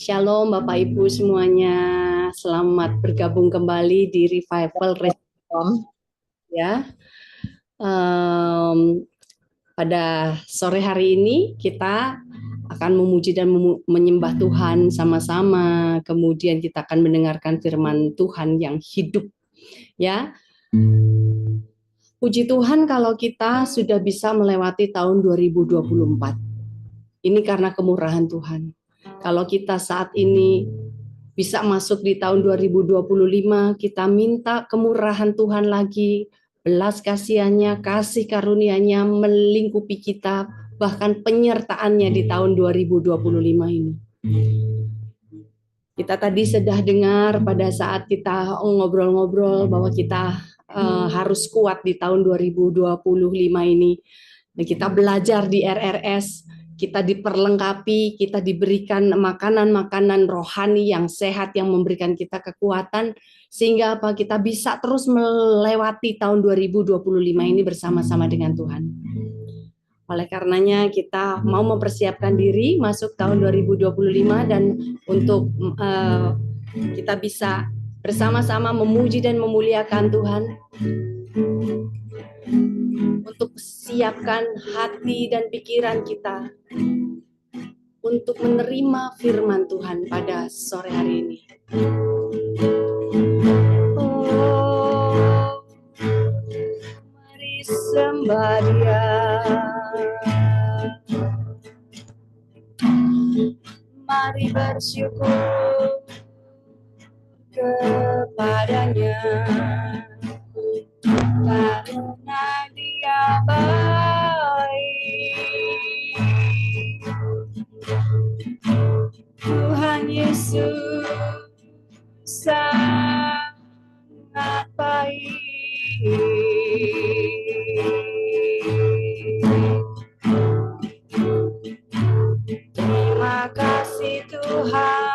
Shalom Bapak Ibu semuanya, selamat bergabung kembali di Revival Respon ya. Pada sore hari ini kita akan memuji dan menyembah Tuhan sama-sama. Kemudian kita akan mendengarkan firman Tuhan yang hidup ya. Puji Tuhan kalau kita sudah bisa melewati tahun 2024. Ini karena kemurahan Tuhan. Kalau kita saat ini bisa masuk di tahun 2025, kita minta kemurahan Tuhan lagi, belas kasihannya, kasih karunia-Nya melingkupi kita, bahkan penyertaannya di tahun 2025 ini. Kita tadi sudah dengar pada saat kita ngobrol-ngobrol bahwa kita harus kuat di tahun 2025 ini. Dan kita belajar di RRS, kita diperlengkapi, kita diberikan makanan-makanan rohani yang sehat, yang memberikan kita kekuatan, sehingga apa, kita bisa terus melewati tahun 2025 ini bersama-sama dengan Tuhan. Oleh karenanya kita mau mempersiapkan diri masuk tahun 2025 dan untuk kita bisa bersama-sama memuji dan memuliakan Tuhan. Untuk siapkan hati dan pikiran kita untuk menerima firman Tuhan pada sore hari ini. Oh, mari sembah Dia, mari bersyukur kepadanya, karena Dia baik. Tuhan Yesus sangat baik. Terima kasih Tuhan,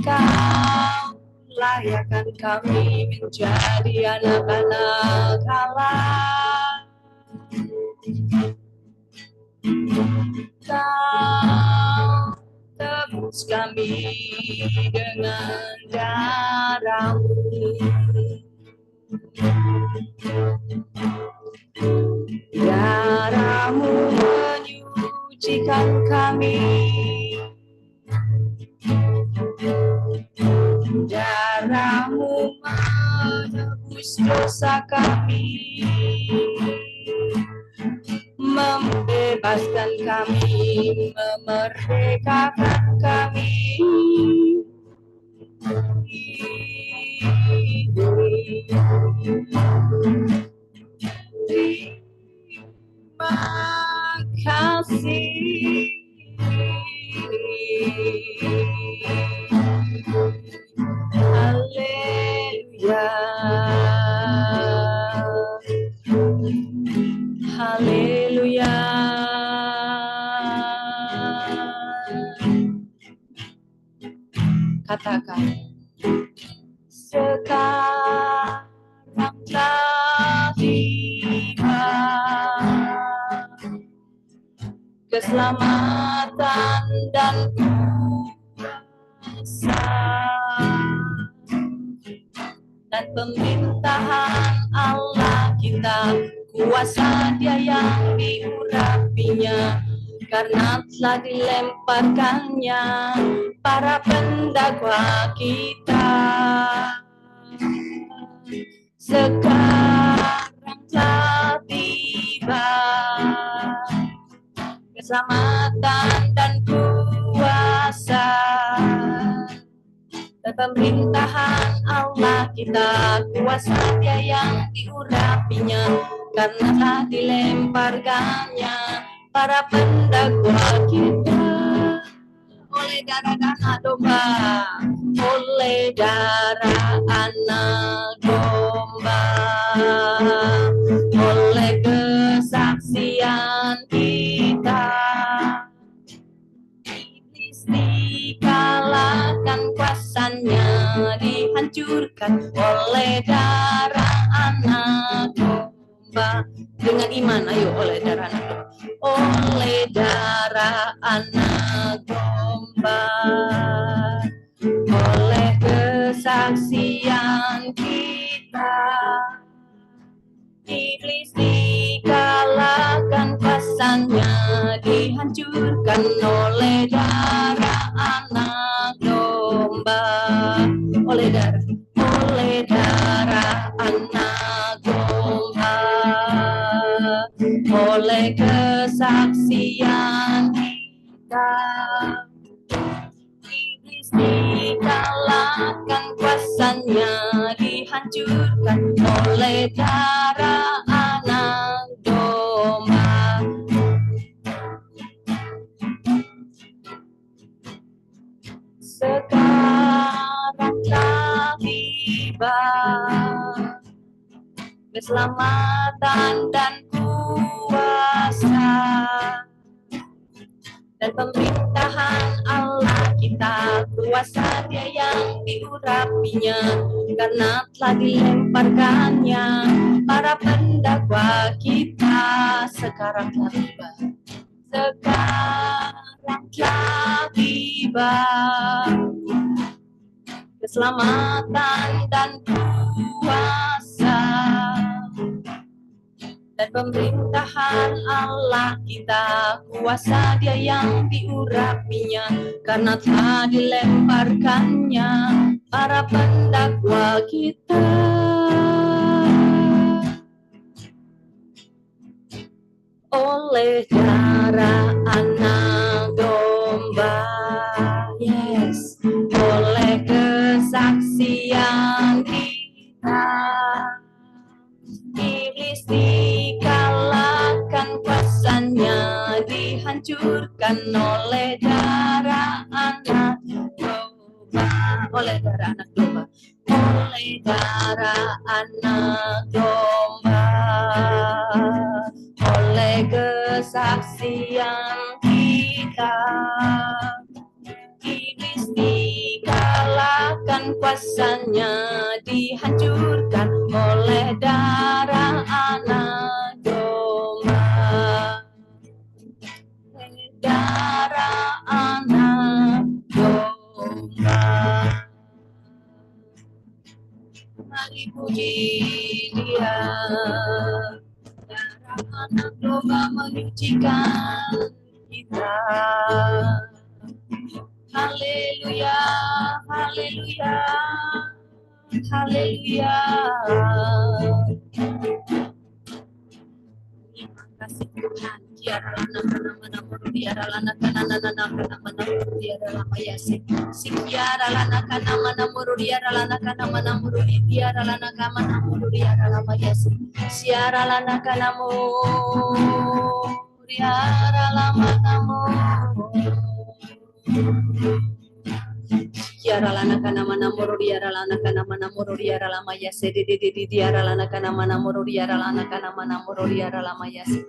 Kau layakkan kami menjadi anak-anak Allah. Kau tebus kami dengan darah-Mu. Darah-Mu menyucikan kami, darah-Mu menebus dosa kami, membebaskan kami, memerdekakan kami. Terima kasih. Haleluya, haleluya. Katakan, sekarang telah tiba keselamatan dan kuasa dan pemerintahan Allah kita. Kuasa Dia yang diurapinya, karena telah dilemparkannya para pendakwa kita. Sekarang telah tiba keselamatan dan kuasa dan pemerintahan Allah kita. Kuasa Dia yang diurapinya, karena telah dilemparkannya para pendakwa kita. Oleh darah anak domba, oleh darah anak domba, oleh kesaksian kita, iblis dikalahkan, kuasanya dihancurkan oleh darah anak domba. Dengan iman, ayo, oleh darah anak domba, oleh darah anak domba. Oleh kesaksian kita, iblis dikalahkan, kuasanya dihancurkan oleh darah anak domba. Oleh darah anak domba, oleh kesaksian kita, iblis dikalahkan, kuasanya dihancurkan oleh darah anak domba. Sekarang telah tiba keselamatan dan kuasa dan pemerintahan Allah kita, kuasa Dia yang diurapinya, karena telah dilemparkannya para pendakwa kita. Sekarang telah tiba, sekarang telah tiba keselamatan dan kuasa dan pemerintahan Allah kita, kuasa Dia yang diurapinya, karena telah dilemparkannya para pendakwa kita. Oleh darah anak domba, yes, oleh kesaksian kita, iblis dikalahkan, kuasanya dihancurkan oleh darah anak domba. Oleh darah anak domba, oleh darah anak domba, oleh kesaksian kita, iblis dikalahkan, kuasanya dihancurkan oleh darah anak domba. Darah anak domba. Mari puji Dia. Darah anak domba menyucikan kita. Haleluya, haleluya, haleluya. Terima kasih Tuhan. Tiara lana kana mana muru, tiara lana kana nana kana mana muru, tiara lama yasi. Tiara lana kana mana muru, tiara lana kana mana muru, tiara lana kana mana muru, tiara lama yasi. Tiara lana kana muru, tiara lama kamu. Tiara lana kana mana muru, tiara lana kana mana muru, tiara lama yasi. Tiara lana kana mana muru, tiara lana kana mana muru, tiara lama yasi.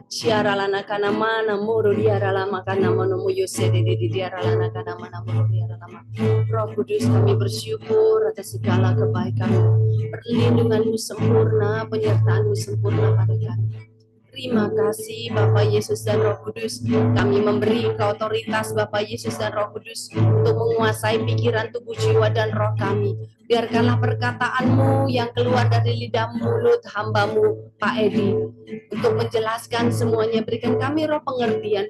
Tiara lana kana mana muru, tiara lama kana mana muyo sede di tiara lana kana mana muru, tiara lama. Roh Kudus, kami bersyukur atas segala kebaikan-Mu, perlindungan-Mu sempurna, penyertaan-Mu sempurna pada kami. Terima kasih Bapak Yesus dan Roh Kudus. Kami memberi Engkau otoritas Bapak Yesus dan Roh Kudus untuk menguasai pikiran, tubuh, jiwa, dan roh kami. Biarkanlah perkataan-Mu yang keluar dari lidah mulut hamba-Mu Pak Edi untuk menjelaskan semuanya. Berikan kami roh pengertian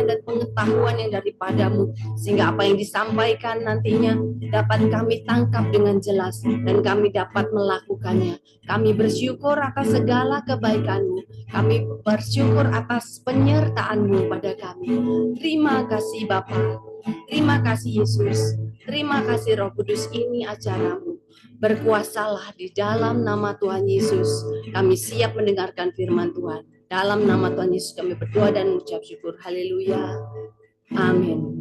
dan pengetahuan yang daripada-Mu, sehingga apa yang disampaikan nantinya dapat kami tangkap dengan jelas dan kami dapat melakukannya. Kami bersyukur atas segala kebaikan-Mu. Kami bersyukur atas penyertaan-Mu pada kami. Terima kasih Bapa. Terima kasih Yesus. Terima kasih Roh Kudus, ini acara-Mu. Berkuasalah di dalam nama Tuhan Yesus. Kami siap mendengarkan firman Tuhan. Dalam nama Tuhan Yesus kami berdoa dan mengucap syukur. Haleluya. Amin.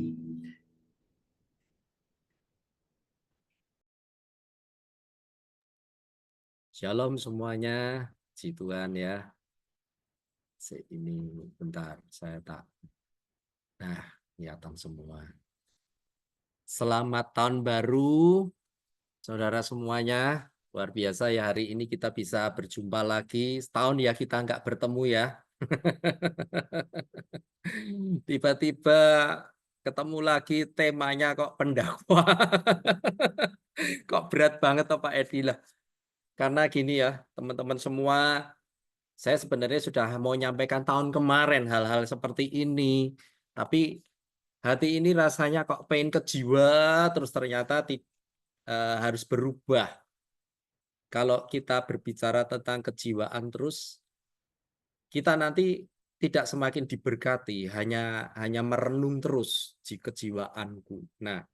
Shalom semuanya, puji Tuhan ya. Ini bentar, saya tak. Nah, kelihatan semua. Selamat tahun baru, saudara semuanya. Luar biasa ya, hari ini kita bisa berjumpa lagi. Setahun ya kita nggak bertemu ya. Tiba-tiba ketemu lagi temanya kok pendakwa. Kok berat banget toh Pak Edi lah. Karena gini ya, teman-teman semua, saya sebenarnya sudah mau nyampaikan tahun kemarin hal-hal seperti ini. Tapi hati ini rasanya kok pengen ke jiwa, terus ternyata harus berubah. Kalau kita berbicara tentang kejiwaan terus, kita nanti tidak semakin diberkati, hanya merenung terus kejiwaanku. Nah,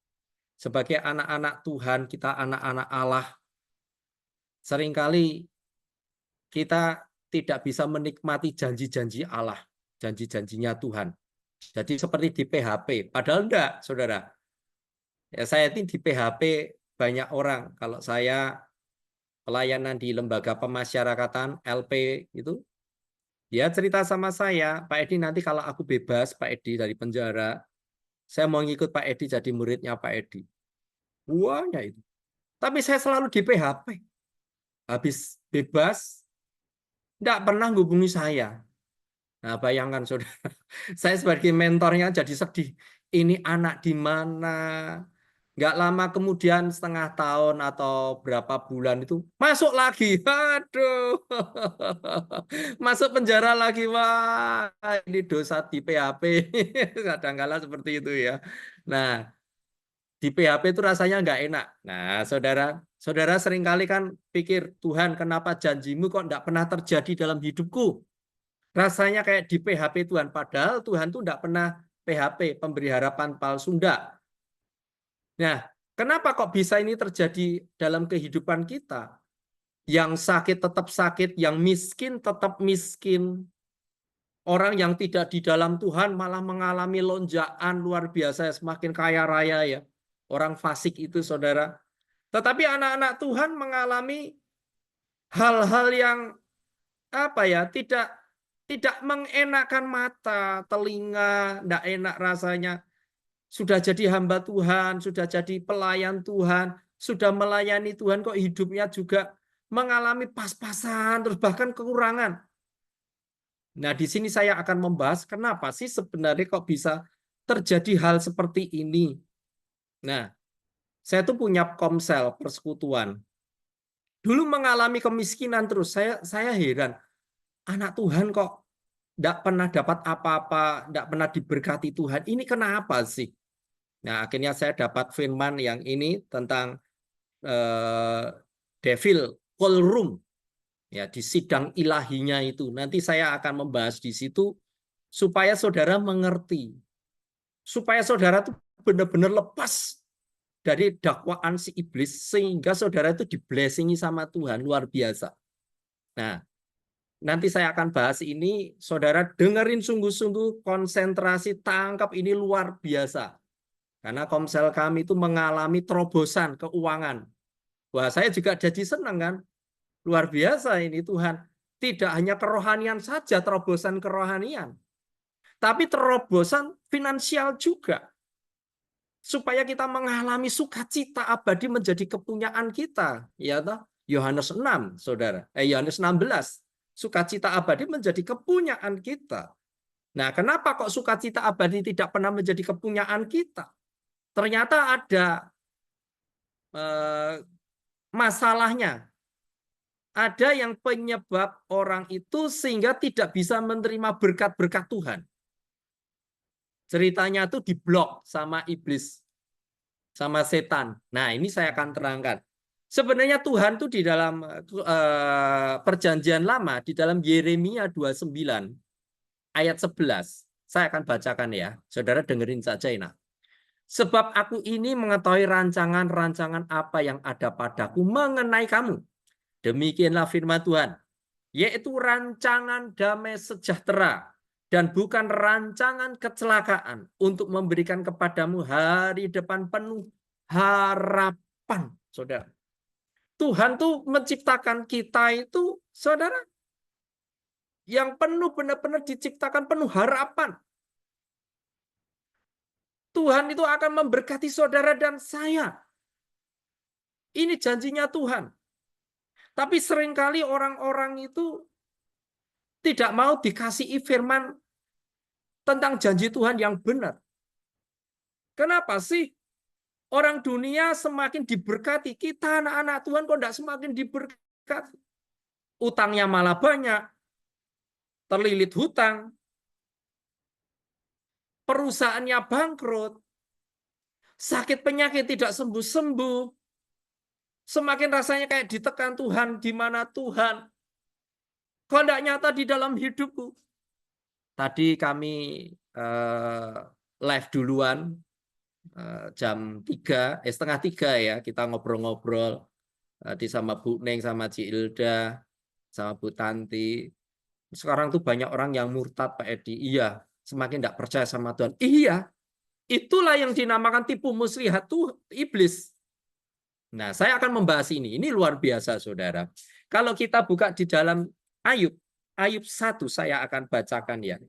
sebagai anak-anak Tuhan, kita anak-anak Allah, seringkali kita tidak bisa menikmati janji-janji Allah, janji-janjinya Tuhan. Jadi seperti di PHP, padahal enggak, saudara. Ya, saya ini di PHP banyak orang. Kalau saya pelayanan di lembaga pemasyarakatan LP itu, dia cerita sama saya, Pak Edi nanti kalau aku bebas, Pak Edi dari penjara, saya mau ngikut Pak Edi jadi muridnya Pak Edi. Buahnya itu. Tapi saya selalu di PHP. Habis bebas, enggak pernah hubungi saya. Nah, bayangkan saudara, saya sebagai mentornya jadi sedih. Ini anak di mana? Nggak lama kemudian setengah tahun atau berapa bulan itu masuk lagi. Aduh, masuk penjara lagi. Wah, ini dosa di PHP. Kadang-kala seperti itu ya. Nah, di PHP itu rasanya nggak enak. Nah, saudara seringkali kan pikir, Tuhan kenapa janjimu kok nggak pernah terjadi dalam hidupku? Rasanya kayak di PHP Tuhan, padahal Tuhan tuh enggak pernah PHP, pemberi harapan palsu, enggak. Nah, kenapa kok bisa ini terjadi dalam kehidupan kita? Yang sakit tetap sakit, yang miskin tetap miskin. Orang yang tidak di dalam Tuhan malah mengalami lonjakan luar biasa, semakin kaya raya ya. Orang fasik itu, saudara. Tetapi anak-anak Tuhan mengalami hal-hal yang apa ya, tidak mengenakan mata, telinga, tidak enak rasanya. Sudah jadi hamba Tuhan, sudah jadi pelayan Tuhan, sudah melayani Tuhan, kok hidupnya juga mengalami pas-pasan, terus bahkan kekurangan. Nah, di sini saya akan membahas kenapa sih sebenarnya kok bisa terjadi hal seperti ini. Nah, saya tuh punya komsel persekutuan. Dulu mengalami kemiskinan terus, saya heran. Anak Tuhan kok tidak pernah dapat apa-apa, tidak pernah diberkati Tuhan. Ini kenapa sih? Nah, akhirnya saya dapat firman yang ini tentang devil courtroom, ya, di sidang ilahinya itu. Nanti saya akan membahas di situ supaya saudara mengerti, supaya saudara itu benar-benar lepas dari dakwaan si iblis sehingga saudara itu di-blessingi sama Tuhan luar biasa. Nah, nanti saya akan bahas ini, saudara dengerin sungguh-sungguh, konsentrasi, tangkap ini luar biasa. Karena komsel kami itu mengalami terobosan keuangan. Wah, saya juga jadi senang kan. Luar biasa ini Tuhan. Tidak hanya kerohanian saja, terobosan kerohanian. Tapi terobosan finansial juga. Supaya kita mengalami sukacita abadi menjadi kepunyaan kita. Ya toh? Yohanes 6, saudara. Yohanes 16. Sukacita abadi menjadi kepunyaan kita. Nah, kenapa kok sukacita abadi tidak pernah menjadi kepunyaan kita? Ternyata ada masalahnya. Ada yang penyebab orang itu sehingga tidak bisa menerima berkat-berkat Tuhan. Ceritanya tuh diblok sama iblis, sama setan. Nah, ini saya akan terangkan. Sebenarnya Tuhan tuh di dalam perjanjian lama, di dalam Yeremia 29 ayat 11. Saya akan bacakan ya. Saudara dengerin saja ini. Sebab aku ini mengetahui rancangan-rancangan apa yang ada padaku mengenai kamu. Demikianlah firman Tuhan, yaitu rancangan damai sejahtera dan bukan rancangan kecelakaan untuk memberikan kepadamu hari depan penuh harapan. Saudara, Tuhan tuh menciptakan kita itu, saudara, yang penuh, benar-benar diciptakan penuh harapan. Tuhan itu akan memberkati saudara dan saya. Ini janjinya Tuhan. Tapi seringkali orang-orang itu tidak mau dikasihi firman tentang janji Tuhan yang benar. Kenapa sih orang dunia semakin diberkati, kita anak-anak Tuhan kok tidak semakin diberkati? Utangnya malah banyak, terlilit hutang, perusahaannya bangkrut, sakit penyakit tidak sembuh-sembuh, semakin rasanya kayak ditekan Tuhan, di mana Tuhan? Kok tidak nyata di dalam hidupku? Tadi kami live duluan, jam 3, setengah 3 ya, kita ngobrol-ngobrol sama Bu Neng, sama Ci Ilda, sama Bu Tanti. Sekarang tuh banyak orang yang murtad, Pak Edi. Iya, semakin tidak percaya sama Tuhan. Iya, itulah yang dinamakan tipu muslihat tuh iblis. Nah, saya akan membahas ini. Ini luar biasa, saudara. Kalau kita buka di dalam Ayub 1, saya akan bacakan ya.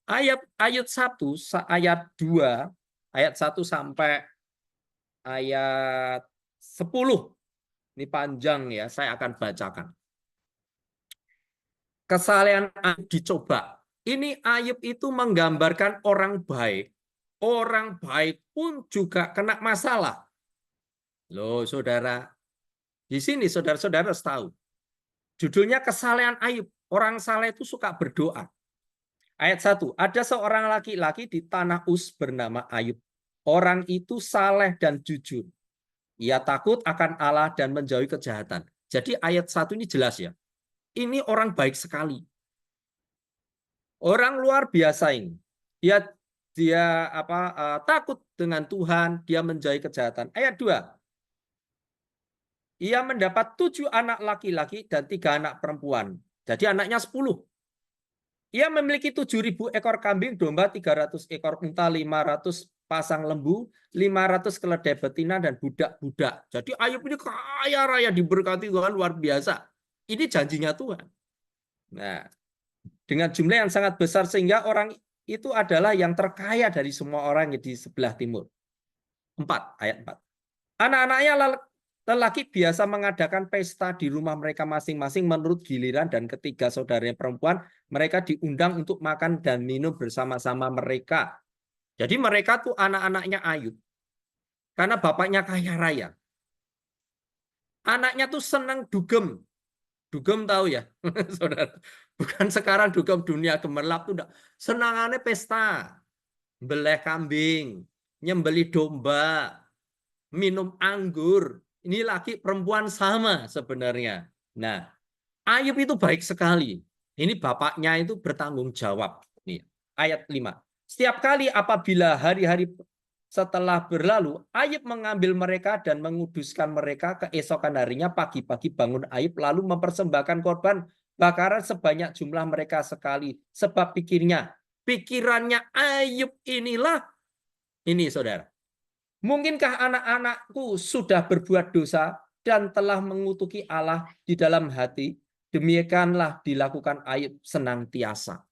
Ayat 1, ayat 2, ayat 1 sampai ayat 10. Ini panjang ya, saya akan bacakan. Kesalehan Ayub dicoba. Ini Ayub itu menggambarkan orang baik. Orang baik pun juga kena masalah. Loh, saudara. Di sini saudara-saudara harus tahu. Judulnya Kesalehan Ayub. Orang saleh itu suka berdoa. Ayat 1. Ada seorang laki-laki di tanah Uz bernama Ayub. Orang itu saleh dan jujur. Ia takut akan Allah dan menjauhi kejahatan. Jadi ayat 1 ini jelas ya. Ini orang baik sekali. Orang luar biasa ini. Dia takut dengan Tuhan, dia menjauhi kejahatan. Ayat 2. Ia mendapat 7 anak laki-laki dan 3 anak perempuan. Jadi anaknya 10. Ia memiliki 7.000 ekor kambing domba, 300 ekor unta, 500 pasang lembu, 500 keledai betina, dan budak-budak. Jadi Ayub ini kaya raya, diberkati Tuhan luar biasa. Ini janjinya Tuhan. Nah, dengan jumlah yang sangat besar sehingga orang itu adalah yang terkaya dari semua orang di sebelah timur. 4, ayat 4. Anak-anaknya lelaki biasa mengadakan pesta di rumah mereka masing-masing menurut giliran, dan ketiga saudaranya perempuan mereka diundang untuk makan dan minum bersama-sama mereka. Jadi mereka tuh anak-anaknya Ayub. Karena bapaknya kaya raya. Anaknya tuh senang dugem. Dugem tahu ya, saudara? Bukan sekarang dugem dunia gemerlap tuh enggak. Senangannya pesta. Beleh kambing, nyembeli domba, minum anggur. Ini laki perempuan sama sebenarnya. Nah, Ayub itu baik sekali. Ini bapaknya itu bertanggung jawab. Nih, ayat 5. Setiap kali apabila hari-hari setelah berlalu, Ayub mengambil mereka dan menguduskan mereka. Keesokan harinya pagi-pagi bangun Ayub lalu mempersembahkan korban bakaran sebanyak jumlah mereka sekali. Sebab pikirannya Ayub inilah, ini saudara. Mungkinkah anak-anakku sudah berbuat dosa dan telah mengutuki Allah di dalam hati? Demikianlah dilakukan Ayub senantiasa.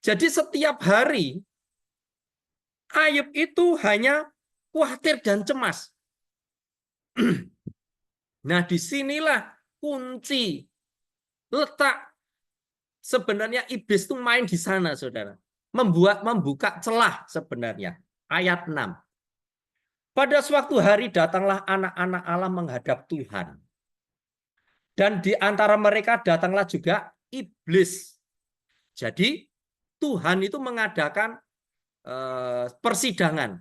Jadi setiap hari Ayub itu hanya khawatir dan cemas. Nah, disinilah kunci letak sebenarnya iblis itu main di sana, saudara. Membuka celah sebenarnya. Ayat 6. Pada suatu hari datanglah anak-anak Allah menghadap Tuhan. Dan di antara mereka datanglah juga iblis. Jadi Tuhan itu mengadakan persidangan.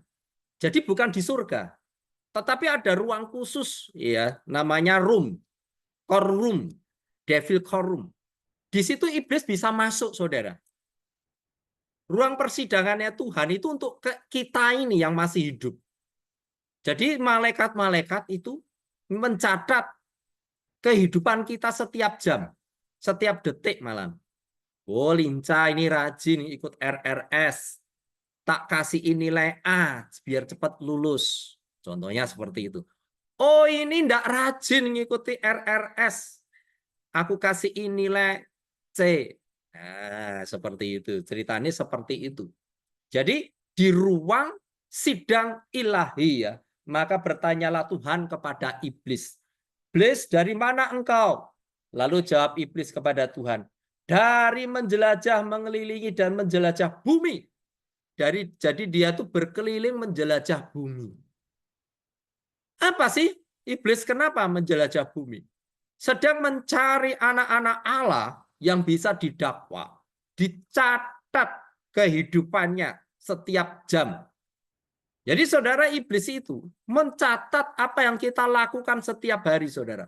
Jadi bukan di surga, tetapi ada ruang khusus ya, namanya courtroom, devil courtroom. Di situ iblis bisa masuk, saudara. Ruang persidangannya Tuhan itu untuk kita ini yang masih hidup. Jadi malaikat-malaikat itu mencatat kehidupan kita setiap jam, setiap detik malam. Oh, lincah ini rajin ikut RRS. Tak kasih nilai A biar cepat lulus. Contohnya seperti itu. Oh, ini enggak rajin mengikuti RRS. Aku kasih nilai C. Nah, seperti itu. Ceritanya seperti itu. Jadi di ruang sidang ilahi ya, maka bertanyalah Tuhan kepada iblis. Iblis, dari mana engkau? Lalu jawab iblis kepada Tuhan, dari menjelajah, mengelilingi dan menjelajah bumi. Jadi dia tuh berkeliling menjelajah bumi. Apa sih iblis kenapa menjelajah bumi? Sedang mencari anak-anak Allah yang bisa didakwa, dicatat kehidupannya setiap jam. Jadi saudara, iblis itu mencatat apa yang kita lakukan setiap hari, saudara.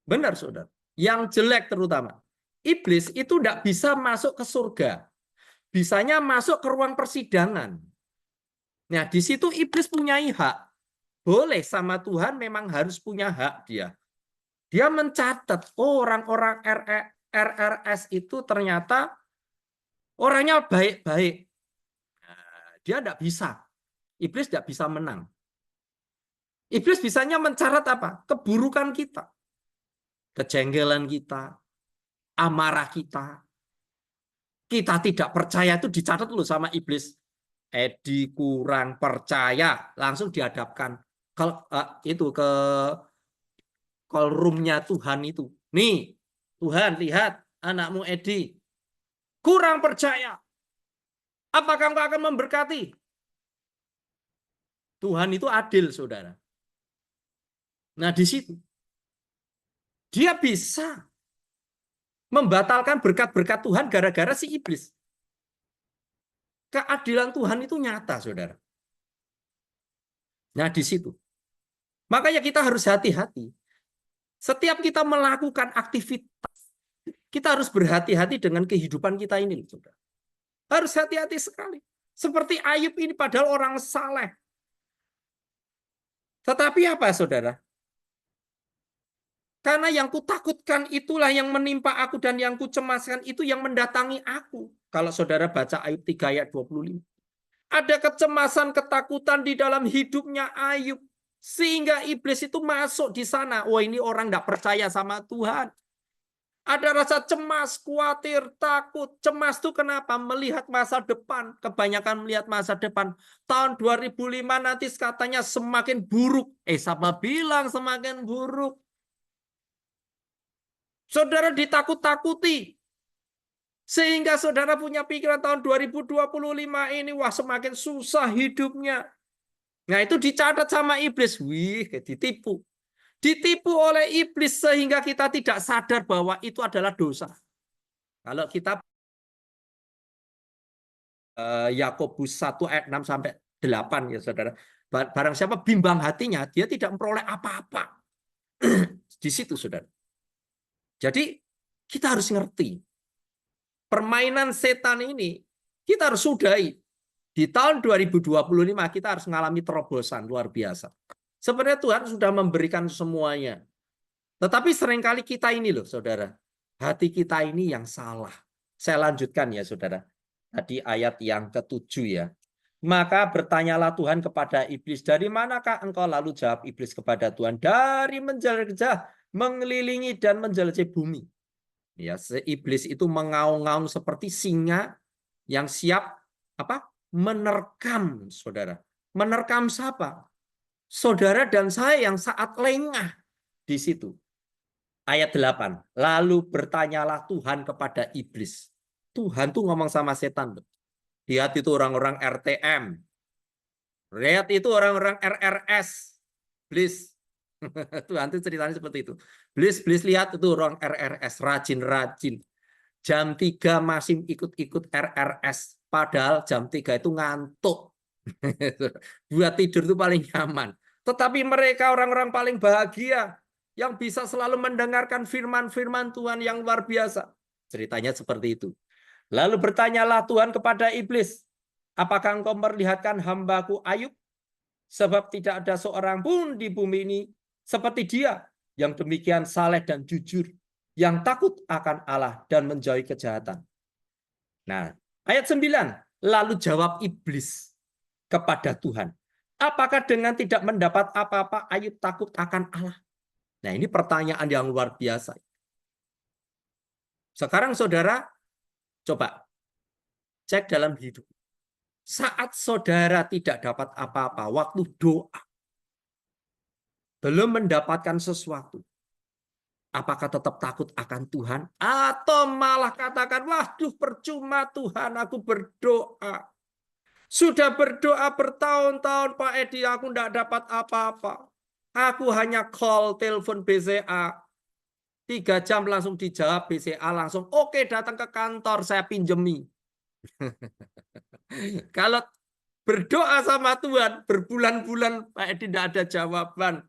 Benar, saudara. Yang jelek terutama. Iblis itu tidak bisa masuk ke surga. Bisanya masuk ke ruang persidangan. Nah, di situ iblis punya hak. Boleh sama Tuhan, memang harus punya hak dia. Dia mencatat orang-orang RRS itu ternyata orangnya baik-baik. Nah, dia tidak bisa. Iblis tidak bisa menang. Iblis bisanya mencatat apa? Keburukan kita. Kejengkelan kita. Amarah kita. Kita tidak percaya itu dicatat loh sama iblis. Edi kurang percaya. Langsung dihadapkan itu ke call room-nya Tuhan itu. Nih, Tuhan lihat anakmu Edi. Kurang percaya. Apakah engkau akan memberkati? Tuhan itu adil, saudara. Nah, di situ dia bisa membatalkan berkat-berkat Tuhan gara-gara si iblis. Keadilan Tuhan itu nyata, saudara. Nah, di situ. Makanya kita harus hati-hati. Setiap kita melakukan aktivitas, kita harus berhati-hati dengan kehidupan kita ini, saudara. Harus hati-hati sekali. Seperti Ayub ini padahal orang saleh. Tetapi apa, saudara? Karena yang kutakutkan itulah yang menimpa aku dan yang kucemaskan itu yang mendatangi aku. Kalau saudara baca Ayub 3 ayat 25. Ada kecemasan, ketakutan di dalam hidupnya Ayub. Sehingga iblis itu masuk di sana. Wah, ini orang nggak percaya sama Tuhan. Ada rasa cemas, khawatir, takut. Cemas itu kenapa? Melihat masa depan. Kebanyakan melihat masa depan. Tahun 2005 nanti katanya semakin buruk. Siapa bilang semakin buruk? Saudara ditakut-takuti. Sehingga saudara punya pikiran tahun 2025 ini, wah semakin susah hidupnya. Nah itu dicatat sama iblis. Wih, ditipu. Ditipu oleh iblis sehingga kita tidak sadar bahwa itu adalah dosa. Kalau kita Yakobus 1 ayat 6 sampai 8 ya saudara. Barang siapa bimbang hatinya, dia tidak memperoleh apa-apa. Di situ saudara. Jadi kita harus ngerti. Permainan setan ini kita harus sudahi. Di tahun 2025 kita harus mengalami terobosan luar biasa. Sebenarnya Tuhan sudah memberikan semuanya. Tetapi seringkali kita ini loh saudara. Hati kita ini yang salah. Saya lanjutkan ya saudara. Tadi ayat yang ke-7 ya. Maka bertanyalah Tuhan kepada iblis, dari manakah engkau? Lalu jawab iblis kepada Tuhan, dari menjelajah, mengelilingi dan menjelajahi bumi. Ya, iblis itu mengaung-ngaung seperti singa yang siap apa? Menerkam, saudara. Menerkam siapa? Saudara dan saya yang saat lengah di situ. Ayat 8. Lalu bertanyalah Tuhan kepada iblis. Tuhan tuh ngomong sama setan. Lihat itu orang-orang RTM. Lihat itu orang-orang RRS. Iblis. Tuhan tuh ceritanya seperti itu. Iblis lihat itu orang RRS. Rajin-rajin. Jam 3 masih ikut-ikut RRS. Padahal jam 3 itu ngantuk. Buat tidur itu paling nyaman. Tetapi mereka orang-orang paling bahagia. Yang bisa selalu mendengarkan firman-firman Tuhan yang luar biasa. Ceritanya seperti itu. Lalu bertanyalah Tuhan kepada iblis. Apakah engkau memperlihatkan hambaku Ayub? Sebab tidak ada seorang pun di bumi ini seperti dia. Yang demikian saleh dan jujur. Yang takut akan Allah dan menjauhi kejahatan. Nah, ayat 9. Lalu jawab iblis kepada Tuhan. Apakah dengan tidak mendapat apa-apa Ayub takut akan Allah? Nah, ini pertanyaan yang luar biasa. Sekarang saudara, coba cek dalam hidup. Saat saudara tidak dapat apa-apa, waktu doa, belum mendapatkan sesuatu, apakah tetap takut akan Tuhan? Atau malah katakan, waduh percuma Tuhan, aku berdoa. Sudah berdoa bertahun-tahun, Pak Edi, aku enggak dapat apa-apa. Aku hanya call, telepon BCA. 3 jam langsung dijawab BCA langsung. Oke, datang ke kantor, saya pinjemi. Kalau berdoa sama Tuhan, berbulan-bulan, Pak Edi tidak ada jawaban.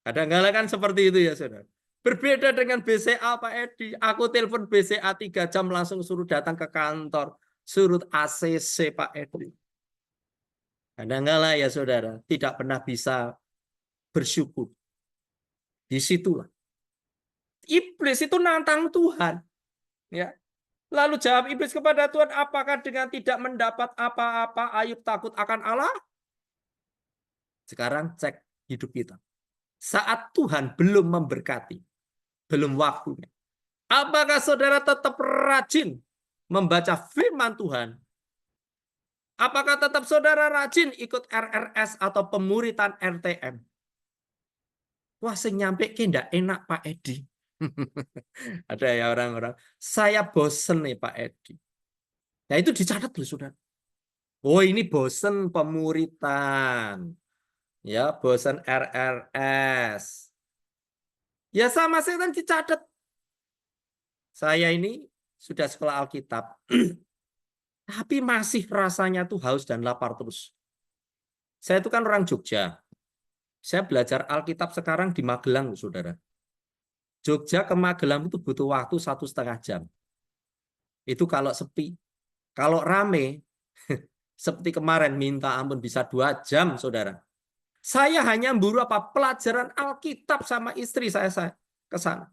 Kadang-kadang kan seperti itu ya, saudara. Berbeda dengan BCA, Pak Edi. Aku telepon BCA 3 jam langsung suruh datang ke kantor. Suruh ACC, Pak Edi. Kadang-kadang ya, saudara, tidak pernah bisa bersyukur. Disitulah. Iblis itu nantang Tuhan. Ya. Lalu jawab iblis kepada Tuhan, apakah dengan tidak mendapat apa-apa Ayub takut akan Allah? Sekarang cek hidup kita. Saat Tuhan belum memberkati, belum waktunya. Apakah saudara tetap rajin membaca firman Tuhan? Apakah tetap saudara rajin ikut RRS atau pemuritan RTM? Wah, saya nyampe ndak enak Pak Edi. Ada ya orang-orang, saya bosen nih Pak Edi. Nah itu dicatat loh saudara. Oh ini bosen pemuritan. Ya, bosen RRS. Ya sama saya kan dicatat. Saya ini sudah sekolah Alkitab. Tapi masih rasanya tuh haus dan lapar terus. Saya itu kan orang Jogja. Saya belajar Alkitab sekarang di Magelang, saudara. Jogja ke Magelang itu butuh waktu 1,5 jam. Itu kalau sepi. Kalau rame, seperti kemarin minta ampun bisa 2 jam, saudara. Saya hanya buru pelajaran Alkitab sama istri saya ke sana.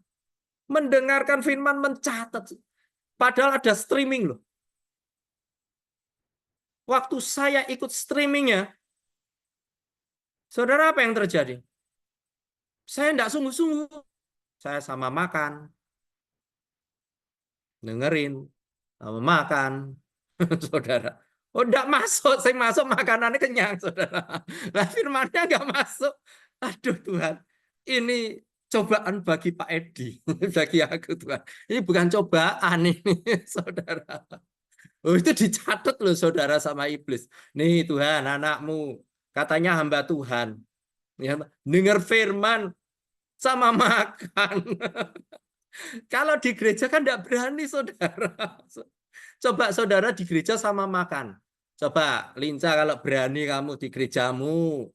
Mendengarkan firman, mencatat. Padahal ada streaming loh. Waktu saya ikut streamingnya, saudara apa yang terjadi? Saya enggak sungguh-sungguh. Saya sama makan, dengerin, sama makan, saudara. Oh, enggak masuk, saya masuk makanannya kenyang, saudara. Nah, firmannya enggak masuk. Aduh Tuhan, ini cobaan bagi Pak Edi, bagi aku Tuhan. Ini bukan cobaan ini, saudara. Oh, itu dicatat loh saudara sama iblis. Nih Tuhan, anakmu katanya hamba Tuhan. Ya, dengar firman sama makan. Kalau di gereja kan enggak berani saudara. Coba saudara di gereja sama makan. Coba lincah kalau berani kamu di gerejamu.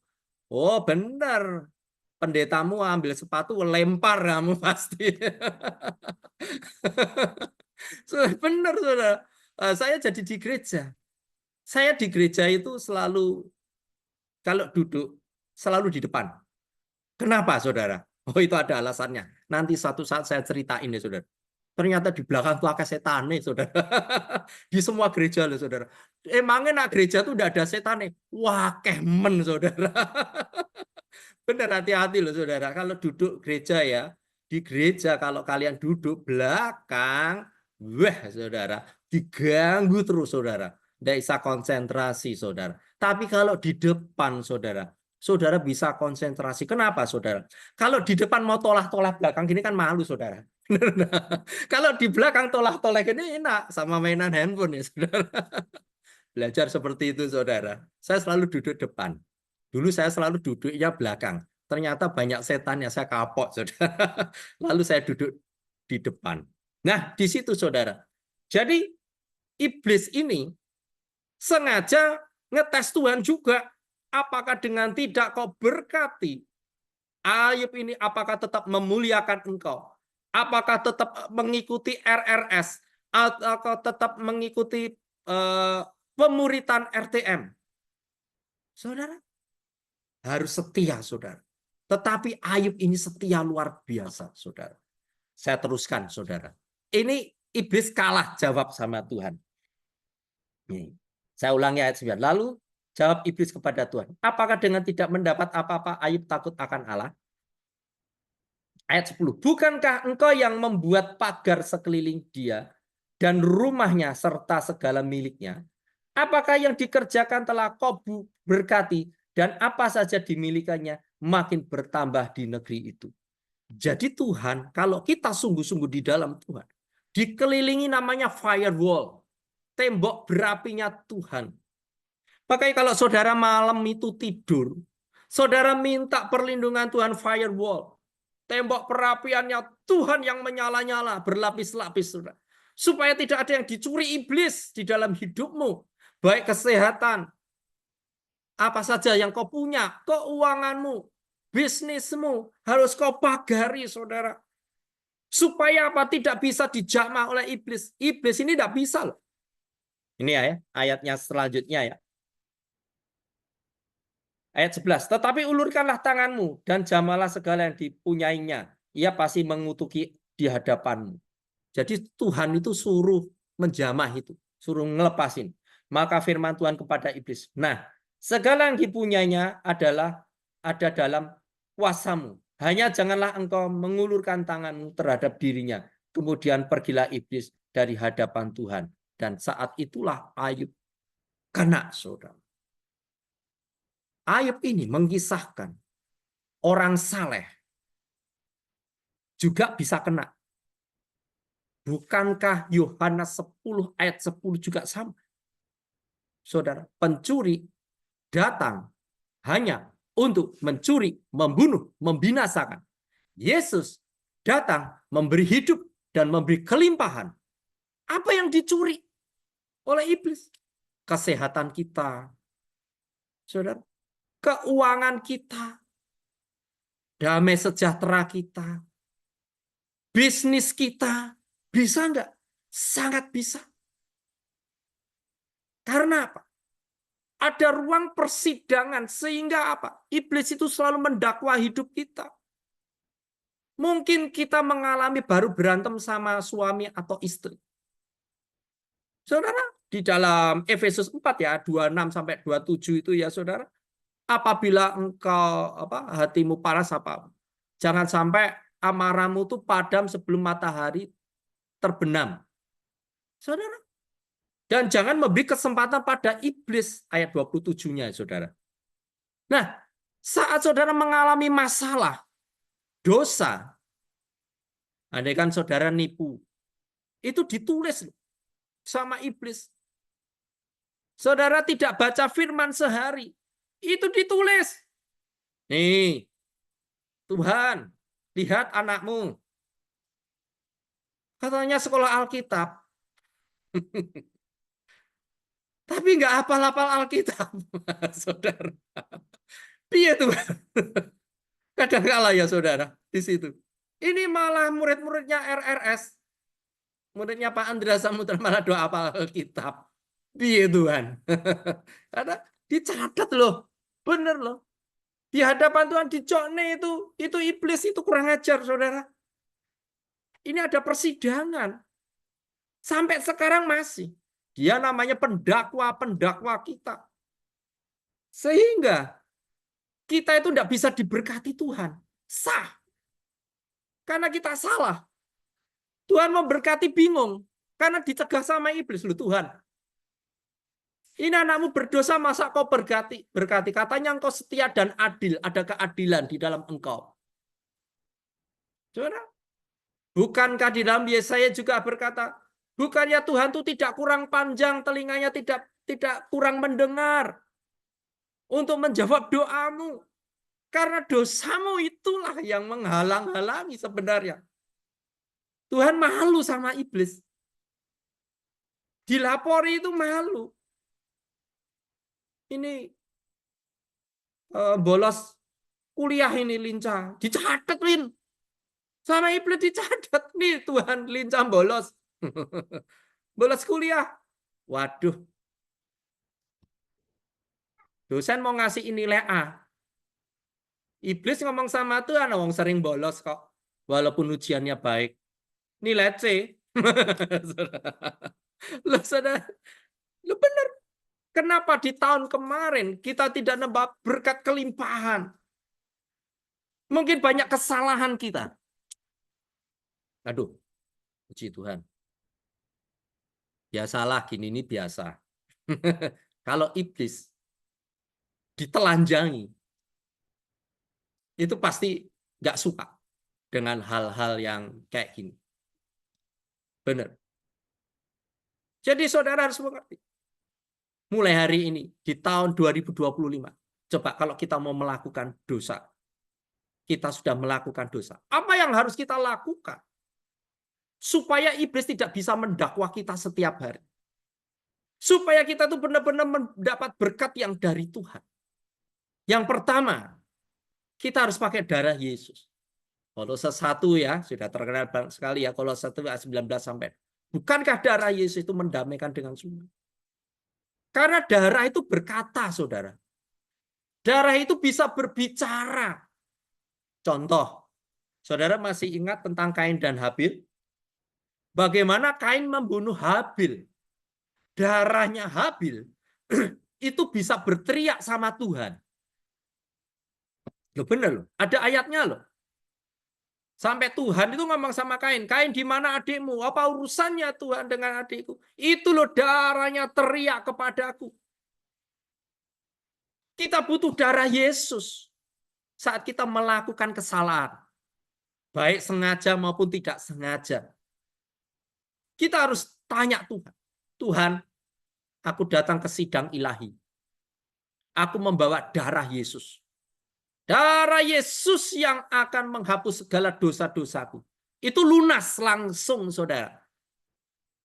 Oh benar. Pendetamu ambil sepatu lempar kamu pasti. Benar saudara. Saya jadi di gereja. Saya di gereja itu selalu kalau duduk selalu di depan. Kenapa saudara? Oh itu ada alasannya. Nanti satu saat saya ceritain ya saudara. Ternyata di belakang tuh akeh setan nih saudara. Di semua gereja loh saudara. Emangnya nak gereja tuh udah ada setan nih? Wah kemen saudara. Bener hati-hati loh saudara. Kalau duduk gereja ya. Di gereja kalau kalian duduk belakang. Wah saudara. Diganggu terus saudara. Tidak bisa konsentrasi saudara. Tapi kalau di depan saudara. Saudara bisa konsentrasi. Kenapa saudara? Kalau di depan mau tolah-tolah belakang gini kan malu saudara. Kalau di belakang tolah-toleh ini enak sama mainan handphone ya saudara. Belajar seperti itu saudara. Saya selalu duduk depan. Dulu saya selalu duduknya belakang. Ternyata banyak setan yang saya kapok saudara. Lalu saya duduk di depan. Nah di situ saudara. Jadi iblis ini sengaja ngetes Tuhan juga. Apakah dengan tidak kau berkati Ayub ini, apakah tetap memuliakan engkau? Apakah tetap mengikuti RRS? Atau tetap mengikuti pemuritan RTM? Saudara, harus setia, saudara. Tetapi Ayub ini setia luar biasa, saudara. Saya teruskan, saudara. Ini iblis kalah jawab sama Tuhan. Nih, saya ulangi ayat 9. Lalu jawab iblis kepada Tuhan. Apakah dengan tidak mendapat apa-apa Ayub takut akan Allah? Ayat 10. Bukankah engkau yang membuat pagar sekeliling dia dan rumahnya serta segala miliknya? Apakah yang dikerjakan telah kau berkati dan apa saja dimilikannya makin bertambah di negeri itu? Jadi Tuhan, kalau kita sungguh-sungguh di dalam Tuhan, dikelilingi namanya firewall, tembok berapinya Tuhan. Makanya kalau saudara malam itu tidur, saudara minta perlindungan Tuhan firewall. Tembok perapiannya Tuhan yang menyala-nyala, berlapis-lapis, saudara. Supaya tidak ada yang dicuri iblis di dalam hidupmu. Baik kesehatan, apa saja yang kau punya, keuanganmu, bisnismu, harus kau pagari, saudara. Supaya apa? Tidak bisa dijamah oleh iblis. Iblis ini tidak bisa loh. Ini ya, ayatnya selanjutnya ya. Ayat 11. Tetapi ulurkanlah tanganmu dan jamalah segala yang dipunyainya. Ia pasti mengutuki di hadapanmu. Jadi Tuhan itu suruh menjamah itu. Suruh ngelepasin. Maka firman Tuhan kepada iblis. Nah, segala yang dipunyainya adalah ada dalam kuasamu. Hanya janganlah engkau mengulurkan tanganmu terhadap dirinya. Kemudian pergilah iblis dari hadapan Tuhan. Dan saat itulah Ayub kena, saudara. Ayub ini mengisahkan orang saleh juga bisa kena. Bukankah Yohanes 10 ayat 10 juga sama? Saudara, pencuri datang hanya untuk mencuri, membunuh, membinasakan. Yesus datang memberi hidup dan memberi kelimpahan. Apa yang dicuri oleh iblis? Kesehatan kita, saudara, keuangan kita, damai sejahtera kita, bisnis kita. Bisa enggak? Sangat bisa. Karena apa? Ada ruang persidangan sehingga apa? Iblis itu selalu mendakwa hidup kita. Mungkin kita mengalami baru berantem sama suami atau istri. Saudara, di dalam Efesus 4 ya, 26 sampai 27 itu ya saudara. Apabila engkau hatimu panas apa? Jangan sampai amarahmu itu padam sebelum matahari terbenam. Saudara. Dan jangan memberi kesempatan pada iblis. Ayat 27-nya, saudara. Nah, saat saudara mengalami masalah, dosa, andai kan saudara nipu, itu ditulis sama iblis. Saudara tidak baca firman sehari, itu ditulis. Nih, Tuhan, lihat anakmu. Katanya sekolah Alkitab. Tapi nggak hafal-hafal Alkitab, saudara. Piye tuh? Kadang-kala ya saudara, di situ. Ini malah murid-muridnya RRS. Muridnya Pak Andreas Samutra malah doa hafal Alkitab. Piye Tuhan? Karena dicatat loh. Bener loh. Di hadapan Tuhan dicokne itu iblis itu kurang ajar, saudara. Ini ada persidangan. Sampai sekarang masih. Dia namanya pendakwa kita. Sehingga kita itu tidak bisa diberkati Tuhan. Sah. Karena kita salah. Tuhan memberkati bingung. Karena dicegah sama iblis. Loh Tuhan, ini anakmu berdosa, masa kau berkati? Katanya engkau setia dan adil. Ada keadilan di dalam engkau. Saudara, bukankah di dalam Yesaya juga berkata, bukannya Tuhan itu tidak kurang panjang, telinganya tidak kurang mendengar untuk menjawab doamu. Karena dosamu itulah yang menghalang-halangi sebenarnya. Tuhan malu sama iblis. Dilapori itu malu. Ini bolos kuliah ini lincah. Dicatat, Win. Sama iblis dicatat. Nih Tuhan lincah bolos. Bolos kuliah. Waduh. Dosen mau ngasih nilai A. Iblis ngomong sama Tuhan, wong sering bolos kok. Walaupun ujiannya baik. Nilai C. Loh, saudara. Loh benar. Kenapa di tahun kemarin kita tidak nambah berkat kelimpahan? Mungkin banyak kesalahan kita. Aduh, puji Tuhan. Biasalah, gini ini biasa. Kalau iblis ditelanjangi, itu pasti nggak suka dengan hal-hal yang kayak gini. Benar. Jadi saudara harus mengerti. mulai hari ini di tahun 2025. Coba kalau kita mau melakukan dosa, kita sudah melakukan dosa. Apa yang harus kita lakukan? Supaya iblis tidak bisa mendakwa kita setiap hari. Supaya kita tuh benar-benar mendapat berkat yang dari Tuhan. Yang pertama, kita harus pakai darah Yesus. Kolose 1 ya, sudah terkenal sekali ya, Kolose 1 ayat 19 sampai. Bukankah darah Yesus itu mendamaikan dengan semua? Karena darah itu berkata, saudara. Darah itu bisa berbicara. Contoh, saudara masih ingat tentang Kain dan Habil? Bagaimana Kain membunuh Habil? Darahnya Habil itu bisa berteriak sama Tuhan. Loh benar loh, ada ayatnya loh. Sampai Tuhan itu ngomong sama Kain, Kain di mana adikmu? Apa urusannya Tuhan dengan adikku? Itu loh darahnya teriak kepadaku. Kita butuh darah Yesus saat kita melakukan kesalahan. Baik sengaja maupun tidak sengaja. Kita harus tanya Tuhan. Tuhan, aku datang ke sidang ilahi. Aku membawa darah Yesus. Darah Yesus yang akan menghapus segala dosa-dosaku. Itu lunas langsung, saudara.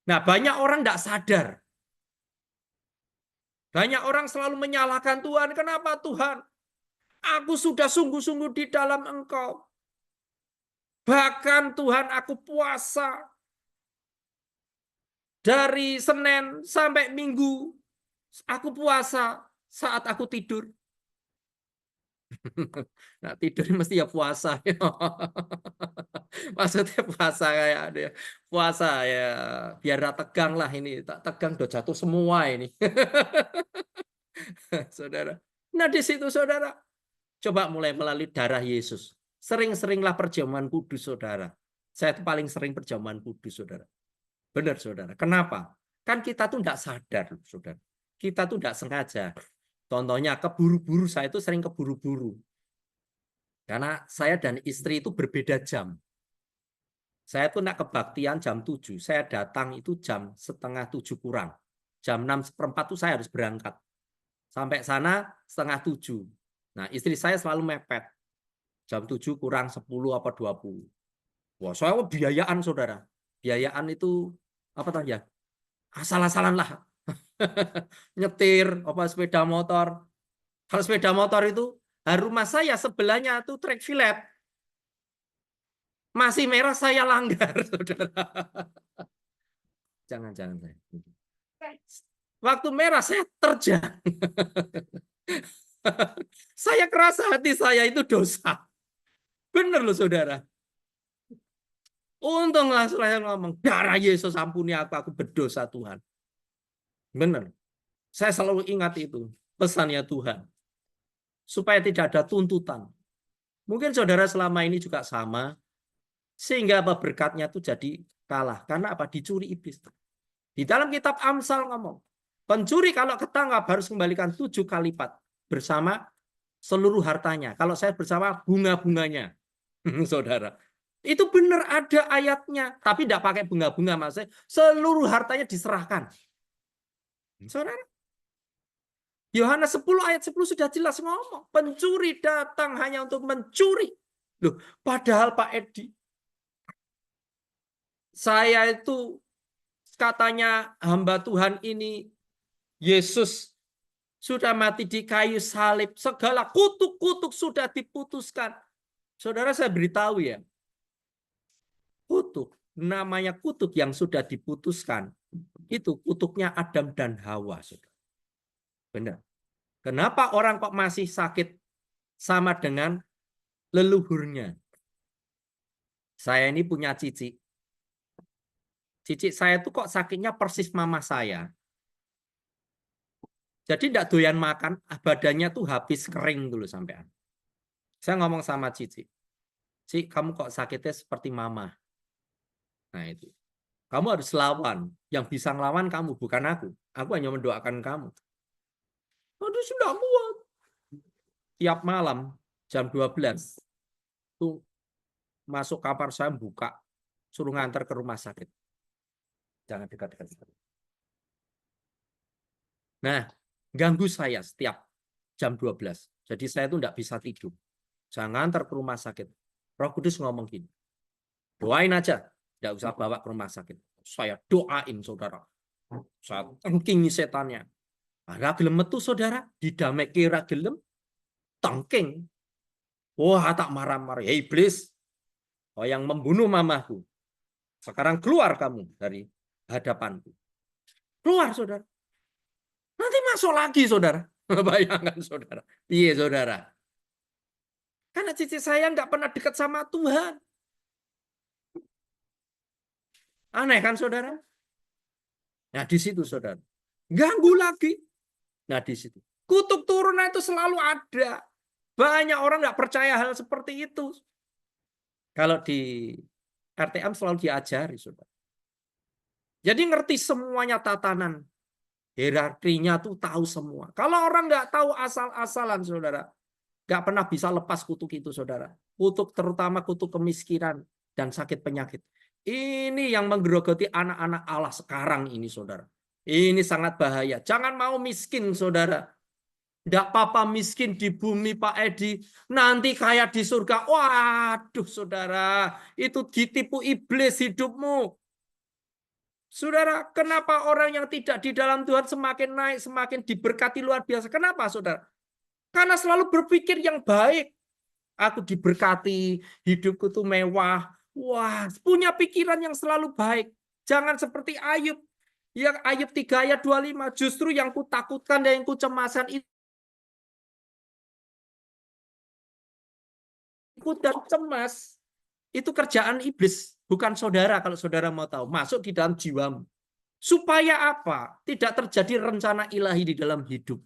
Nah, banyak orang tidak sadar. Banyak orang selalu menyalahkan Tuhan. Kenapa Tuhan? Aku sudah sungguh-sungguh di dalam Engkau. Bahkan Tuhan aku puasa. Dari Senin sampai Minggu. Aku puasa saat aku tidur. Nah, tidur mesti ya puasa. Maksudnya puasa kayak ada puasa ya biar gak tegang lah ini. Tak tegang udah jatuh semua ini. Saudara. Nah, di situ saudara coba mulai melalui darah Yesus. Sering-seringlah perjamuan kudus, saudara. Saya itu paling sering perjamuan kudus, saudara. Benar, saudara. Kenapa? Kan kita tuh tidak sadar, saudara. Kita tuh tidak sengaja. Contohnya keburu-buru, saya itu sering keburu-buru. Karena saya dan istri itu berbeda jam. Saya tuh nak kebaktian jam 7. Saya datang itu jam setengah 7 kurang. Jam 6:15 tuh saya harus berangkat. Sampai sana setengah 7. Nah, istri saya selalu mepet. Jam 7 kurang 10 apa 20. Wah, saya biayaan, saudara. Biayaan itu apa tadi ya? Asal-asalan lah. Nyetir, apa sepeda motor. Kalau sepeda motor itu, rumah saya sebelahnya tuh trek fillet. Masih merah saya langgar, saudara. Jangan. Waktu merah saya terjang. Saya kerasa hati saya itu dosa. Benar loh, saudara. Untung langsung saya ngomong, darah Yesus ampuni aku berdosa Tuhan. Benar. Saya selalu ingat itu, pesannya Tuhan. Supaya tidak ada tuntutan. Mungkin saudara selama ini juga sama, sehingga apa berkatnya itu jadi kalah. Karena apa? Dicuri iblis. Di dalam kitab Amsal ngomong, pencuri kalau ketangkap harus kembalikan 7 kali lipat bersama seluruh hartanya. Kalau saya bersama bunga-bunganya. Saudara. Itu benar ada ayatnya. Tapi tidak pakai bunga-bunga. Maksudnya seluruh hartanya diserahkan. Saudara. Yohanes 10 ayat 10 sudah jelas ngomong. Pencuri datang hanya untuk mencuri. Loh, padahal Pak Edi, saya itu katanya hamba Tuhan ini, Yesus sudah mati di kayu salib. Segala kutuk-kutuk sudah diputuskan. Saudara, saya beritahu ya. Kutuk, namanya kutuk yang sudah diputuskan. Itu kutuknya Adam dan Hawa. Saudara. Benar. Kenapa orang kok masih sakit sama dengan leluhurnya? Saya ini punya cici. Cici saya tuh kok sakitnya persis mama saya. Jadi tidak doyan makan, badannya tuh habis kering dulu sampean. Saya ngomong sama Cici, Ci, kamu kok sakitnya seperti mama. Nah itu. Kamu harus lawan. Yang bisa ngelawan kamu, bukan aku. Aku hanya mendoakan kamu. Aduh, sudah kuat. Tiap malam, jam 12, tuh masuk kamar saya buka, suruh ngantar ke rumah sakit. Jangan dekat-dekat. Nah, ganggu saya setiap jam 12. Jadi saya tuh enggak bisa tidur. Jangan antar ke rumah sakit. Roh Kudus ngomong gini, doain aja, enggak usah bawa ke rumah sakit. Saya doain, saudara. Saya tengkingi setannya. Ra gelem metu, saudara, didamekke ra gelem, tengking. Wah, tak marah-marah. Ya iblis, oh yang membunuh mamaku. Sekarang keluar kamu dari hadapanku. Keluar, saudara. Nanti masuk lagi, saudara. Bayangkan, saudara. Iya, saudara. Karena cici saya nggak pernah dekat sama Tuhan. Aneh kan, saudara? Nah, di situ, saudara. Ganggu lagi. Nah, di situ. Kutuk turunan itu selalu ada. Banyak orang nggak percaya hal seperti itu. Kalau di RTM selalu diajari, saudara. Jadi ngerti semuanya tatanan. Hierarkinya tuh tahu semua. Kalau orang nggak tahu asal-asalan, saudara, nggak pernah bisa lepas kutuk itu, saudara. Kutuk terutama kutuk kemiskinan dan sakit penyakit. Ini yang menggerogoti anak-anak Allah sekarang ini, saudara. Ini sangat bahaya. Jangan mau miskin, saudara. Nggak apa-apa miskin di bumi, Pak Edi. Nanti kaya di surga. Waduh, saudara. Itu ditipu iblis hidupmu. Saudara, kenapa orang yang tidak di dalam Tuhan semakin naik, semakin diberkati luar biasa? Kenapa, saudara? Karena selalu berpikir yang baik. Aku diberkati, hidupku tuh mewah. Wah, punya pikiran yang selalu baik. Jangan seperti Ayub. Yang Ayub 3 ayat 25. Justru yang kutakutkan dan yang kucemaskan itu dan cemas. Itu kerjaan iblis. Bukan saudara, kalau saudara mau tahu. Masuk di dalam jiwamu. Supaya apa? Tidak terjadi rencana ilahi di dalam hidup.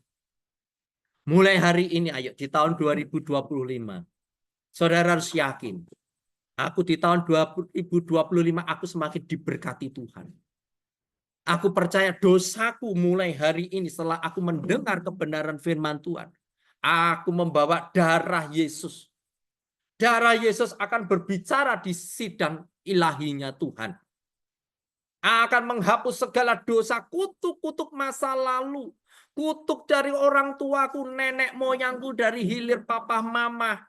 Mulai hari ini, ayo, di tahun 2025. Saudara harus yakin. Aku di tahun 2025 aku semakin diberkati Tuhan. Aku percaya dosaku mulai hari ini setelah aku mendengar kebenaran firman Tuhan. Aku membawa darah Yesus. Darah Yesus akan berbicara di sidang ilahinya Tuhan. Akan menghapus segala dosa, kutuk-kutuk masa lalu. Kutuk dari orang tuaku, nenek moyangku, dari hilir papa mama.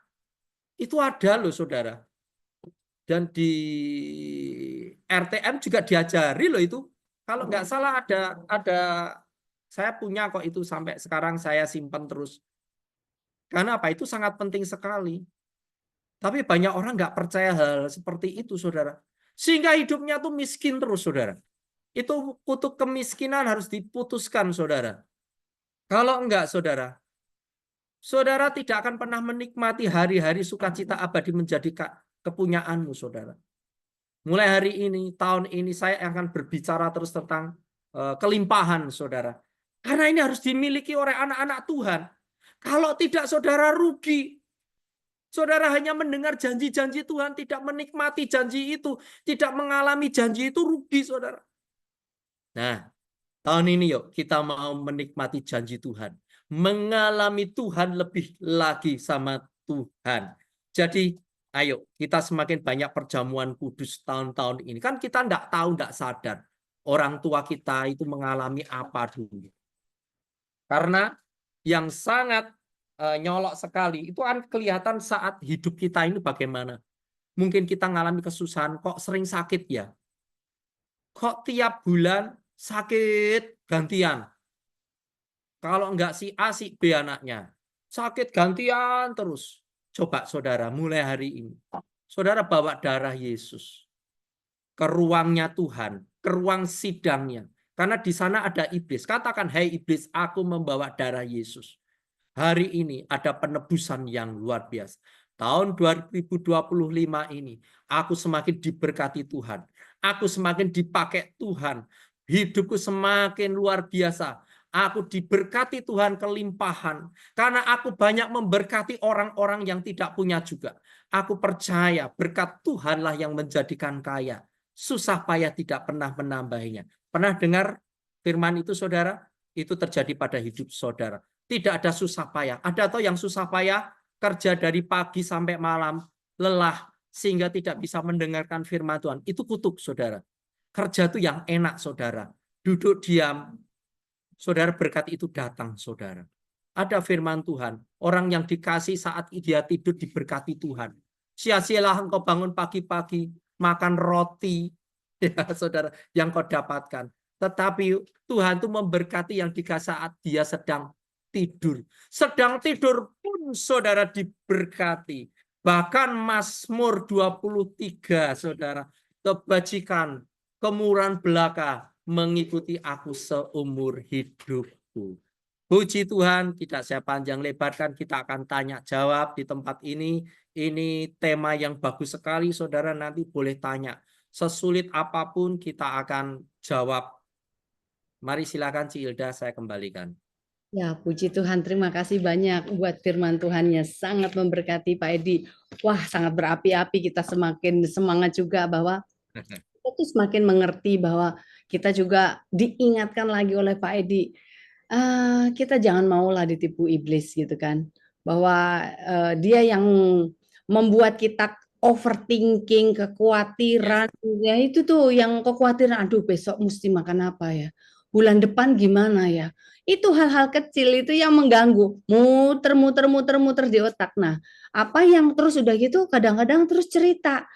Itu ada loh, saudara. Dan di RTM juga diajari loh itu. Kalau nggak salah ada saya punya kok itu sampai sekarang saya simpan terus. Karena apa? Itu sangat penting sekali. Tapi banyak orang nggak percaya hal seperti itu, saudara. Sehingga hidupnya tuh miskin terus, saudara. Itu kutuk kemiskinan harus diputuskan, saudara. Kalau enggak, saudara, saudara tidak akan pernah menikmati hari-hari sukacita abadi menjadi kepunyaanmu, saudara. Mulai hari ini, tahun ini saya akan berbicara terus tentang kelimpahan, saudara. Karena ini harus dimiliki oleh anak-anak Tuhan. Kalau tidak, saudara rugi. Saudara hanya mendengar janji-janji Tuhan, tidak menikmati janji itu, tidak mengalami janji itu, rugi, saudara. Nah, tahun ini yuk kita mau menikmati janji Tuhan. Mengalami Tuhan lebih lagi sama Tuhan. Jadi, ayo kita semakin banyak perjamuan kudus tahun-tahun ini. Kan kita enggak tahu, enggak sadar. Orang tua kita itu mengalami apa dulu. Karena yang sangat nyolok sekali, itu kan kelihatan saat hidup kita ini bagaimana. Mungkin kita mengalami kesusahan, kok sering sakit ya? Kok tiap bulan sakit gantian? Kalau enggak si A, si B anaknya. Sakit gantian terus. Coba saudara, mulai hari ini. Saudara bawa darah Yesus ke ruangnya Tuhan, ke ruang sidangnya. Karena di sana ada iblis. Katakan, hai iblis, aku membawa darah Yesus. Hari ini ada penebusan yang luar biasa. Tahun 2025 ini, aku semakin diberkati Tuhan. Aku semakin dipakai Tuhan. Hidupku semakin luar biasa. Aku diberkati Tuhan kelimpahan. Karena aku banyak memberkati orang-orang yang tidak punya juga. Aku percaya berkat Tuhanlah yang menjadikan kaya. Susah payah tidak pernah menambahinya. Pernah dengar firman itu, saudara? Itu terjadi pada hidup saudara. Tidak ada susah payah. Ada atau yang susah payah kerja dari pagi sampai malam, lelah sehingga tidak bisa mendengarkan firman Tuhan. Itu kutuk, saudara. Kerja itu yang enak, saudara. Duduk diam, saudara berkat itu datang, saudara. Ada firman Tuhan, orang yang dikasih saat dia tidur diberkati Tuhan. Sia-sialah engkau bangun pagi-pagi, makan roti, ya saudara, yang kau dapatkan. Tetapi Tuhan itu memberkati yang dikasih saat dia sedang tidur. Sedang tidur pun saudara diberkati. Bahkan Mazmur 23, saudara, kebajikan, kemurahan belaka mengikuti aku seumur hidupku. Puji Tuhan, tidak saya panjang lebarkan, kita akan tanya jawab di tempat ini. Ini tema yang bagus sekali, saudara nanti boleh tanya. Sesulit apapun kita akan jawab. Mari silakan Ci Ilda, saya kembalikan. Ya, puji Tuhan. Terima kasih banyak buat firman Tuhannya. Sangat memberkati Pak Edi. Wah, sangat berapi-api. Kita semakin semangat juga bahwa kita tuh semakin mengerti bahwa kita juga diingatkan lagi oleh Pak Edi. Kita jangan maulah ditipu iblis gitu kan. Bahwa dia yang membuat kita overthinking, kekhawatiran. Ya itu tuh yang kekhawatiran, aduh besok mesti makan apa ya? Bulan depan gimana ya? Itu hal-hal kecil itu yang mengganggu, muter di otak. Nah, apa yang terus udah gitu kadang-kadang terus cerita,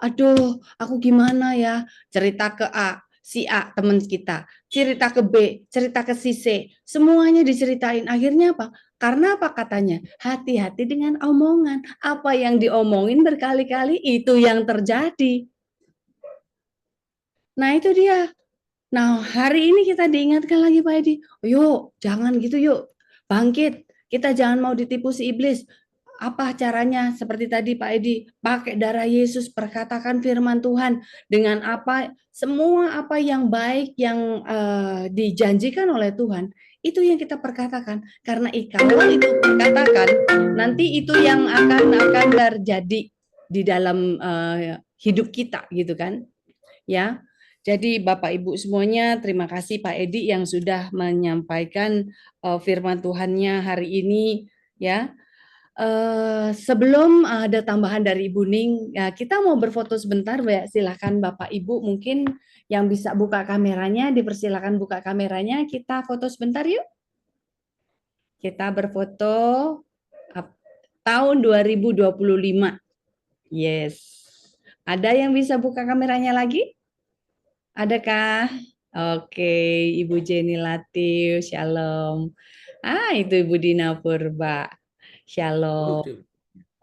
aduh aku gimana ya, cerita ke A, si A teman kita, cerita ke B, cerita ke si C, semuanya diceritain. Akhirnya apa? Karena apa katanya? Hati-hati dengan omongan. Apa yang diomongin berkali-kali itu yang terjadi. Nah, itu dia. Nah, hari ini kita diingatkan lagi Pak Edi, yuk jangan gitu yuk, bangkit, kita jangan mau ditipu si iblis. Apa caranya? Seperti tadi Pak Edi, pakai darah Yesus, perkatakan firman Tuhan, dengan apa, semua apa yang baik yang dijanjikan oleh Tuhan, itu yang kita perkatakan. Karena kalau itu perkatakan, nanti itu yang akan terjadi di dalam hidup kita gitu kan. Ya. Jadi Bapak Ibu semuanya, terima kasih Pak Edi yang sudah menyampaikan firman Tuhannya hari ini ya. Sebelum ada tambahan dari Ibu Ning, ya, kita mau berfoto sebentar, ya. Silakan Bapak Ibu mungkin yang bisa buka kameranya, dipersilakan buka kameranya, kita foto sebentar yuk. Kita berfoto tahun 2025. Yes. Ada yang bisa buka kameranya lagi? Adakah? Oke, Ibu Jenny Latif, Shalom. Itu Ibu Dina Purba, Shalom.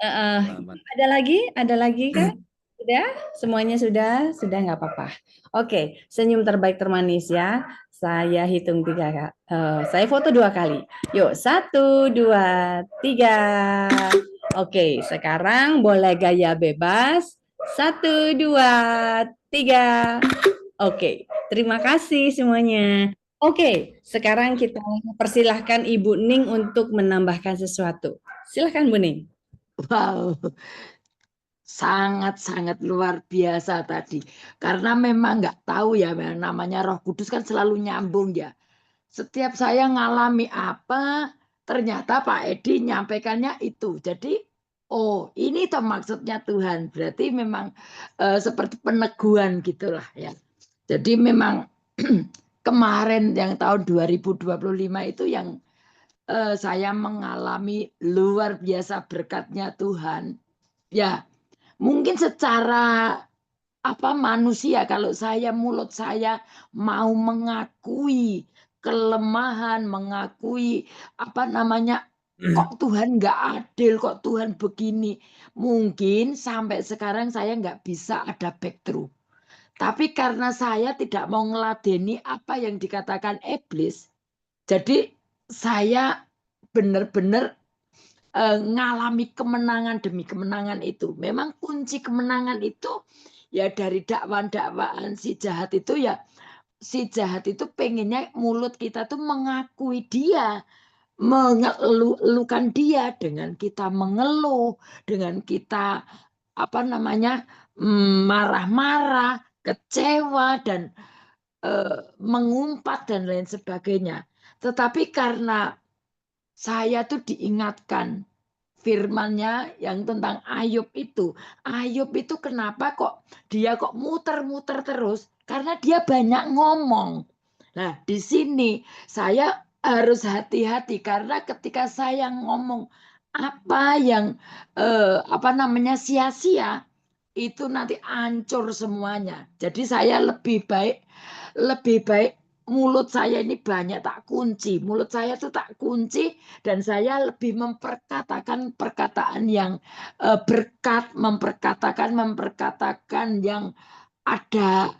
Ada lagi? Ada lagi kan? Sudah? Semuanya sudah? Sudah nggak apa-apa. Oke, senyum terbaik termanis ya. Saya hitung 3 kali. Saya foto 2 kali. Yuk, 1, 2, 3. Oke, sekarang boleh gaya bebas. 1, 2, 3. Oke, terima kasih semuanya. Oke, sekarang kita persilahkan Ibu Ning untuk menambahkan sesuatu. Silahkan Bu Ning. Wow, sangat-sangat luar biasa tadi. Karena memang nggak tahu ya, namanya Roh Kudus kan selalu nyambung ya. Setiap saya ngalami apa, ternyata Pak Edi nyampaikannya itu. Jadi, oh ini toh maksudnya Tuhan. Berarti memang seperti peneguhan gitulah ya. Jadi memang kemarin yang tahun 2025 itu yang saya mengalami luar biasa berkatnya Tuhan. Ya, mungkin secara manusia, kalau mulut saya mau mengakui kelemahan, mengakui kok Tuhan nggak adil, kok Tuhan begini. Mungkin sampai sekarang saya nggak bisa ada breakthrough. Tapi karena saya tidak mau ngeladeni apa yang dikatakan iblis, jadi saya benar-benar ngalami kemenangan demi kemenangan itu. Memang kunci kemenangan itu ya dari dakwaan-dakwaan si jahat itu ya. Si jahat itu pengennya mulut kita tuh mengakui dia, mengeluhkan dia dengan kita mengeluh, dengan kita marah-marah, kecewa dan mengumpat dan lain sebagainya. Tetapi karena saya tuh diingatkan firman-Nya yang tentang Ayub itu. Ayub itu kenapa kok dia muter-muter terus? Karena dia banyak ngomong. Nah, di sini saya harus hati-hati karena ketika saya ngomong apa yang sia-sia, itu nanti hancur semuanya. Jadi saya lebih baik mulut saya ini banyak tak kunci. Mulut saya tuh tak kunci dan saya lebih memperkatakan perkataan yang berkat, memperkatakan yang ada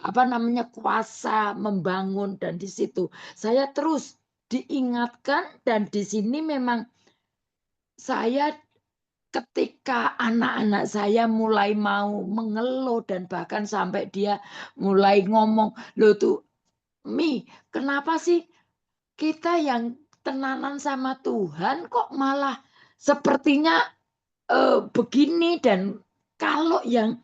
kuasa membangun, dan di situ saya terus diingatkan. Dan di sini memang saya ketika anak-anak saya mulai mau mengeluh dan bahkan sampai dia mulai ngomong, "Loh tuh Mi, kenapa sih kita yang tenanan sama Tuhan kok malah sepertinya begini?" Dan kalau yang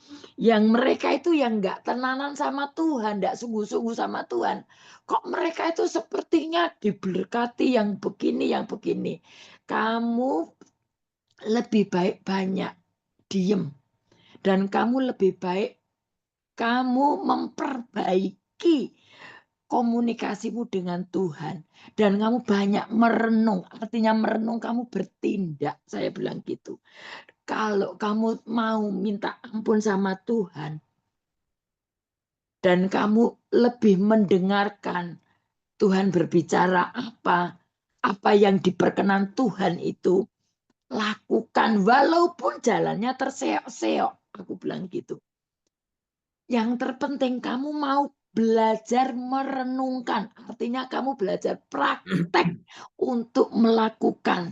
mereka itu yang nggak tenanan sama Tuhan, nggak sungguh-sungguh sama Tuhan, kok mereka itu sepertinya diberkati yang begini, yang begini. Kamu lebih baik banyak diem, dan kamu lebih baik kamu memperbaiki komunikasimu dengan Tuhan, dan kamu banyak merenung. Artinya merenung, kamu bertindak. Saya bilang gitu. Kalau kamu mau minta ampun sama Tuhan dan kamu lebih mendengarkan Tuhan berbicara apa yang diperkenan Tuhan itu, lakukan walaupun jalannya terseok-seok. Aku bilang gitu. Yang terpenting kamu mau belajar merenungkan. Artinya kamu belajar praktek untuk melakukan.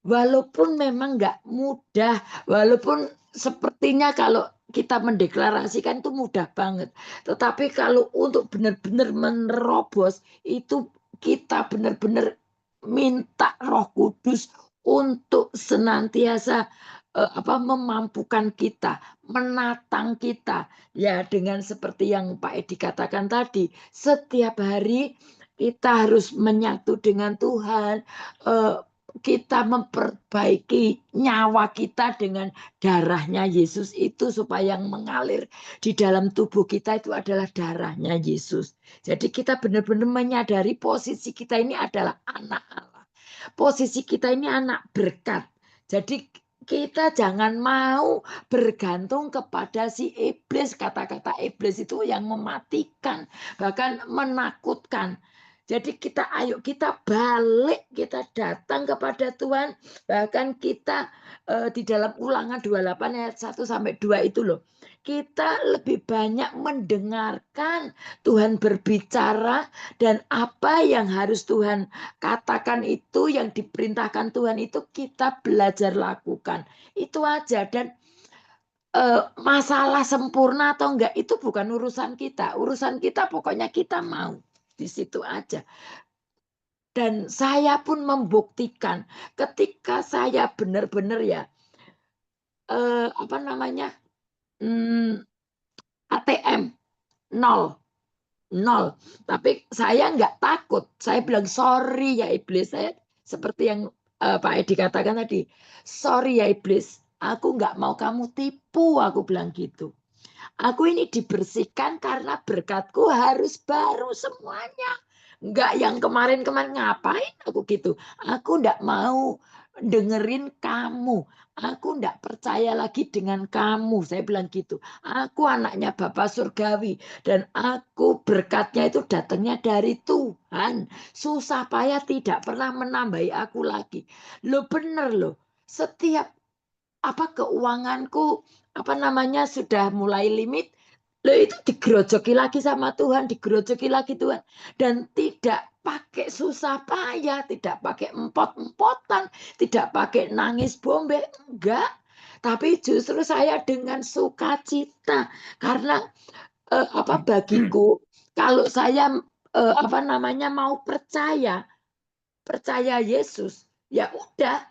Walaupun memang nggak mudah, walaupun sepertinya kalau kita mendeklarasikan itu mudah banget. Tetapi kalau untuk benar-benar menerobos, itu kita benar-benar minta Roh Kudus untuk senantiasa memampukan kita, menatang kita. Ya, dengan seperti yang Pak Edi katakan tadi, setiap hari kita harus menyatu dengan Tuhan, kita memperbaiki nyawa kita dengan darahnya Yesus itu, supaya yang mengalir di dalam tubuh kita itu adalah darahnya Yesus. Jadi kita benar-benar menyadari posisi kita ini adalah anak Allah. Posisi kita ini anak berkat. Jadi kita jangan mau bergantung kepada si iblis. Kata-kata iblis itu yang mematikan, bahkan menakutkan. Jadi ayo kita balik, kita datang kepada Tuhan. Bahkan kita di dalam Ulangan 28 ayat 1 sampai 2 itu loh, kita lebih banyak mendengarkan Tuhan berbicara, dan apa yang harus Tuhan katakan itu, yang diperintahkan Tuhan itu kita belajar lakukan. Itu aja. Dan masalah sempurna atau enggak itu bukan urusan kita. Urusan kita pokoknya kita mau. Di situ aja. Dan saya pun membuktikan ketika saya benar-benar ATM nol. Tapi saya nggak takut. Saya bilang, sorry ya iblis. Saya seperti yang Pak Edi katakan tadi, sorry ya iblis, aku nggak mau kamu tipu. Aku bilang gitu. Aku ini dibersihkan karena berkatku harus baru semuanya. Enggak yang kemarin-kemarin, ngapain aku gitu. Aku enggak mau dengerin kamu. Aku enggak percaya lagi dengan kamu. Saya bilang gitu. Aku anaknya Bapa Surgawi. Dan aku berkatnya itu datangnya dari Tuhan. Susah payah tidak pernah menambahi aku lagi. Loh bener loh. Setiap keuanganku sudah mulai limit, loh itu digerojoki lagi sama Tuhan, digerojoki lagi Tuhan, dan tidak pakai susah payah, tidak pakai empot-empotan, tidak pakai nangis bombe, enggak. Tapi justru saya dengan sukacita, karena bagiku kalau saya mau percaya Yesus, ya udah,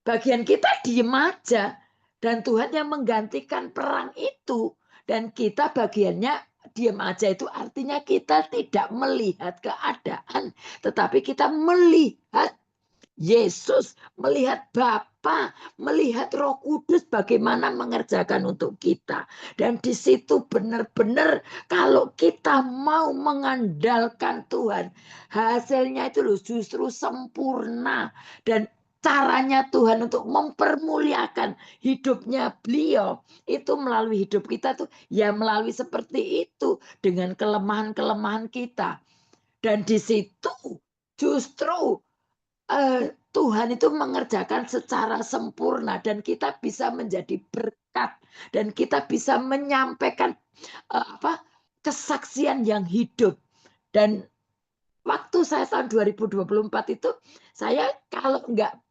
bagian kita diem aja, dan Tuhan yang menggantikan perang itu, dan kita bagiannya diem aja. Itu artinya kita tidak melihat keadaan, tetapi kita melihat Yesus, melihat Bapa, melihat Roh Kudus bagaimana mengerjakan untuk kita. Dan di situ benar-benar kalau kita mau mengandalkan Tuhan, hasilnya itu loh justru sempurna. Dan caranya Tuhan untuk mempermuliakan hidupnya beliau itu melalui hidup kita tuh ya melalui seperti itu dengan kelemahan-kelemahan kita. Dan di situ justru Tuhan itu mengerjakan secara sempurna dan kita bisa menjadi berkat dan kita bisa menyampaikan kesaksian yang hidup. Dan waktu saya tahun 2024 itu saya kalau nggak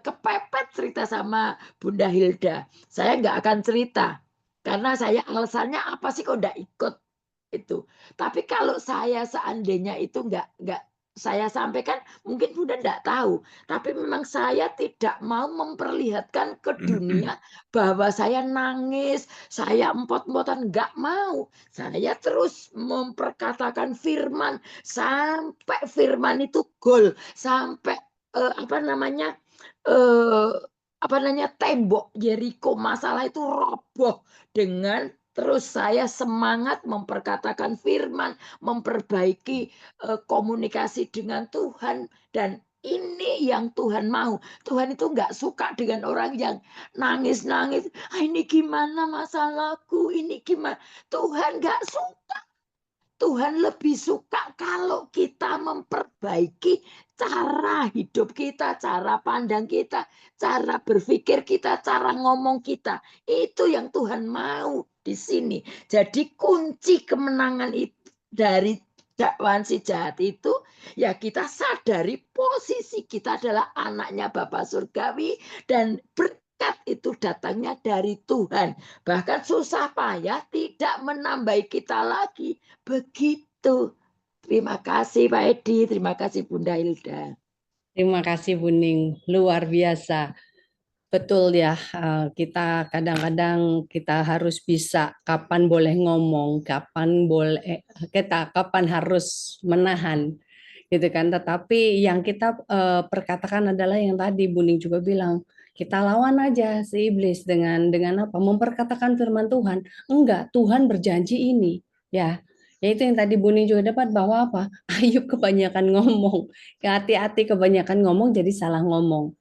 kepepet cerita sama Bunda Hilda, saya nggak akan cerita karena saya alasannya apa sih kok nggak ikut itu. Tapi kalau saya seandainya itu nggak saya sampaikan, mungkin Bunda nggak tahu. Tapi memang saya tidak mau memperlihatkan ke dunia bahwa saya nangis, saya empot-empotan, nggak mau. Saya terus memperkatakan firman sampai firman itu gol, sampai tembok Yeriko masalah itu roboh dengan terus saya semangat memperkatakan firman, memperbaiki komunikasi dengan Tuhan. Dan ini yang Tuhan mau. Tuhan itu nggak suka dengan orang yang nangis-nangis. Ini gimana masalahku? Ini gimana? Tuhan nggak suka. Tuhan lebih suka kalau kita memperbaiki cara hidup kita, cara pandang kita, cara berpikir kita, cara ngomong kita. Itu yang Tuhan mau di sini. Jadi kunci kemenangan itu dari dakwaan si jahat itu ya kita sadari posisi kita adalah anaknya Bapa Surgawi dan berkat itu datangnya dari Tuhan. Bahkan susah payah tidak menambahi kita lagi. Begitu. Terima kasih Pak Edi, terima kasih Bunda Hilda. Terima kasih Bu Ning, luar biasa. Betul ya, kita kadang-kadang kita harus bisa kapan boleh ngomong, kapan harus menahan, gitu kan. Tetapi yang kita perkatakan adalah yang tadi Bu Ning juga bilang, kita lawan aja si iblis dengan apa? Memperkatakan firman Tuhan. Enggak, Tuhan berjanji ini, ya. Yaitu yang tadi Bu Ning juga dapat bahwa apa? Ayub kebanyakan ngomong, hati-hati kebanyakan ngomong jadi salah ngomong.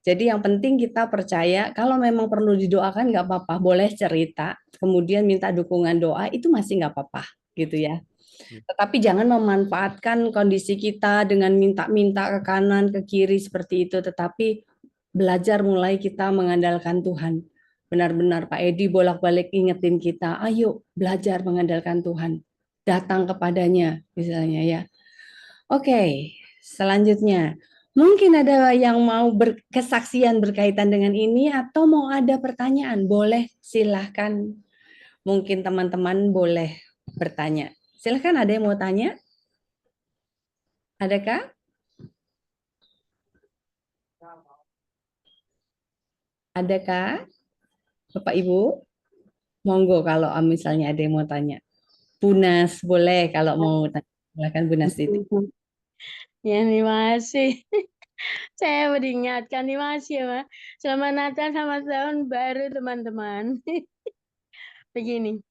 Jadi yang penting kita percaya kalau memang perlu didoakan nggak apa-apa, boleh cerita, kemudian minta dukungan doa itu masih nggak apa-apa gitu ya. Tetapi jangan memanfaatkan kondisi kita dengan minta-minta ke kanan, ke kiri seperti itu, tetapi belajar mulai kita mengandalkan Tuhan. Benar-benar Pak Edi bolak-balik ingetin kita, ayo belajar mengandalkan Tuhan. Datang kepadanya misalnya ya. Oke, selanjutnya. Mungkin ada yang mau berkesaksian berkaitan dengan ini atau mau ada pertanyaan, boleh silahkan. Mungkin teman-teman boleh bertanya. Silahkan, ada yang mau tanya? Adakah? Adakah? Bapak Ibu? Monggo kalau misalnya ada yang mau tanya. Bunas boleh kalau mau tanya. Silahkan Bunas Titi. Ya, terima kasih. Saya mengingatkan, terima kasih ya, Mas. Selamat Natal, selamat tahun baru, teman-teman. Begini,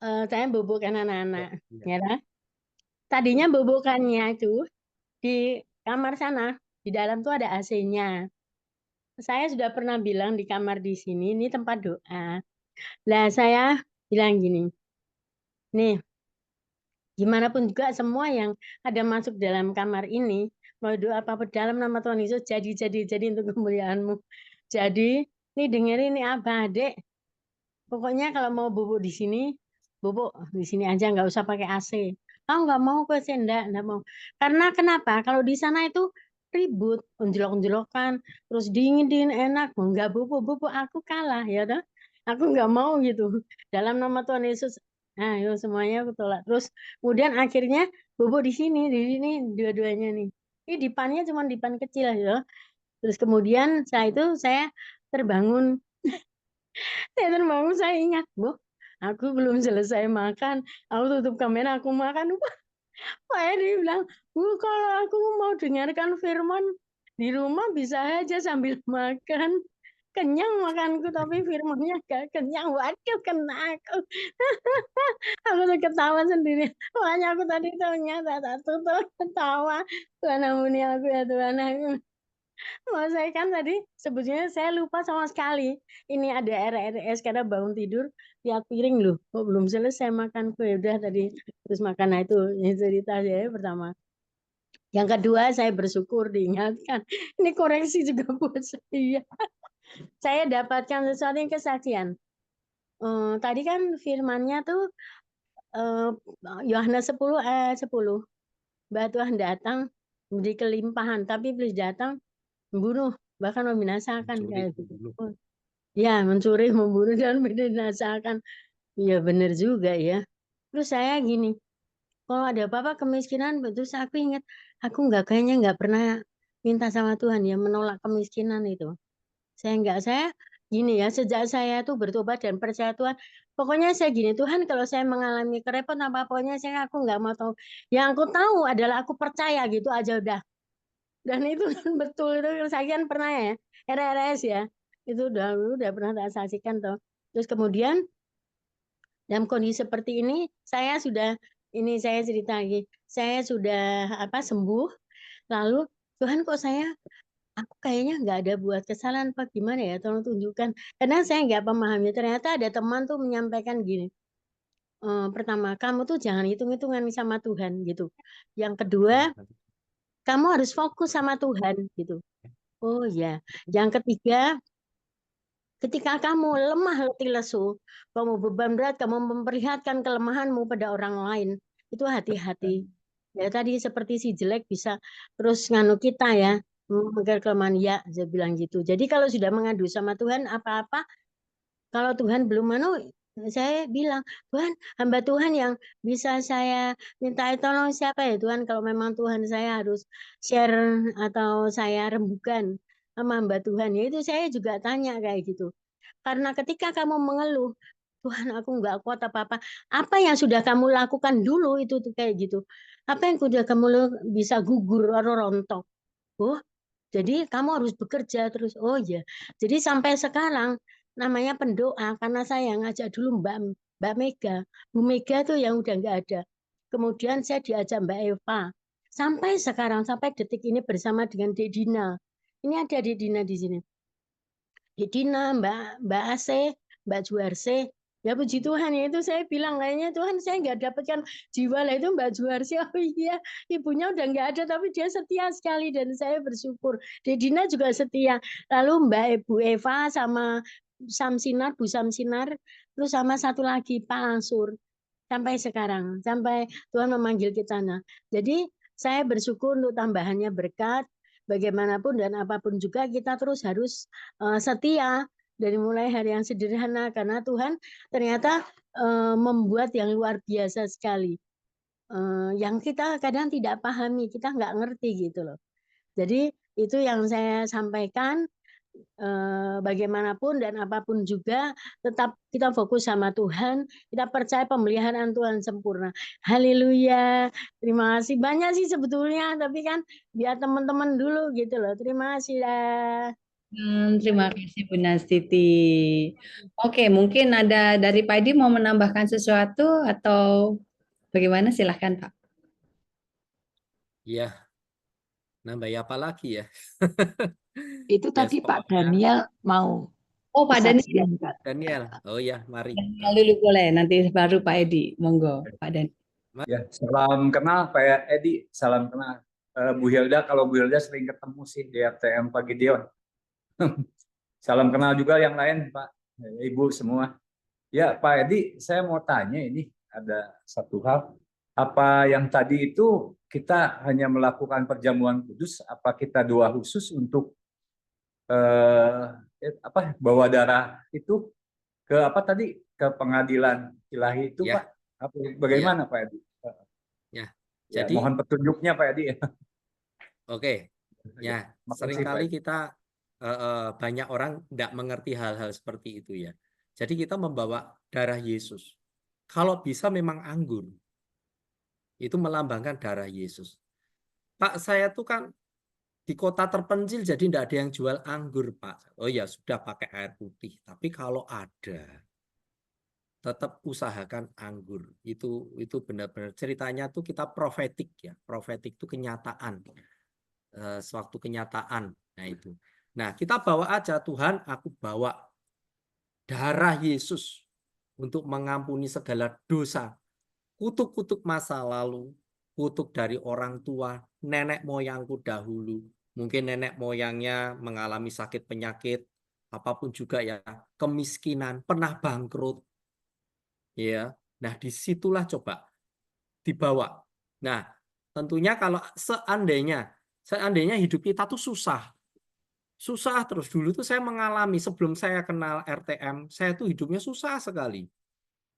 saya bubukkan anak-anak, ya kan? Tadinya bubukannya itu di kamar sana, di dalam tuh ada AC-nya. Saya sudah pernah bilang di kamar di sini, ini tempat doa. Lah saya bilang gini, nih, gimana pun juga semua yang ada masuk dalam kamar ini, mau doa apa dalam nama Tuhan Yesus, jadi untuk kemuliaan-Mu. Jadi, nih dengerin nih Abah, Adek. Pokoknya kalau mau bubuk di sini aja, nggak usah pakai AC. Nggak mau ke enggak mau. Karena kenapa? Kalau di sana itu ribut, unjelok-unjelokan, terus dingin enak, nggak bubuk aku kalah ya toh. Aku nggak mau gitu. Dalam nama Tuhan Yesus, nah yuk semuanya aku tolak. Terus kemudian akhirnya bubuk di sini dua-duanya nih. Ini dipannya cuma dipan kecil ya. Terus kemudian saya terbangun. Saya terbangun, saya ingat, Bu, aku belum selesai makan. Aku tutup kamera, aku makan. Pak Edi bilang, Bu, kalau aku mau dengarkan firman di rumah bisa aja sambil makan. Kenyang makanku, tapi firmannya gak kenyang. Waduh, kena aku. Aku tuh ketawa sendiri. Makanya aku tadi ternyata tak tutup ketawa. Tuhan ampuni aku ya Tuhan. Aku. Mau saya kan tadi sebetulnya saya lupa sama sekali. Ini ada RRS karena bangun tidur lihat piring loh. Kok belum selesai makanku ya udah tadi terus makan. Nah itu ini cerita saya pertama. Yang kedua saya bersyukur diingatkan. Ini koreksi juga buat saya. Saya dapatkan sesuatu yang kesaksian. Tadi kan firmannya tuh Yohanes 10 ayat 10. Bahwa Tuhan datang memberi kelimpahan, tapi iblis datang membunuh, bahkan membinasakan Mencuri, kayak gitu. membunuh. Ya, mencuri, membunuh dan membinasakan. Ya benar juga ya. Terus saya gini, kalau ada apa-apa kemiskinan, terus aku ingat, aku kayaknya nggak pernah minta sama Tuhan ya menolak kemiskinan itu. Saya gini ya, sejak saya tuh bertobat dan percaya Tuhan, pokoknya saya gini, Tuhan kalau saya mengalami kerepotan apa-apanya, aku nggak mau tahu. Yang aku tahu adalah aku percaya gitu aja udah. Dan itu kan betul, itu saya kan pernah ya, RRS ya, itu udah pernah tak saksikan tuh. Terus kemudian dalam kondisi seperti ini, saya cerita lagi, saya sudah sembuh, lalu Tuhan kok aku kayaknya nggak ada buat kesalahan apa gimana ya, tolong tunjukkan. Karena saya nggak paham ya, ternyata ada teman tuh menyampaikan gini, pertama, kamu tuh jangan hitung-hitungan sama Tuhan gitu. Yang kedua, kamu harus fokus sama Tuhan gitu. Oh ya. Yang ketiga, ketika kamu lemah letih lesu, kamu beban berat, kamu memperlihatkan kelemahanmu pada orang lain, itu hati-hati. Ya tadi seperti si jelek bisa terus nganu kita ya, mengejar kelemahan ya, saya bilang gitu. Jadi kalau sudah mengadu sama Tuhan apa-apa, kalau Tuhan belum saya bilang, Tuhan, hamba Tuhan yang bisa saya minta tolong siapa ya Tuhan, kalau memang Tuhan saya harus share atau saya rembukan sama hamba Tuhan, ya itu saya juga tanya kayak gitu. Karena ketika kamu mengeluh, Tuhan aku nggak kuat apa-apa, apa yang sudah kamu lakukan dulu itu tuh kayak gitu. Apa yang sudah kamu bisa gugur atau rontok. Oh, jadi kamu harus bekerja terus. Oh ya, jadi sampai sekarang namanya pendoa karena saya ngajak dulu Mbak Mega, Bu Mega tuh yang udah nggak ada. Kemudian saya diajak Mbak Eva. Sampai sekarang, sampai detik ini bersama dengan Dek Dina. Ini ada Dek Dina di sini. Dek Dina, Mbak Ase, Mbak Juarse. Ya puji Tuhan ya itu saya bilang kayaknya Tuhan saya nggak dapatkan jiwa lah itu Mbak Juarse. Oh iya ibunya udah nggak ada tapi dia setia sekali dan saya bersyukur. Dedina juga setia. Lalu Mbak Ibu Eva sama Samsinar, Bu Samsinar, terus sama satu lagi Pak Ansur. Sampai sekarang, sampai Tuhan memanggil kita. Nah, jadi saya bersyukur untuk tambahannya berkat. Bagaimanapun dan apapun juga kita terus harus setia dari mulai hari yang sederhana karena Tuhan ternyata membuat yang luar biasa sekali. Yang kita kadang tidak pahami, kita nggak ngerti gitu loh. Jadi itu yang saya sampaikan. Bagaimanapun dan apapun juga tetap kita fokus sama Tuhan, kita percaya pemeliharaan Tuhan sempurna. Haleluya. Terima kasih banyak sih sebetulnya, tapi kan biar teman-teman dulu gitu loh. Terima kasih lah. Terima kasih Bu Nastiti. Oke, mungkin ada dari Pak Edi mau menambahkan sesuatu atau bagaimana? Silahkan Pak. Iya, nambah apa lagi ya? Itu Ya, tadi Pak pokoknya Daniel mau Oh, Pak Daniel. kesaksian, Kak. Daniel. Oh ya, mari. Daniel dulu boleh, nanti baru Pak Edi. Monggo, Pak Daniel. Ya, salam kenal Pak Edi, salam kenal. Bu Hilda, kalau Bu Hilda sering ketemu sih di FTM Pak Gideon. Salam kenal juga yang lain Pak, Ibu semua. Ya Pak Edi, saya mau tanya ini ada satu hal. Apa yang tadi itu kita hanya melakukan perjamuan kudus, apa kita doa khusus untuk bawa darah itu ke ke pengadilan ilahi itu Ya. Pak? Bagaimana Pak Edi? Ya. Ya, Jadi mohon petunjuknya Pak Edi. oke. Ya, Makasih, seringkali Pak. kita banyak orang tidak mengerti hal-hal seperti itu ya. Jadi kita membawa darah Yesus. Kalau bisa memang anggur. Itu melambangkan darah Yesus. Pak, saya tuh kan di kota terpencil jadi tidak ada yang jual anggur, Pak. Oh ya sudah pakai air putih. Tapi kalau ada, tetap usahakan anggur. Itu benar-benar ceritanya tuh kita profetik ya. Profetik itu kenyataan. Sewaktu kenyataan. Nah itu. Nah kita bawa aja, Tuhan aku bawa darah Yesus untuk mengampuni segala dosa. Kutuk-kutuk masa lalu, kutuk dari orang tua, nenek moyangku dahulu. Mungkin nenek moyangnya mengalami sakit penyakit, apapun juga ya, kemiskinan, pernah bangkrut. Ya, nah disitulah coba dibawa. Nah, tentunya kalau seandainya hidup kita tuh susah terus. Dulu tuh saya mengalami sebelum saya kenal RTM, saya tuh hidupnya susah sekali.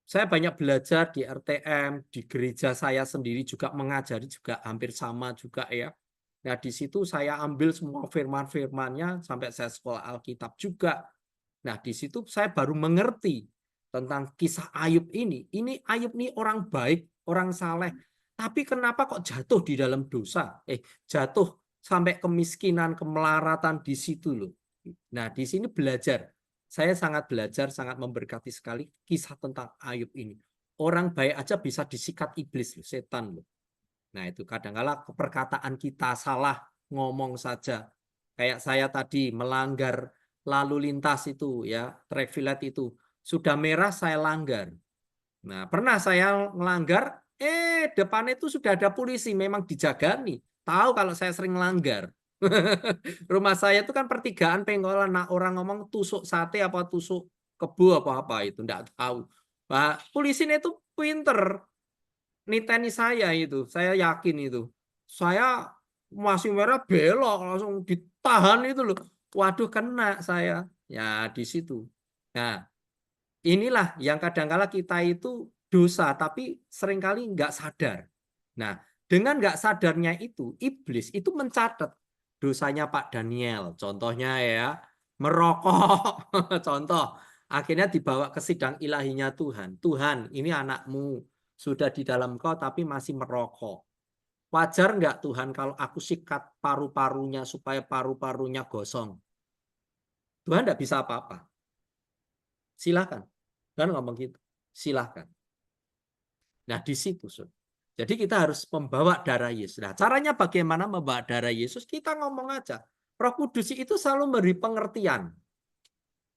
Saya banyak belajar di RTM, di gereja saya sendiri juga mengajari juga hampir sama juga ya. Nah di situ saya ambil semua firman-firmannya sampai saya sekolah Alkitab juga. Nah di situ saya baru mengerti tentang kisah Ayub ini. Ini Ayub ini orang baik, orang saleh. Tapi kenapa kok jatuh di dalam dosa? Jatuh sampai kemiskinan, kemelaratan di situ loh. Nah di sini belajar. Saya sangat belajar, sangat memberkati sekali kisah tentang Ayub ini. Orang baik aja bisa disikat iblis, setan loh. Nah itu kadang-kala perkataan kita salah, ngomong saja. Kayak saya tadi melanggar lalu lintas itu ya, traffic light itu. Sudah merah saya langgar. Nah pernah saya melanggar, depan itu sudah ada polisi, memang dijagani. Tahu kalau saya sering melanggar. Rumah saya itu kan pertigaan pengkolan. Nah, orang ngomong tusuk sate apa tusuk kebo apa itu enggak tahu. Pak polisi itu pinter niteni saya itu. Saya yakin itu. Saya masih merah belok langsung ditahan itu loh. Waduh kena saya. Ya di situ. Nah, inilah yang kadang-kala kita itu dosa tapi seringkali nggak sadar. Nah, dengan nggak sadarnya itu, iblis itu mencatat dosanya Pak Daniel. Contohnya ya, merokok. Contoh, akhirnya dibawa ke sidang ilahinya Tuhan. Tuhan, ini anakmu sudah di dalam kau tapi masih merokok. Wajar nggak Tuhan kalau aku sikat paru-parunya supaya paru-parunya gosong? Tuhan nggak bisa apa-apa. Silakan. Tuhan ngomong gitu. Silahkan. Nah di situ. Jadi kita harus membawa darah Yesus. Nah, caranya bagaimana membawa darah Yesus? Kita ngomong aja. Roh Kudus itu selalu memberi pengertian.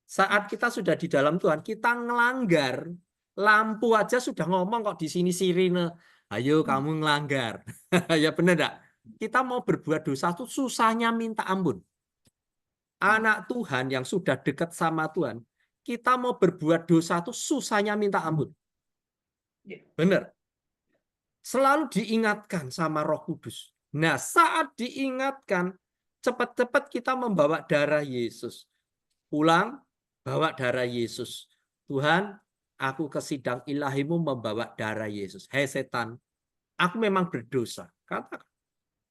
Saat kita sudah di dalam Tuhan, kita ngelanggar. Lampu aja sudah ngomong kok di sini sirine. Ayo kamu ngelanggar. Ya benar enggak? Kita mau berbuat dosa itu susahnya minta ampun. Anak Tuhan yang sudah dekat sama Tuhan, kita mau berbuat dosa itu susahnya minta ampun. Benar. Selalu diingatkan sama Roh Kudus. Nah, saat diingatkan, cepat-cepat kita membawa darah Yesus. Pulang, bawa darah Yesus. Tuhan, aku ke sidang ilahimu membawa darah Yesus. Hei setan, aku memang berdosa. Katakan.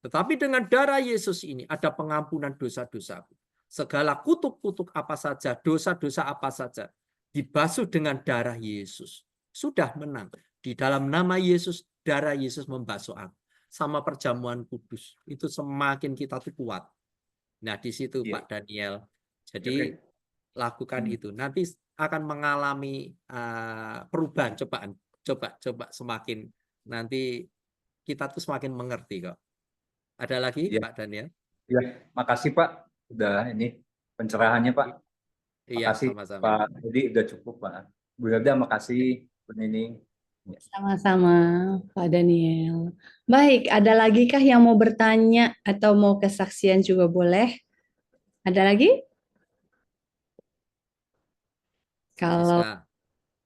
Tetapi dengan darah Yesus ini ada pengampunan dosa-dosaku. Segala kutuk-kutuk apa saja, dosa-dosa apa saja, dibasuh dengan darah Yesus. Sudah menang. Di dalam nama Yesus, darah Yesus membasuh aku. Sama perjamuan kudus. Itu semakin kita tuh kuat. Nah di situ Pak Daniel. Jadi lakukan itu. Nanti akan mengalami perubahan. Coba semakin. Nanti kita tuh semakin mengerti kok. Ada lagi Pak Daniel? Ya, makasih Pak. Udah ini pencerahannya Pak. Iya, Makasih sama-sama. Pak. Jadi udah cukup Pak. Bu Hilda makasih Bu Nining. Sama-sama Pak Daniel. Baik, ada lagi kah yang mau bertanya atau mau kesaksian juga boleh? Ada lagi? Kalau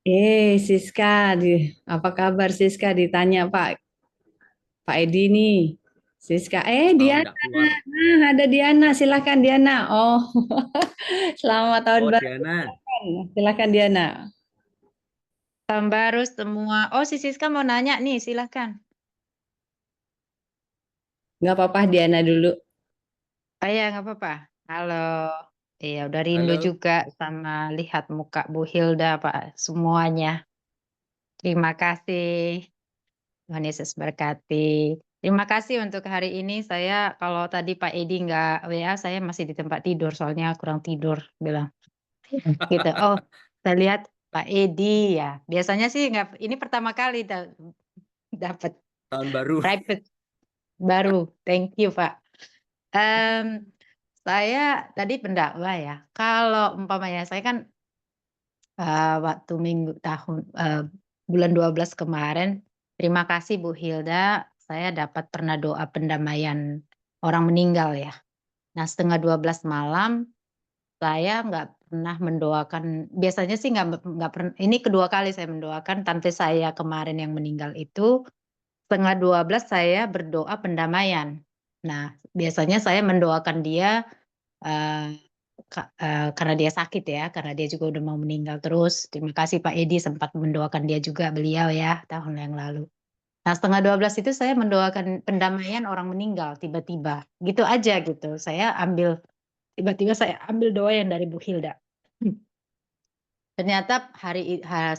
Siska. Siska, apa kabar Siska? Ditanya Pak Edi nih. Siska, Diana, ada Diana, silakan Diana. Oh, selamat tahun baru. Diana. Silakan Diana. Tahun baru semua. Oh, si Siska mau nanya nih, silakan. Nggak apa-apa Diana dulu. Oh ya, nggak apa-apa. Halo. Iya, udah rindu juga sama lihat muka Bu Hilda, Pak, semuanya. Terima kasih. Tuhan Yesus berkati. Terima kasih untuk hari ini. Saya kalau tadi Pak Edi nggak WA, saya masih di tempat tidur soalnya kurang tidur bilang gitu. Oh, saya lihat Pak Edi ya. Biasanya sih nggak. Ini pertama kali dapat Tahun baru. private baru. Thank you Pak. Saya tadi pendakwa ya. Kalau umpamanya saya kan waktu bulan 12 kemarin, terima kasih Bu Hilda, saya pernah doa pendamaian orang meninggal ya. Nah, setengah 12 malam saya nggak pernah mendoakan, biasanya sih nggak pernah, ini kedua kali saya mendoakan tante saya kemarin yang meninggal itu, setengah 12 saya berdoa pendamaian. Nah, biasanya saya mendoakan dia karena dia sakit ya, karena dia juga udah mau meninggal terus. Terima kasih Pak Edi sempat mendoakan dia juga, beliau ya tahun yang lalu. Nah, setengah 12 itu saya mendoakan pendamaian orang meninggal tiba-tiba. Gitu aja gitu. Tiba-tiba saya ambil doa yang dari Bu Hilda. Ternyata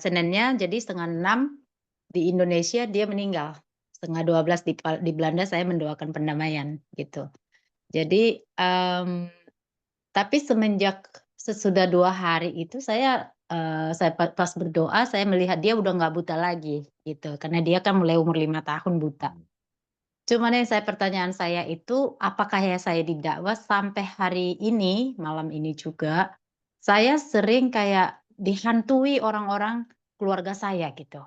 Seninnya jadi setengah 6 di Indonesia dia meninggal. Setengah 12 di Belanda saya mendoakan pendamaian gitu. Jadi tapi sesudah 2 hari itu saya pas berdoa saya melihat dia udah nggak buta lagi gitu, karena dia kan mulai umur 5 tahun buta. Cuman pertanyaan saya itu, apakah ya saya didakwa sampai hari ini, malam ini juga, saya sering kayak dihantui orang-orang keluarga saya gitu.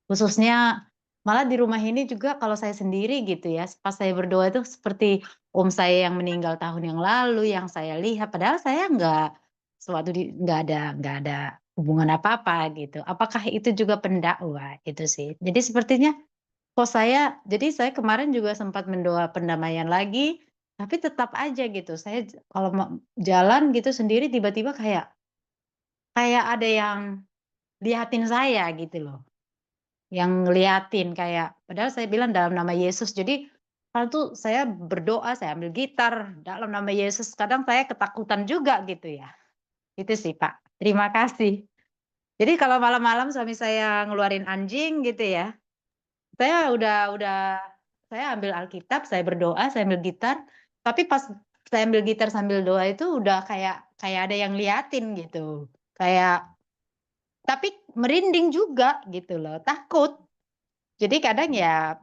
Khususnya malah di rumah ini juga kalau saya sendiri gitu ya, pas saya berdoa itu seperti om saya yang meninggal tahun yang lalu yang saya lihat, padahal saya nggak ada hubungan apa-apa gitu. Apakah itu juga pendakwa? Itu sih. Jadi sepertinya jadi saya kemarin juga sempat mendoa pendamaian lagi, tapi tetap aja gitu, saya kalau mau jalan gitu sendiri tiba-tiba kayak ada yang liatin saya gitu loh. Yang ngeliatin kayak padahal saya bilang dalam nama Yesus. Jadi kalau tuh saya berdoa, saya ambil gitar dalam nama Yesus, kadang saya ketakutan juga gitu ya. Itu sih, Pak. Terima kasih. Jadi kalau malam-malam suami saya ngeluarin anjing gitu ya, saya ambil Alkitab, saya berdoa, saya ambil gitar, tapi pas saya ambil gitar sambil doa itu udah kayak ada yang liatin gitu. Tapi merinding juga gitu loh, takut. Jadi kadang ya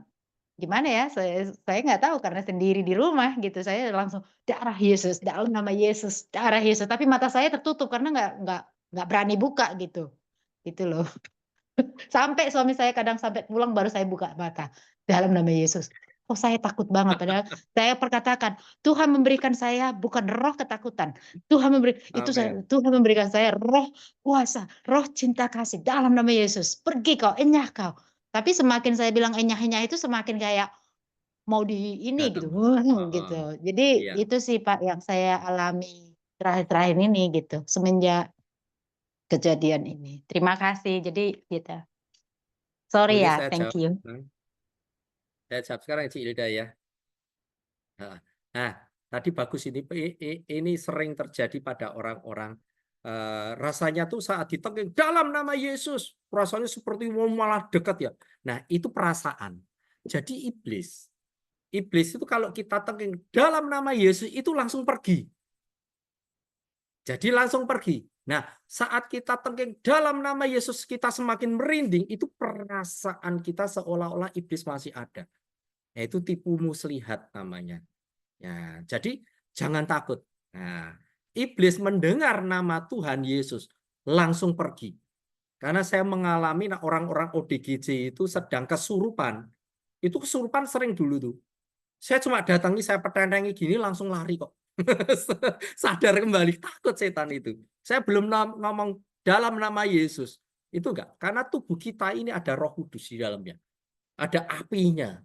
gimana ya, saya nggak tahu karena sendiri di rumah gitu, saya langsung darah Yesus, dalam nama Yesus, darah Yesus, tapi mata saya tertutup karena nggak berani buka gitu, gitu loh. Sampai suami saya kadang sampai pulang baru saya buka mata, dalam nama Yesus. Oh saya takut banget, padahal saya perkatakan, Tuhan memberikan saya bukan roh ketakutan, Amin. Tuhan memberikan saya roh kuasa, roh cinta kasih, dalam nama Yesus. Pergi kau, enyah kau. Tapi semakin saya bilang enyah-enyah itu semakin kayak mau di ini gitu, Dalam. gitu. Jadi Iya. itu sih Pak yang saya alami terakhir-terakhir ini gitu, semenjak kejadian ini. Terima kasih. Jadi gitu. Sorry Boleh ya, saya thank jawab? you. Saya jawab sekarang Cik Hilda ya. Nah, tadi bagus ini sering terjadi pada orang-orang rasanya tuh saat ditengking dalam nama Yesus, rasanya seperti mau malah dekat ya. Nah, itu perasaan. Jadi iblis itu kalau kita tengking dalam nama Yesus itu langsung pergi. Jadi langsung pergi. Nah, saat kita tengking dalam nama Yesus kita semakin merinding, itu perasaan kita seolah-olah iblis masih ada. Yaitu tipu muslihat namanya. Ya, jadi jangan takut. Nah, iblis mendengar nama Tuhan Yesus langsung pergi. Karena saya mengalami orang-orang ODGJ itu sedang kesurupan. Itu kesurupan sering dulu tuh. Saya cuma datangi, saya petentengi gini langsung lari kok. Sadar kembali, takut setan itu. Saya belum ngomong dalam nama Yesus. Itu enggak. Karena tubuh kita ini ada Roh Kudus di dalamnya. Ada apinya.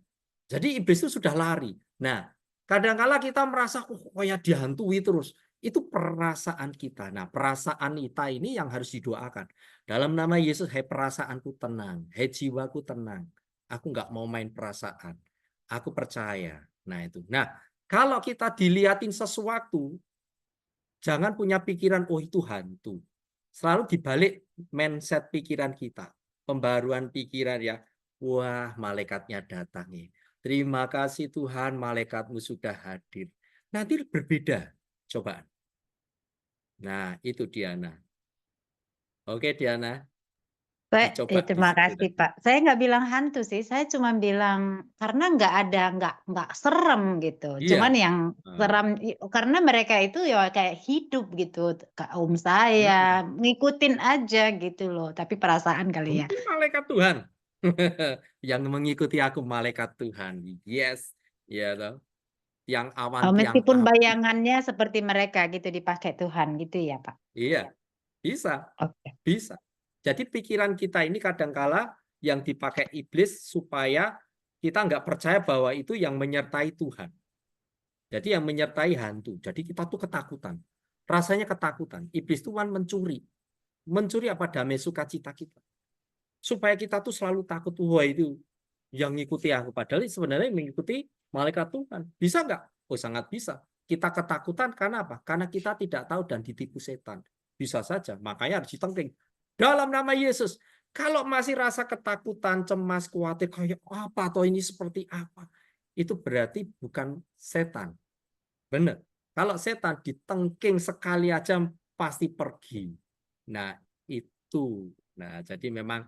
Jadi iblis itu sudah lari. Nah, kadang-kala kita merasa kayak dihantui terus. Itu perasaan kita. Nah, perasaan kita ini yang harus didoakan. Dalam nama Yesus, hai perasaanku tenang. Hai jiwaku tenang. Aku nggak mau main perasaan. Aku percaya. Nah, itu. Nah, kalau kita dilihatin sesuatu, jangan punya pikiran, oh itu hantu. Selalu dibalik mindset pikiran kita. Pembaruan pikiran ya. Wah, malaikatnya datang nih. Terima kasih Tuhan, malaikatmu sudah hadir. Nanti berbeda cobaan. Nah, itu Diana. Oke, Diana. Dicoba di Terima situ kasih nanti. Pak. Saya nggak bilang hantu sih, saya cuma bilang karena nggak serem gitu. Iya. Cuman yang serem karena mereka itu ya kayak hidup gitu. Kaum saya ngikutin aja gitu loh. Tapi perasaan kali ya. Mungkin malaikat Tuhan. Yang mengikuti aku malaikat Tuhan. Yes. Ya toh. Yang awan tiang Meskipun api. bayangannya seperti mereka gitu dipakai Tuhan gitu ya Pak. Iya. Bisa. Oke. Bisa. Jadi pikiran kita ini kadangkala yang dipakai iblis supaya kita nggak percaya bahwa itu yang menyertai Tuhan. Jadi yang menyertai hantu. Jadi kita tuh ketakutan. Rasanya ketakutan. Iblis Tuhan mencuri. Mencuri apa? Damai sukacita kita. Supaya kita tuh selalu takut. Wah itu yang ngikuti aku. Padahal sebenarnya mengikuti malaikat Tuhan. Bisa nggak? Oh sangat bisa. Kita ketakutan karena apa? Karena kita tidak tahu dan ditipu setan. Bisa saja. Makanya harus ditengking. Dalam nama Yesus. Kalau masih rasa ketakutan, cemas, khawatir, kayak apa atau ini seperti apa, itu berarti bukan setan. Benar. Kalau setan ditengking sekali aja pasti pergi. Nah, itu. Nah, jadi memang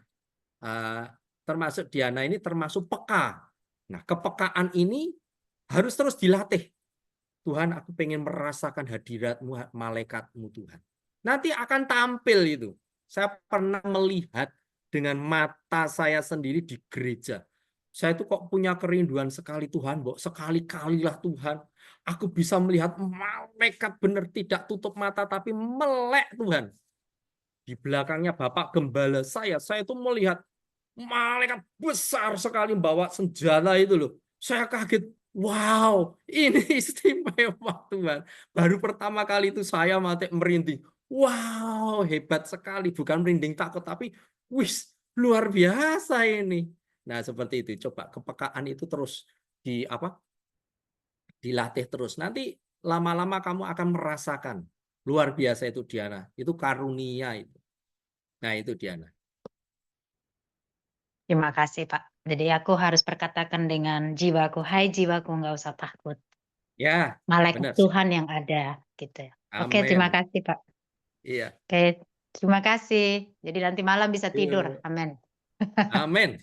termasuk Diana ini termasuk peka. Nah, kepekaan ini harus terus dilatih. Tuhan, aku pengen merasakan hadirat-Mu, malaikat-Mu Tuhan. Nanti akan tampil itu. Saya pernah melihat dengan mata saya sendiri di gereja. Saya itu kok punya kerinduan sekali Tuhan, sekali-kalilah Tuhan. Aku bisa melihat malaikat benar tidak tutup mata tapi melek Tuhan. Di belakangnya Bapak Gembala saya itu melihat malaikat besar sekali bawa senjata itu loh. Saya kaget. Wow, ini istimewa Tuhan. Baru pertama kali itu saya mati merinding. Wow, hebat sekali. Bukan merinding takut, tapi wis luar biasa ini. Nah, seperti itu. Coba kepekaan itu terus dilatih terus. Nanti lama-lama kamu akan merasakan. Luar biasa itu Diana. Itu karunia itu. Nah, itu Diana. Terima kasih Pak. Jadi aku harus perkatakan dengan jiwaku, hai jiwaku nggak usah takut. Ya, Malaikat benar. Tuhan yang ada gitu. Oke, terima Amin. kasih Pak. Iya. Oke, terima kasih. Jadi nanti malam bisa tidur. Yuk. Amin. Amin.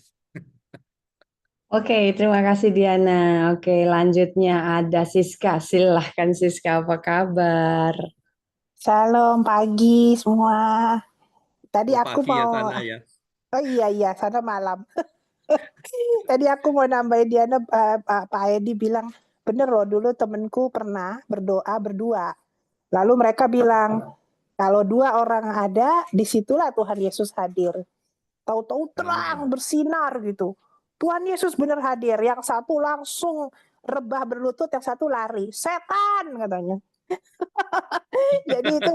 Oke, terima kasih Diana. Oke, lanjutnya ada Siska. Silahkan Siska, apa kabar? Shalom pagi semua. Tadi Oh, aku pagi ya mau, sana ya. oh iya sana malam. Tadi aku mau nambahin Diana, Pak Edi bilang bener loh, dulu temenku pernah berdoa berdua. Lalu mereka bilang kalau 2 orang ada, disitulah Tuhan Yesus hadir. Tahu-tahu terang bersinar gitu. Tuhan Yesus bener hadir. Yang satu langsung rebah berlutut, yang satu lari. Setan katanya. Jadi itu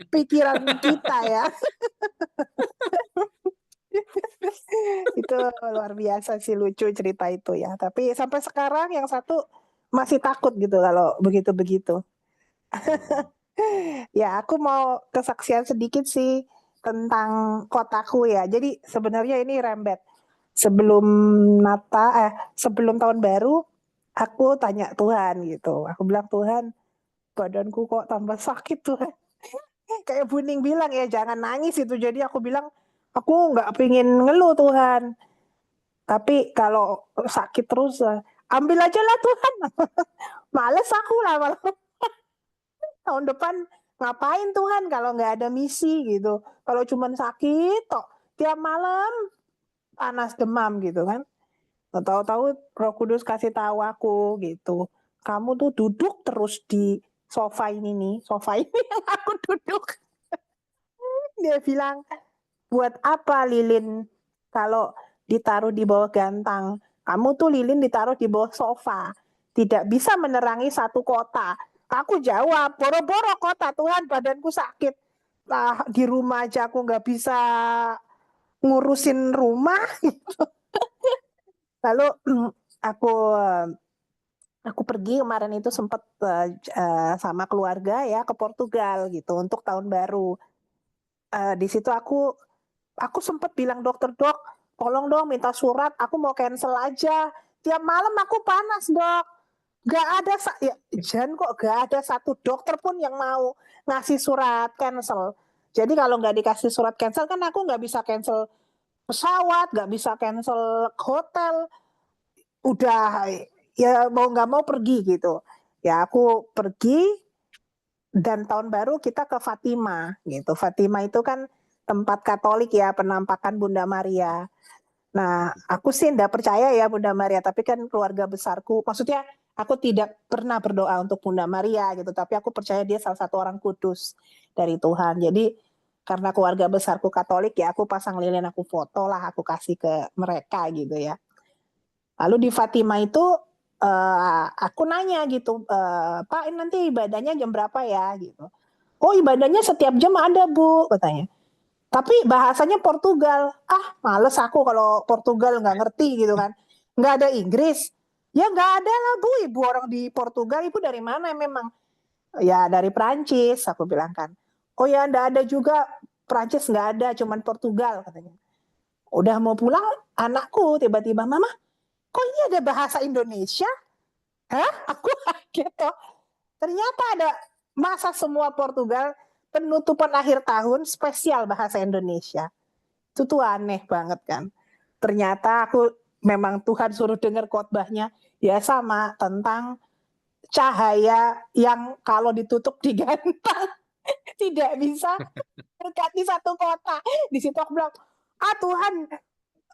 pikiran kita ya. Itu luar biasa sih, lucu cerita itu ya. Tapi sampai sekarang yang satu masih takut gitu kalau begitu-begitu. Ya, aku mau kesaksian sedikit sih tentang kotaku ya. Jadi sebenarnya ini rembet. Sebelum tahun baru aku tanya Tuhan gitu. Aku bilang, Tuhan, badanku kok tambah sakit Tuhan. Kayak Buning bilang ya, jangan nangis itu. Jadi aku bilang, aku nggak pengen ngeluh Tuhan. Tapi kalau sakit terus, ambil aja lah Tuhan. Males aku lah malah. Tahun depan ngapain Tuhan kalau nggak ada misi gitu. Kalau cuma sakit tok tiap malam panas demam gitu kan. Tahu-tahu Roh Kudus kasih tahu aku gitu. Kamu tuh duduk terus di sofa ini nih. Sofa ini yang aku duduk. Dia bilang, buat apa lilin kalau ditaruh di bawah gantang? Kamu tuh lilin ditaruh di bawah sofa. Tidak bisa menerangi satu kota. Aku jawab, boro-boro kota Tuhan, badanku sakit. Lah di rumah aja aku nggak bisa ngurusin rumah. Lalu aku pergi kemarin itu sempat sama keluarga ya ke Portugal gitu untuk tahun baru. Di situ aku sempat bilang dokter, dok, tolong dong minta surat, aku mau cancel aja. Tiap malam aku panas, Dok. Gak ada, ya, Jan kok gak ada satu dokter pun yang mau ngasih surat cancel. Jadi kalau nggak dikasih surat cancel kan aku nggak bisa cancel pesawat, nggak bisa cancel hotel. Udah ya mau nggak mau pergi gitu. Ya aku pergi dan tahun baru kita ke Fatima gitu. Fatima itu kan tempat Katolik ya, penampakan Bunda Maria. Nah, aku sih enggak percaya ya Bunda Maria, tapi kan keluarga besarku, maksudnya aku tidak pernah berdoa untuk Bunda Maria gitu, tapi aku percaya dia salah satu orang kudus dari Tuhan. Jadi karena keluarga besarku Katolik ya, aku pasang lilin, aku foto lah, aku kasih ke mereka gitu ya. Lalu di Fatima itu aku nanya gitu, Pak ini nanti ibadahnya jam berapa ya gitu. Oh ibadahnya setiap jam ada Bu, katanya. Tapi bahasanya Portugal. Ah, males aku kalau Portugal nggak ngerti gitu kan. Nggak ada Inggris. Ya nggak ada lah Bu, ibu orang di Portugal, ibu dari mana memang? Ya dari Prancis, aku bilang kan. Oh ya nggak ada juga, Prancis nggak ada, cuman Portugal katanya. Udah mau pulang, anakku tiba-tiba, Mama, kok ini ada bahasa Indonesia? Hah? Aku gitu. Ternyata ada masa semua Portugal penutupan akhir tahun spesial bahasa Indonesia. Itu tuh aneh banget kan. Ternyata aku memang Tuhan suruh dengar khotbahnya ya sama tentang cahaya yang kalau ditutup digantang tidak bisa berkati satu kota. Di situ aku bilang, ah Tuhan,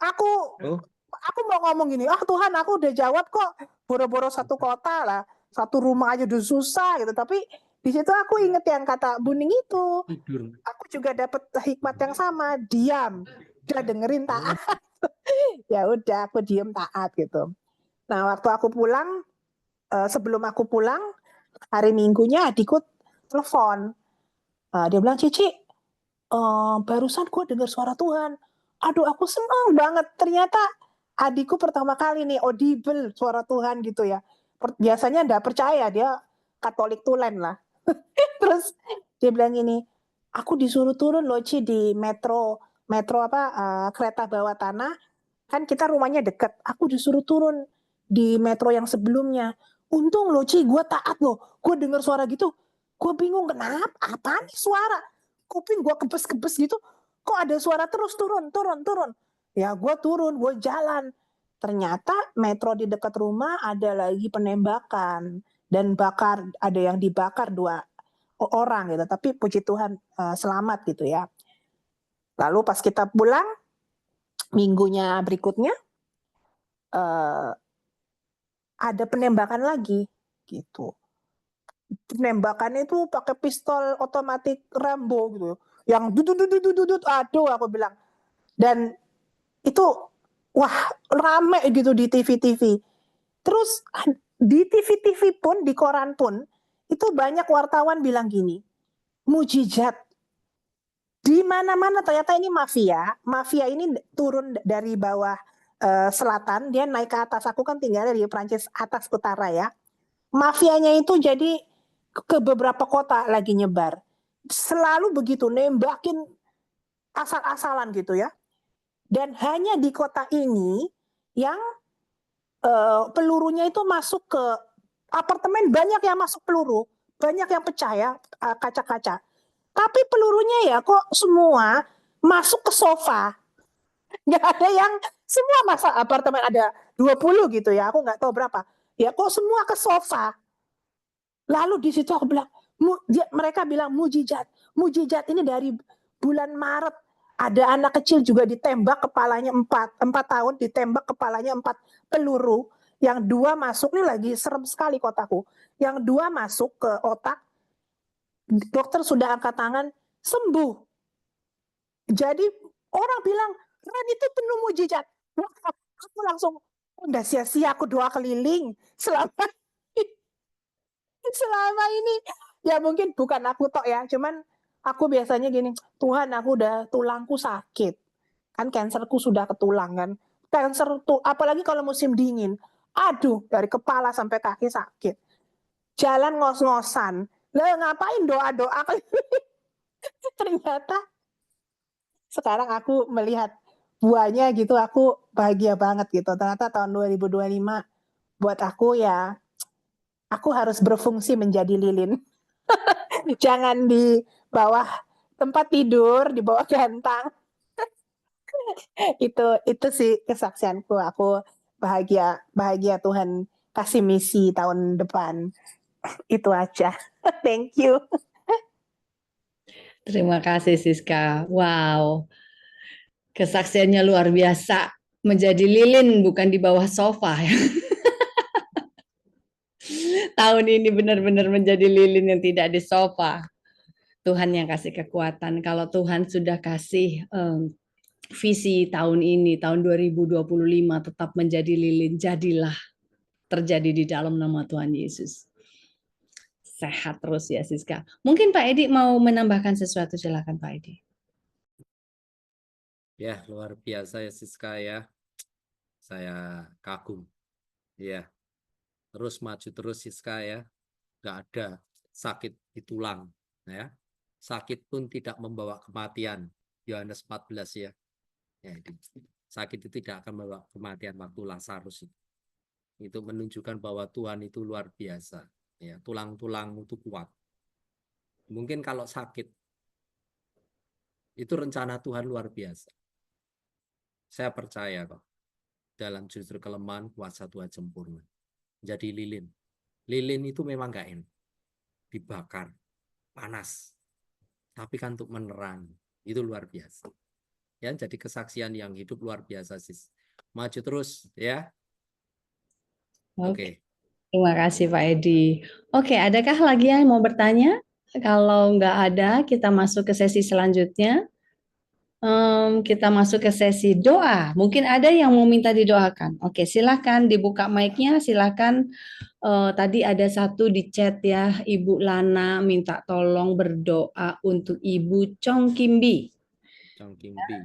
aku mau ngomong gini, ah Tuhan aku udah jawab kok, boro-boro satu kota lah, satu rumah aja udah susah gitu. Tapi di situ aku inget yang kata Buning itu, aku juga dapat hikmat yang sama, diam, udah dengerin taat. Ya udah aku diem taat gitu. Nah waktu aku pulang, sebelum aku pulang hari Minggunya adikku telepon, dia bilang Cici, barusan gue dengar suara Tuhan. Aduh aku senang banget, ternyata adikku pertama kali nih audible suara Tuhan gitu ya. Biasanya enggak percaya, dia Katolik tulen lah. Terus dia bilang gini, aku disuruh turun loh Ci di metro kereta bawah tanah, kan kita rumahnya deket, aku disuruh turun di metro yang sebelumnya. Untung loh Ci, gue taat loh, gue dengar suara gitu, gue bingung kenapa, apa nih suara, kuping gue kebes-kebes gitu, kok ada suara terus turun. Ya gue turun, gue jalan. Ternyata metro di dekat rumah ada lagi penembakan dan ada yang dibakar 2 orang gitu. Tapi puji Tuhan selamat gitu ya. Lalu pas kita pulang minggunya berikutnya ada penembakan lagi gitu. Penembakannya itu pakai pistol otomatis Rambo gitu. Yang dudut, aduh aku bilang. Dan itu wah rame gitu di TV. Terus di TV pun, di koran pun, itu banyak wartawan bilang gini, mujizat. Di mana-mana ternyata ini mafia. Mafia ini turun dari bawah selatan, dia naik ke atas. Aku kan tinggalnya di Prancis atas utara ya. Mafianya itu jadi ke beberapa kota lagi nyebar. Selalu begitu, nembakin asal-asalan gitu ya. Dan hanya di kota ini yang pelurunya itu masuk ke apartemen, banyak yang masuk peluru, banyak yang pecah ya, kaca-kaca. Tapi pelurunya ya kok semua masuk ke sofa. Nggak ada yang, semua masa apartemen ada 20 gitu ya, aku nggak tahu berapa. Ya kok semua ke sofa. Lalu di situ aku bilang, mereka bilang mujizat ini dari bulan Maret. Ada anak kecil juga ditembak kepalanya 4 tahun, ditembak kepalanya 4 peluru. Yang 2 masuk, ini lagi serem sekali kotaku. Yang 2 masuk ke otak, dokter sudah angkat tangan, sembuh. Jadi orang bilang, Ren itu penuh mujizat. Aku langsung, enggak sia-sia aku doa keliling selama ini. Ya mungkin bukan aku tok ya, cuman aku biasanya gini, Tuhan aku udah tulangku sakit. Kan kanserku sudah ke tulang kan. Kanser tuh, apalagi kalau musim dingin. Aduh, dari kepala sampai kaki sakit. Jalan ngos-ngosan. Lah ngapain doa-doa? Ternyata sekarang aku melihat buahnya gitu, aku bahagia banget gitu. Ternyata tahun 2025 buat aku ya, aku harus berfungsi menjadi lilin. Jangan di bawah tempat tidur, di bawah gantang. Itu sih kesaksianku. Aku bahagia Tuhan kasih misi tahun depan. Itu aja. Thank you. Terima kasih Siska. Wow, kesaksiannya luar biasa. Menjadi lilin bukan di bawah sofa. Tahun ini benar-benar menjadi lilin yang tidak di sofa. Tuhan yang kasih kekuatan. Kalau Tuhan sudah kasih visi tahun ini, tahun 2025 tetap menjadi lilin, jadilah terjadi di dalam nama Tuhan Yesus. Sehat terus ya Siska. Mungkin Pak Edi mau menambahkan sesuatu, silakan Pak Edi. Ya, luar biasa ya Siska ya. Saya kagum. Ya, terus maju terus Siska ya. Nggak ada sakit di tulang ya. Sakit pun tidak membawa kematian. Yohanes 14 ya. Sakit itu tidak akan membawa kematian waktu Lazarus itu. Itu menunjukkan bahwa Tuhan itu luar biasa. Ya, tulang-tulangmu itu kuat. Mungkin kalau sakit itu rencana Tuhan luar biasa. Saya percaya kok. Dalam justru kelemahan kuasa Tuhan sempurna. Jadi lilin. Lilin itu memang gak enak. Dibakar. Panas. Tapi kan untuk menerang. Itu luar biasa. Ya, jadi kesaksian yang hidup luar biasa sis. Maju terus ya. Oke. Terima kasih Pak Edi. Oke, adakah lagi yang mau bertanya? Kalau nggak ada, kita masuk ke sesi selanjutnya. Kita masuk ke sesi doa. Mungkin ada yang mau minta didoakan. Oke, silakan dibuka mic-nya. Silakan. Tadi ada satu di chat ya, Ibu Lana minta tolong berdoa untuk Ibu Chong Kimbi. Chong Kimbi.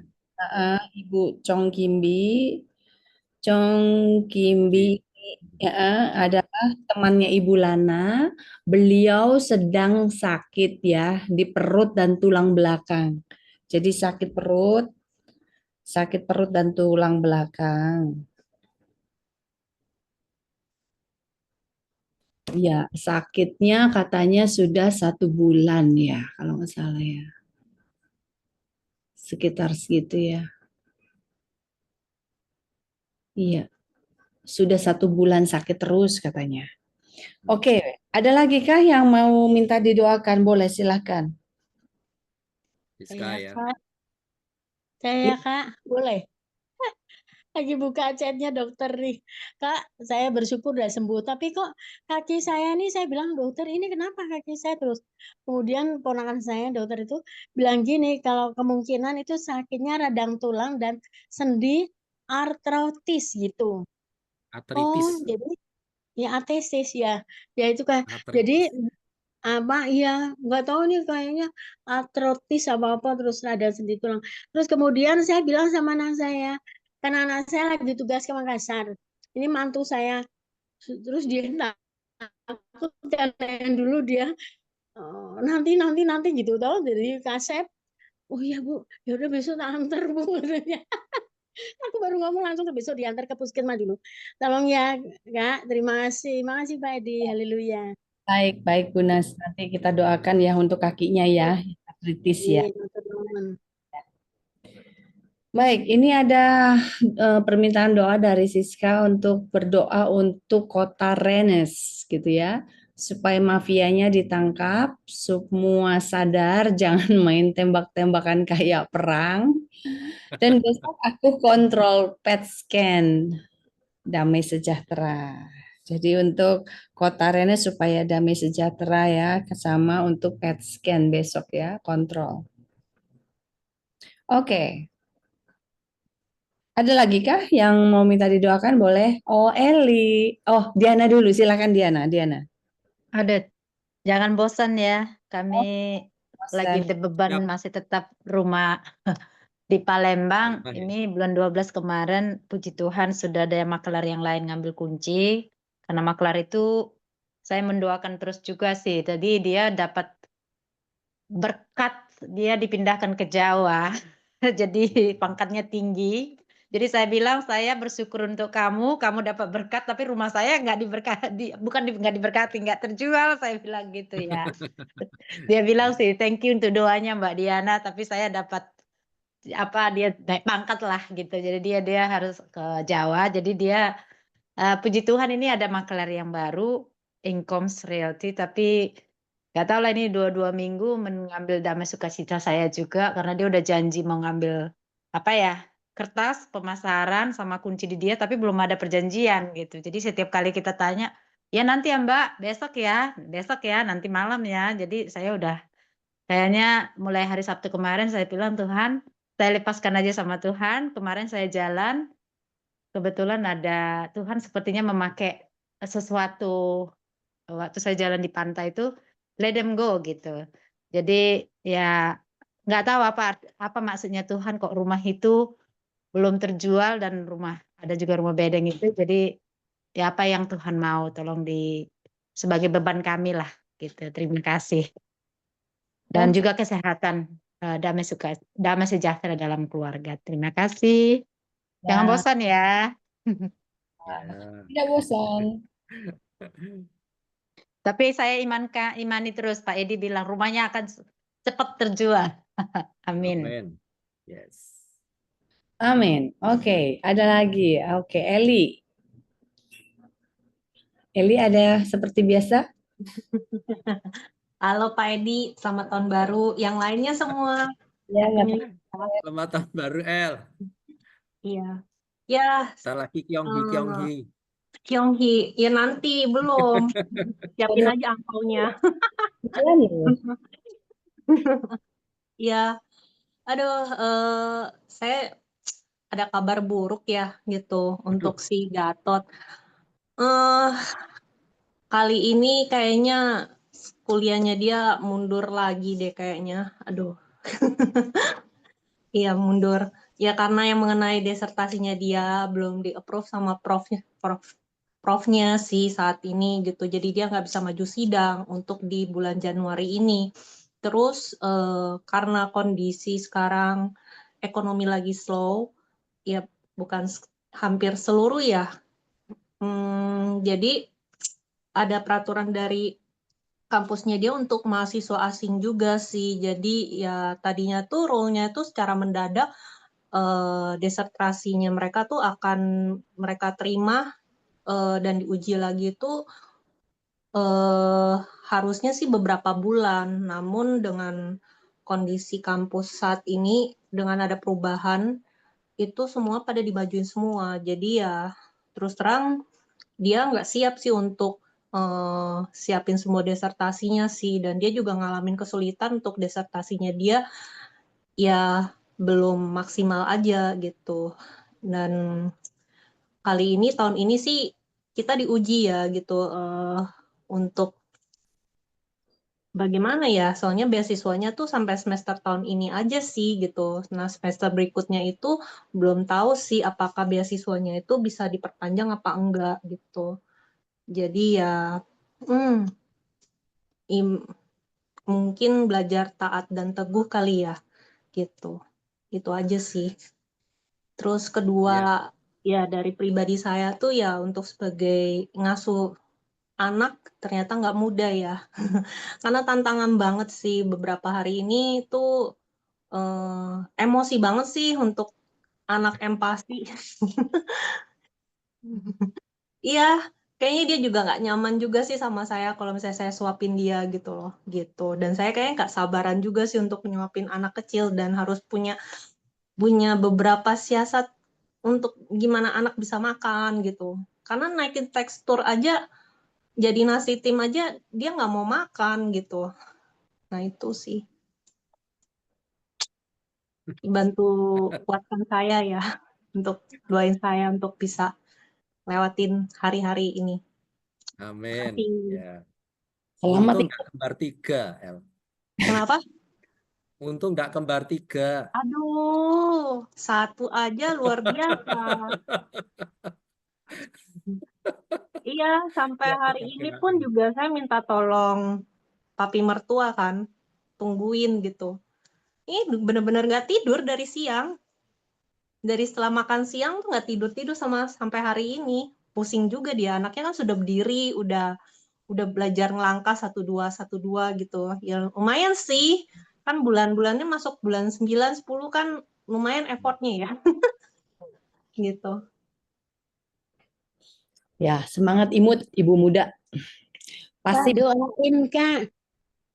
Ibu Chong Kimbi. Chong Kimbi adalah temannya Ibu Lana. Beliau sedang sakit ya di perut dan tulang belakang. Jadi sakit perut dan tulang belakang. Ya, sakitnya katanya sudah 1 bulan ya, kalau nggak salah ya. Sekitar segitu ya. Iya, sudah 1 bulan sakit terus katanya. Oke, ada lagi kah yang mau minta didoakan? Boleh, silahkan. Siska ya. Kak. Saya Kak, boleh? Lagi buka chatnya dokter nih. Kak, saya bersyukur udah sembuh. Tapi kok kaki saya nih, saya bilang, dokter ini kenapa kaki saya terus? Kemudian ponakan saya, dokter itu bilang gini, kalau kemungkinan itu sakitnya radang tulang dan sendi artritis gitu. Artritis. Oh, jadi ya artritis ya. Ya itu kan. Jadi apa iya nggak tahu nih kayaknya artritis apa terus radang sendi tulang. Terus kemudian saya bilang sama anak saya, karena anak saya lagi tugas ke Makassar. Ini mantu saya. Terus dia aku tanya dulu dia nanti gitu tau dari kasep. Oh iya Bu, ya udah besok tak antar Bu. Aku baru ngomong langsung ke besok diantar ke puskesmas dulu. Tolong ya Kak, terima kasih. Makasih Pak Edi. Haleluya. Baik Bu Nas. Nanti kita doakan ya untuk kakinya ya, artritis ya. Baik, ini ada permintaan doa dari Siska untuk berdoa untuk kota Rennes gitu ya, supaya mafianya ditangkap, semua sadar jangan main tembak-tembakan kayak perang. Dan besok aku kontrol PET scan damai sejahtera. Jadi untuk kota Rennes supaya damai sejahtera ya, sama untuk PET scan besok ya, kontrol. Oke. Ada lagi kah yang mau minta didoakan? Boleh. Oh, Eli. Oh, Diana dulu. Silakan Diana. Ada, jangan bosan ya. Kami lagi beban masih tetap rumah di Palembang. Ini bulan 12 kemarin, puji Tuhan sudah ada makelar yang lain ngambil kunci. Karena makelar itu saya mendoakan terus juga sih. Tadi dia dapat berkat, dia dipindahkan ke Jawa. jadi pangkatnya tinggi. Jadi saya bilang, "Saya bersyukur untuk kamu, kamu dapat berkat, tapi rumah saya nggak diberkati, nggak diberkati, nggak terjual," saya bilang gitu ya. Dia bilang sih, "Thank you untuk doanya Mbak Diana, tapi saya dapat dia naik pangkat lah gitu." Jadi dia harus ke Jawa, jadi dia puji Tuhan ini ada maklar yang baru, Incomes Realty, tapi nggak tahu lah ini 2 minggu mengambil damai sukacita saya juga, karena dia udah janji mau ngambil, kertas pemasaran sama kunci di dia, tapi belum ada perjanjian gitu. Jadi setiap kali kita tanya, "Ya nanti ya Mbak, besok ya, nanti malam ya." Jadi saya udah kayaknya mulai hari Sabtu kemarin saya bilang, "Tuhan, saya lepaskan aja sama Tuhan." Kemarin saya jalan, kebetulan ada Tuhan sepertinya memakai sesuatu waktu saya jalan di pantai itu, let them go gitu. Jadi ya nggak tahu apa maksudnya Tuhan kok rumah itu belum terjual dan ada juga rumah bedeng itu. Jadi ya apa yang Tuhan mau tolong sebagai beban kami lah gitu. Terima kasih. Dan juga kesehatan, damai sejahtera dalam keluarga. Terima kasih. Jangan bosan ya. Ya. Tidak bosan. Tapi saya imani terus, Pak Edi bilang rumahnya akan cepat terjual. Amin. Amin. Yes. Amin. Oke, ada lagi. Oke, Eli. Eli ada seperti biasa? Halo Pak Edi, selamat tahun baru. Yang lainnya semua Ya, Happy New Year. Selamat tahun baru, El. Iya. Ya, Tak lagi Kyonghi. Kyonghi. Ya nanti belum. Siapin aja angpaunya. Ya, aduh, saya ada kabar buruk ya gitu untuk si Gatot. Kali ini kayaknya kuliahnya dia mundur lagi deh kayaknya. Aduh. Iya mundur. Ya karena yang mengenai disertasinya dia belum di-approve sama profnya sih saat ini gitu. Jadi dia nggak bisa maju sidang untuk di bulan Januari ini. Terus karena kondisi sekarang ekonomi lagi slow, ya bukan hampir seluruh ya. Jadi ada peraturan dari kampusnya dia untuk mahasiswa asing juga sih. Jadi ya tadinya tuh rule-nya tuh secara mendadak disertasinya mereka tuh akan mereka terima dan diuji lagi tuh harusnya sih beberapa bulan. Namun dengan kondisi kampus saat ini dengan ada perubahan itu semua pada dimajuin semua. Jadi ya terus terang dia nggak siap sih untuk siapin semua disertasinya sih, dan dia juga ngalamin kesulitan untuk disertasinya dia ya belum maksimal aja gitu. Dan tahun ini sih kita diuji ya gitu untuk bagaimana ya, soalnya beasiswanya tuh sampai semester tahun ini aja sih gitu. Nah semester berikutnya itu belum tahu sih apakah beasiswanya itu bisa diperpanjang apa enggak gitu. Jadi ya mungkin belajar taat dan teguh kali ya gitu. Itu aja sih. Terus kedua ya dari pribadi saya tuh ya untuk sebagai ngasuh anak ternyata nggak mudah ya. Karena tantangan banget sih beberapa hari ini tuh emosi banget sih untuk anak empati. Iya, kayaknya dia juga nggak nyaman juga sih sama saya kalau misalnya saya suapin dia gitu loh, gitu. Dan saya kayaknya nggak sabaran juga sih untuk nyuapin anak kecil dan harus punya beberapa siasat untuk gimana anak bisa makan gitu. Karena naikin tekstur aja, jadi nasi tim aja dia nggak mau makan gitu. Nah itu sih. Bantu kuatkan saya ya, untuk doain saya untuk bisa lewatin hari-hari ini. Amin. Ya. Selamat Untung nggak kembar 3, El. Kenapa? Untung nggak kembar 3. Aduh, 1 aja luar biasa. Iya, sampai hari ini pun juga saya minta tolong papi mertua kan, tungguin gitu. Ini bener-bener nggak tidur dari siang. Dari setelah makan siang tuh nggak tidur-tidur sampai hari ini. Pusing juga dia. Anaknya kan sudah berdiri, udah belajar ngelangkah 1-2 gitu. Ya lumayan sih. Kan bulan-bulannya masuk bulan 9, 10 kan lumayan effortnya ya. Gitu. Ya, semangat imut Ibu muda. Kak, Pasti doain Kak.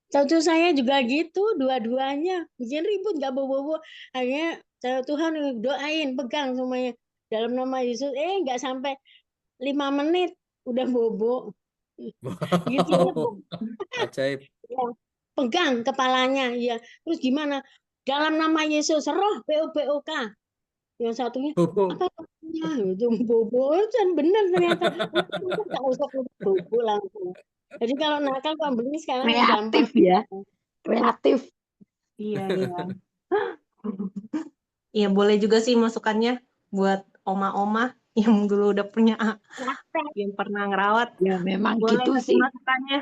Cucu saya juga gitu, dua-duanya bikin ribut nggak bobo-bobo. Akhirnya Tuhan doain, pegang semuanya dalam nama Yesus. Nggak sampai 5 menit udah bobo. Gitu ya, Bu. Wow, ajaib. Ya, pegang kepalanya, ya. Terus gimana? Dalam nama Yesus, roh BOBOK. Yang satunya Bobo. apa namanya? Itu bobo kan benar ternyata. Nggak usah bobo langsung. Jadi kalau nakal kan beli sekarang gampang. Kreatif ya, kreatif. Iya, iya. Iya, boleh juga sih masukannya buat oma-oma yang dulu udah punya yang pernah ngerawat. Ya memang Boleh gitu kasih sih. masukannya.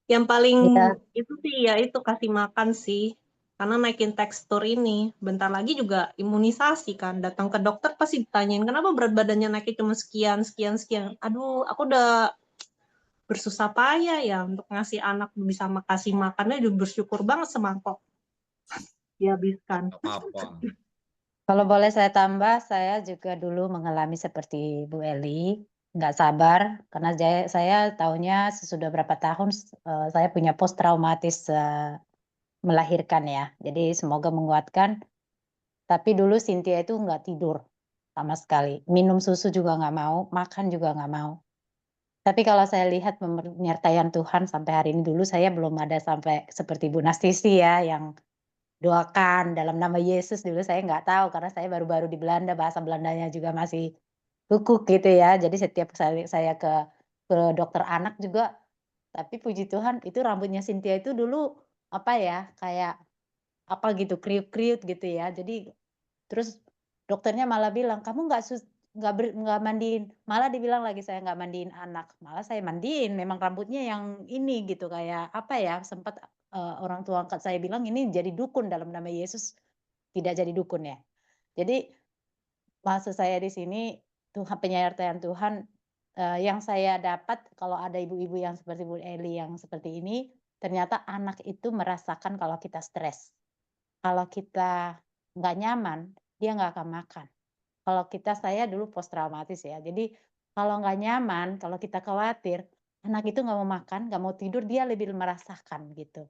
Yang paling Ya. itu sih ya itu kasih makan sih. Karena naikin tekstur ini. Bentar lagi juga imunisasi kan. Datang ke dokter pasti ditanyain kenapa berat badannya naiknya cuma sekian, sekian, sekian. Aduh, aku udah bersusah payah ya untuk ngasih anak bisa kasih makannya udah bersyukur banget semangkok dihabiskan. Apa? Kalau boleh saya tambah, saya juga dulu mengalami seperti Bu Eli, nggak sabar karena saya tahunya sesudah berapa tahun saya punya post traumatis melahirkan ya. Jadi semoga menguatkan. Tapi dulu Cynthia itu nggak tidur sama sekali. Minum susu juga nggak mau, makan juga nggak mau. Tapi kalau saya lihat penyertaan Tuhan sampai hari ini dulu saya belum ada sampai seperti Bu Nastisi ya yang doakan dalam nama Yesus dulu saya nggak tahu karena saya baru-baru di Belanda bahasa Belandanya juga masih kukuk gitu ya. Jadi setiap saya ke dokter anak juga tapi puji Tuhan itu rambutnya Cynthia itu dulu apa ya kayak apa gitu kriuk-kriuk gitu ya. Jadi terus dokternya malah bilang kamu nggak mandiin malah dibilang lagi saya nggak mandiin anak malah saya mandiin memang rambutnya yang ini gitu kayak apa ya sempat orang tua angkat saya bilang ini jadi dukun dalam nama Yesus tidak jadi dukun ya jadi maksud saya di sini Tuhan penyertaan Tuhan yang saya dapat kalau ada ibu-ibu yang seperti Bu Eli yang seperti ini ternyata anak itu merasakan kalau kita stres kalau kita nggak nyaman dia nggak akan makan. Kalau saya dulu post traumatis ya. Jadi kalau nggak nyaman, kalau kita khawatir, anak itu nggak mau makan, nggak mau tidur, dia lebih merasakan gitu.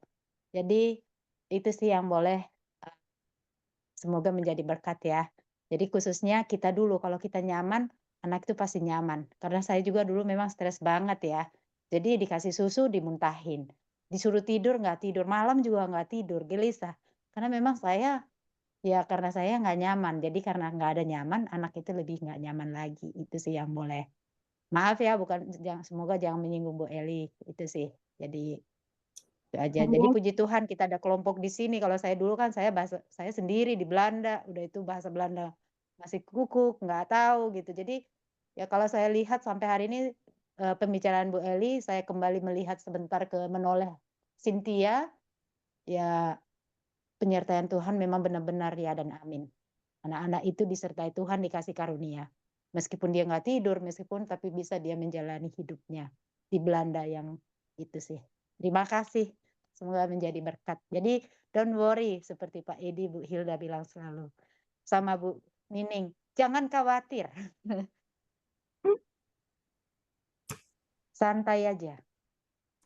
Jadi itu sih yang boleh semoga menjadi berkat ya. Jadi khususnya kita dulu kalau kita nyaman, anak itu pasti nyaman. Karena saya juga dulu memang stres banget ya. Jadi dikasih susu dimuntahin. Disuruh tidur nggak tidur, malam juga nggak tidur, gelisah. Karena memang saya ya karena saya nggak nyaman, jadi karena nggak ada nyaman, anak itu lebih nggak nyaman lagi, itu sih yang boleh. Maaf ya, semoga jangan menyinggung Bu Eli, itu sih. Jadi itu aja. Jadi puji Tuhan kita ada kelompok di sini. Kalau saya dulu kan saya sendiri di Belanda, udah itu bahasa Belanda masih kukuk, nggak tahu gitu. Jadi ya kalau saya lihat sampai hari ini pembicaraan Bu Eli, saya kembali melihat sebentar ke menoleh Cynthia, ya penyertaan Tuhan memang benar-benar ya dan amin. Anak-anak itu disertai Tuhan dikasih karunia. Meskipun dia nggak tidur, tapi bisa dia menjalani hidupnya di Belanda yang itu sih. Terima kasih. Semoga menjadi berkat. Jadi don't worry seperti Pak Edi, Bu Hilda bilang selalu. Sama Bu Nining, jangan khawatir. Santai aja.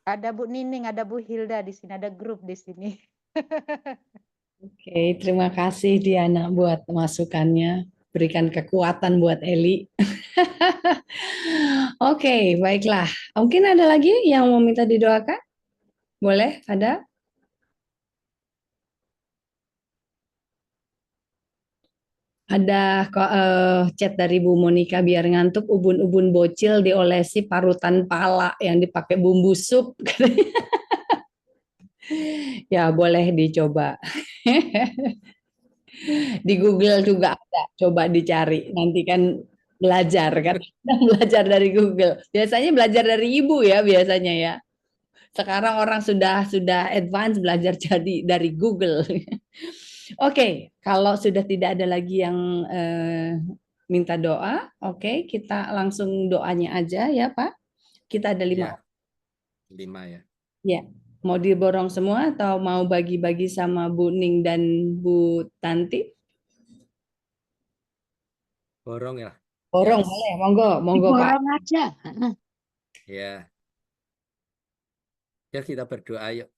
Ada Bu Nining, ada Bu Hilda di sini, ada grup di sini. Oke, terima kasih Diana buat masukannya. Berikan kekuatan buat Eli. Oke, baiklah. Mungkin ada lagi yang mau minta didoakan? Boleh? Ada? Ada chat dari Bu Monika biar ngantuk ubun-ubun bocil diolesi parutan pala yang dipakai bumbu sup. Ya, boleh dicoba. Di Google juga ada, coba dicari. Nanti kan belajar kan, belajar dari Google. Biasanya belajar dari ibu ya, biasanya ya. Sekarang orang sudah advance belajar jadi dari Google. Oke, kalau sudah tidak ada lagi yang minta doa, oke, kita langsung doanya aja ya Pak. Kita ada 5 Ya, orang. 5 ya. Ya, mau diborong semua atau mau bagi-bagi sama Bu Ning dan Bu Tanti? Borong ya. Borong Yes. boleh, monggo Pak. Diborong aja. Ya. Ya kita berdoa yuk.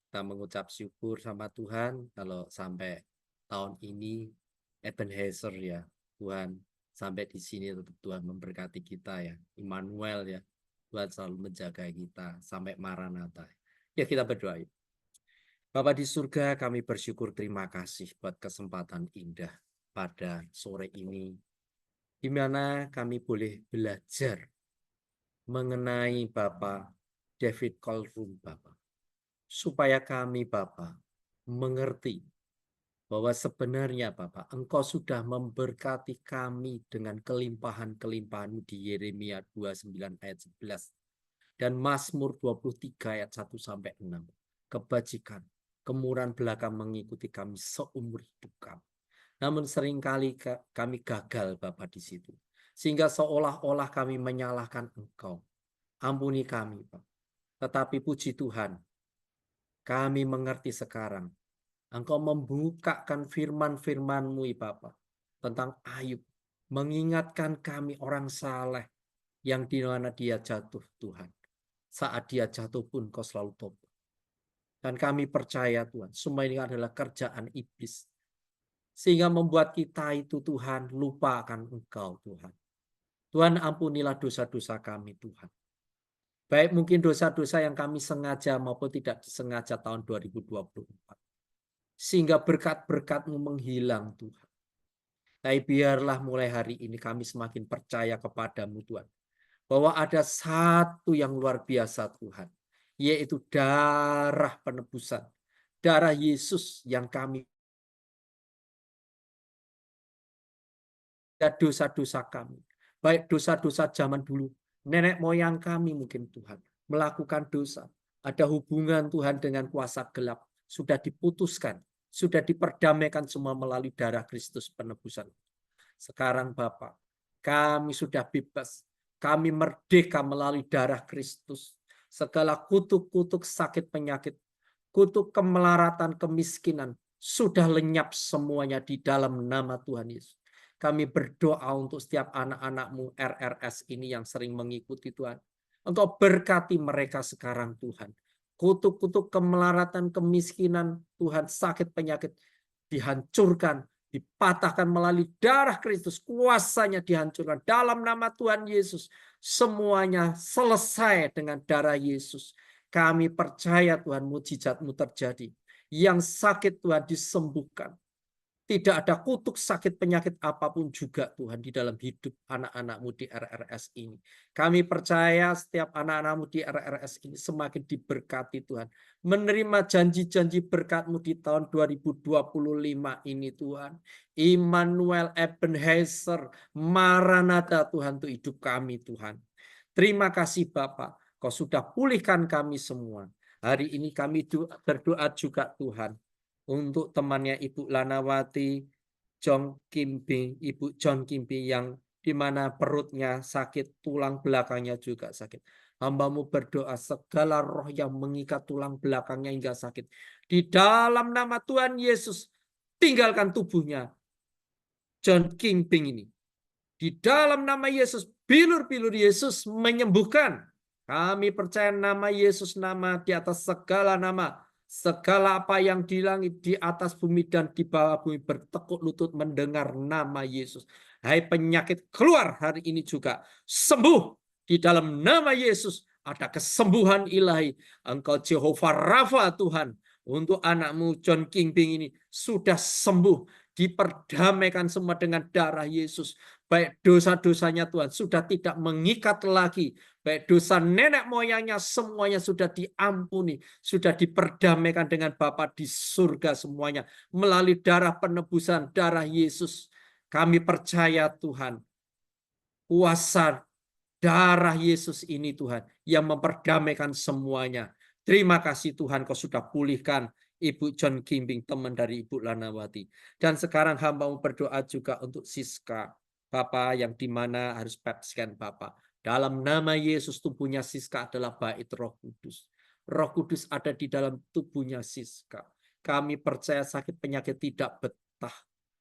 Kita mengucap syukur sama Tuhan kalau sampai tahun ini Ebenezer ya. Tuhan sampai di sini tetap Tuhan memberkati kita ya. Immanuel ya. Tuhan selalu menjaga kita sampai Maranatha. Ya kita berdoa yuk. Bapa di surga, kami bersyukur, terima kasih buat kesempatan indah pada sore ini, di mana kami boleh belajar mengenai Bapak David Colroom, Bapak, supaya kami, Bapak, mengerti bahwa sebenarnya, Bapak, Engkau sudah memberkati kami dengan kelimpahan-kelimpahan di Yeremia 29 ayat 11 dan Mazmur 23 ayat 1-6. Kebajikan, kemurahan belaka mengikuti kami seumur hidup kami. Namun seringkali kami gagal, Bapak, di situ. Sehingga seolah-olah kami menyalahkan Engkau. Ampuni kami, Pak. Tetapi puji Tuhan, kami mengerti sekarang. Engkau membukakan firman-firman-Mu, Bapak, tentang Ayub. Mengingatkan kami orang saleh yang di mana dia jatuh, Tuhan. Saat dia jatuh pun Kau selalu tobat. Dan kami percaya, Tuhan, semua ini adalah kerjaan iblis. Sehingga membuat kita itu, Tuhan, lupa akan Engkau, Tuhan. Tuhan, ampunilah dosa-dosa kami, Tuhan. Baik mungkin dosa-dosa yang kami sengaja maupun tidak disengaja tahun 2024. Sehingga berkat-berkat-Mu menghilang, Tuhan. Tapi biarlah mulai hari ini kami semakin percaya kepadamu, Tuhan. Bahwa ada satu yang luar biasa, Tuhan. Yaitu darah penebusan. Darah Yesus yang kami dosa-dosa kami. Baik dosa-dosa zaman dulu. Nenek moyang kami mungkin, Tuhan, melakukan dosa. Ada hubungan Tuhan dengan kuasa gelap. Sudah diputuskan. Sudah diperdamaikan semua melalui darah Kristus penebusan. Sekarang Bapak, kami sudah bebas. Kami merdeka melalui darah Kristus. Segala kutuk-kutuk sakit penyakit, kutuk kemelaratan kemiskinan, sudah lenyap semuanya di dalam nama Tuhan Yesus. Kami berdoa untuk setiap anak-anak-Mu RRS ini yang sering mengikuti Tuhan. Engkau berkati mereka sekarang, Tuhan. Kutuk-kutuk kemelaratan kemiskinan, Tuhan, sakit penyakit dihancurkan, dipatahkan melalui darah Kristus. Kuasanya dihancurkan dalam nama Tuhan Yesus. Semuanya selesai dengan darah Yesus. Kami percaya, Tuhan, mujizat-Mu terjadi. Yang sakit, Tuhan, disembuhkan. Tidak ada kutuk sakit penyakit apapun juga, Tuhan, di dalam hidup anak-anak-Mu di RRS ini. Kami percaya setiap anak-anak-Mu di RRS ini semakin diberkati, Tuhan. Menerima janji-janji berkat-Mu di tahun 2025 ini, Tuhan. Immanuel, Ebenezer, Maranatha, Tuhan, untuk hidup kami, Tuhan. Terima kasih, Bapak. Kau sudah pulihkan kami semua. Hari ini kami berdoa juga, Tuhan, untuk temannya Ibu Lanawati, Ibu John Kimbi yang di mana perutnya sakit, tulang belakangnya juga sakit. Hamba-Mu berdoa segala roh yang mengikat tulang belakangnya hingga sakit. Di dalam nama Tuhan Yesus, tinggalkan tubuhnya John Kimbi ini. Di dalam nama Yesus, bilur-bilur Yesus menyembuhkan. Kami percaya nama Yesus, nama di atas segala nama. Segala apa yang di langit, di atas bumi, dan di bawah bumi bertekuk lutut mendengar nama Yesus. Hai penyakit, keluar hari ini juga. Sembuh di dalam nama Yesus. Ada kesembuhan ilahi. Engkau Jehovah Rafa, Tuhan. Untuk anak-Mu John Kingbing ini sudah sembuh. Diperdamaikan semua dengan darah Yesus. Baik dosa-dosanya, Tuhan, sudah tidak mengikat lagi. Baik dosa nenek moyangnya semuanya sudah diampuni, sudah diperdamaikan dengan Bapa di surga semuanya melalui darah penebusan, darah Yesus. Kami percaya, Tuhan, kuasa Darah Yesus ini Tuhan yang memperdamaikan semuanya. Terima kasih Tuhan Kau sudah pulihkan Ibu John Kimbing, teman dari Ibu Lanawati. Dan sekarang hamba-Mu berdoa juga untuk Siska, Bapak, yang dimana harus PET scan Bapak. Dalam nama Yesus, tubuhnya Siska adalah bait Roh Kudus. Roh Kudus ada di dalam tubuhnya Siska. Kami percaya sakit penyakit tidak betah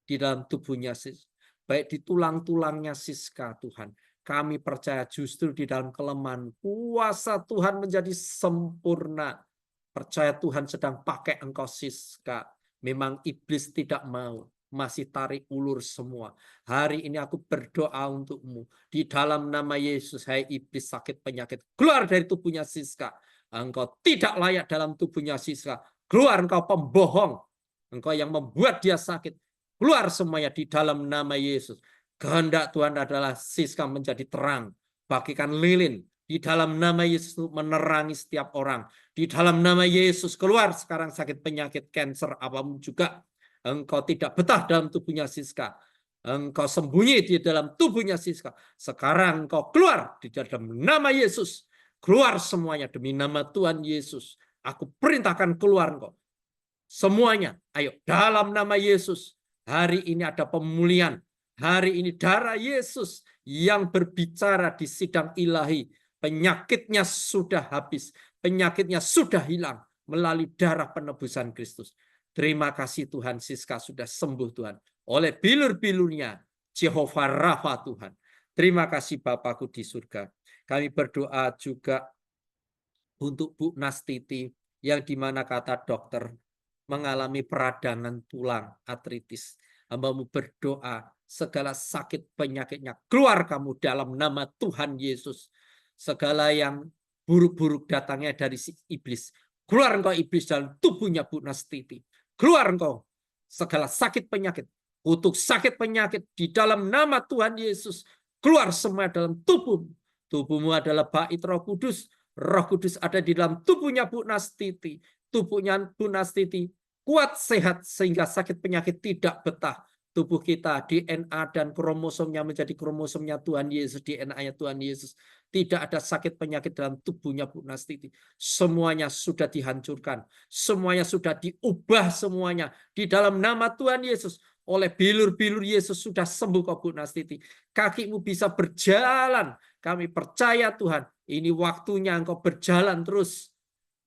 di dalam tubuhnya Siska. Baik di tulang-tulangnya Siska Tuhan. Kami percaya justru di dalam kelemahan kuasa Tuhan menjadi sempurna. Percaya Tuhan sedang pakai engkau Siska. Memang iblis tidak mau. Masih tarik ulur semua. Hari ini aku berdoa untukmu. Di dalam nama Yesus, hai iblis sakit penyakit. Keluar dari tubuhnya Siska. Engkau tidak layak dalam tubuhnya Siska. Keluar engkau pembohong. Engkau yang membuat dia sakit. Keluar semuanya di dalam nama Yesus. Kehendak Tuhan adalah Siska menjadi terang. Bagikan lilin. Di dalam nama Yesus menerangi setiap orang. Di dalam nama Yesus keluar sekarang sakit penyakit kanker apapun juga. Engkau tidak betah dalam tubuhnya Siska. Engkau sembunyi di dalam tubuhnya Siska. Sekarang engkau keluar di dalam nama Yesus. Keluar semuanya demi nama Tuhan Yesus. Aku perintahkan keluar engkau. Semuanya. Ayo dalam nama Yesus. Hari ini ada pemulihan. Hari ini darah Yesus yang berbicara di sidang ilahi. Penyakitnya sudah habis. Penyakitnya sudah hilang melalui darah penebusan Kristus. Terima kasih Tuhan, Siska sudah sembuh Tuhan. Oleh bilur-bilurnya Jehovah Rafa Tuhan. Terima kasih Bapakku di surga. Kami berdoa juga untuk Bu Nastiti yang dimana kata dokter mengalami peradangan tulang artritis. Hamba-Mu berdoa segala sakit penyakitnya keluar kamu dalam nama Tuhan Yesus. Segala yang buruk-buruk datangnya dari si iblis. Keluar engkau iblis dalam tubuhnya Bu Nastiti. Keluar engkau segala sakit penyakit. Kutuk sakit penyakit di dalam nama Tuhan Yesus. Keluar semua dalam tubuhmu. Tubuhmu adalah bait Roh Kudus. Roh Kudus ada di dalam tubuhnya Bu Nastiti. Tubuhnya Bu Nastiti kuat sehat sehingga sakit penyakit tidak betah. Tubuh kita, DNA dan kromosomnya menjadi kromosomnya Tuhan Yesus, DNA-nya Tuhan Yesus. Tidak ada sakit penyakit dalam tubuhnya Bu Nastiti. Semuanya sudah dihancurkan. Semuanya sudah diubah semuanya. Di dalam nama Tuhan Yesus. Oleh bilur-bilur Yesus sudah sembuh kok Bu Nastiti. Kakimu bisa berjalan. Kami percaya Tuhan. Ini waktunya engkau berjalan terus.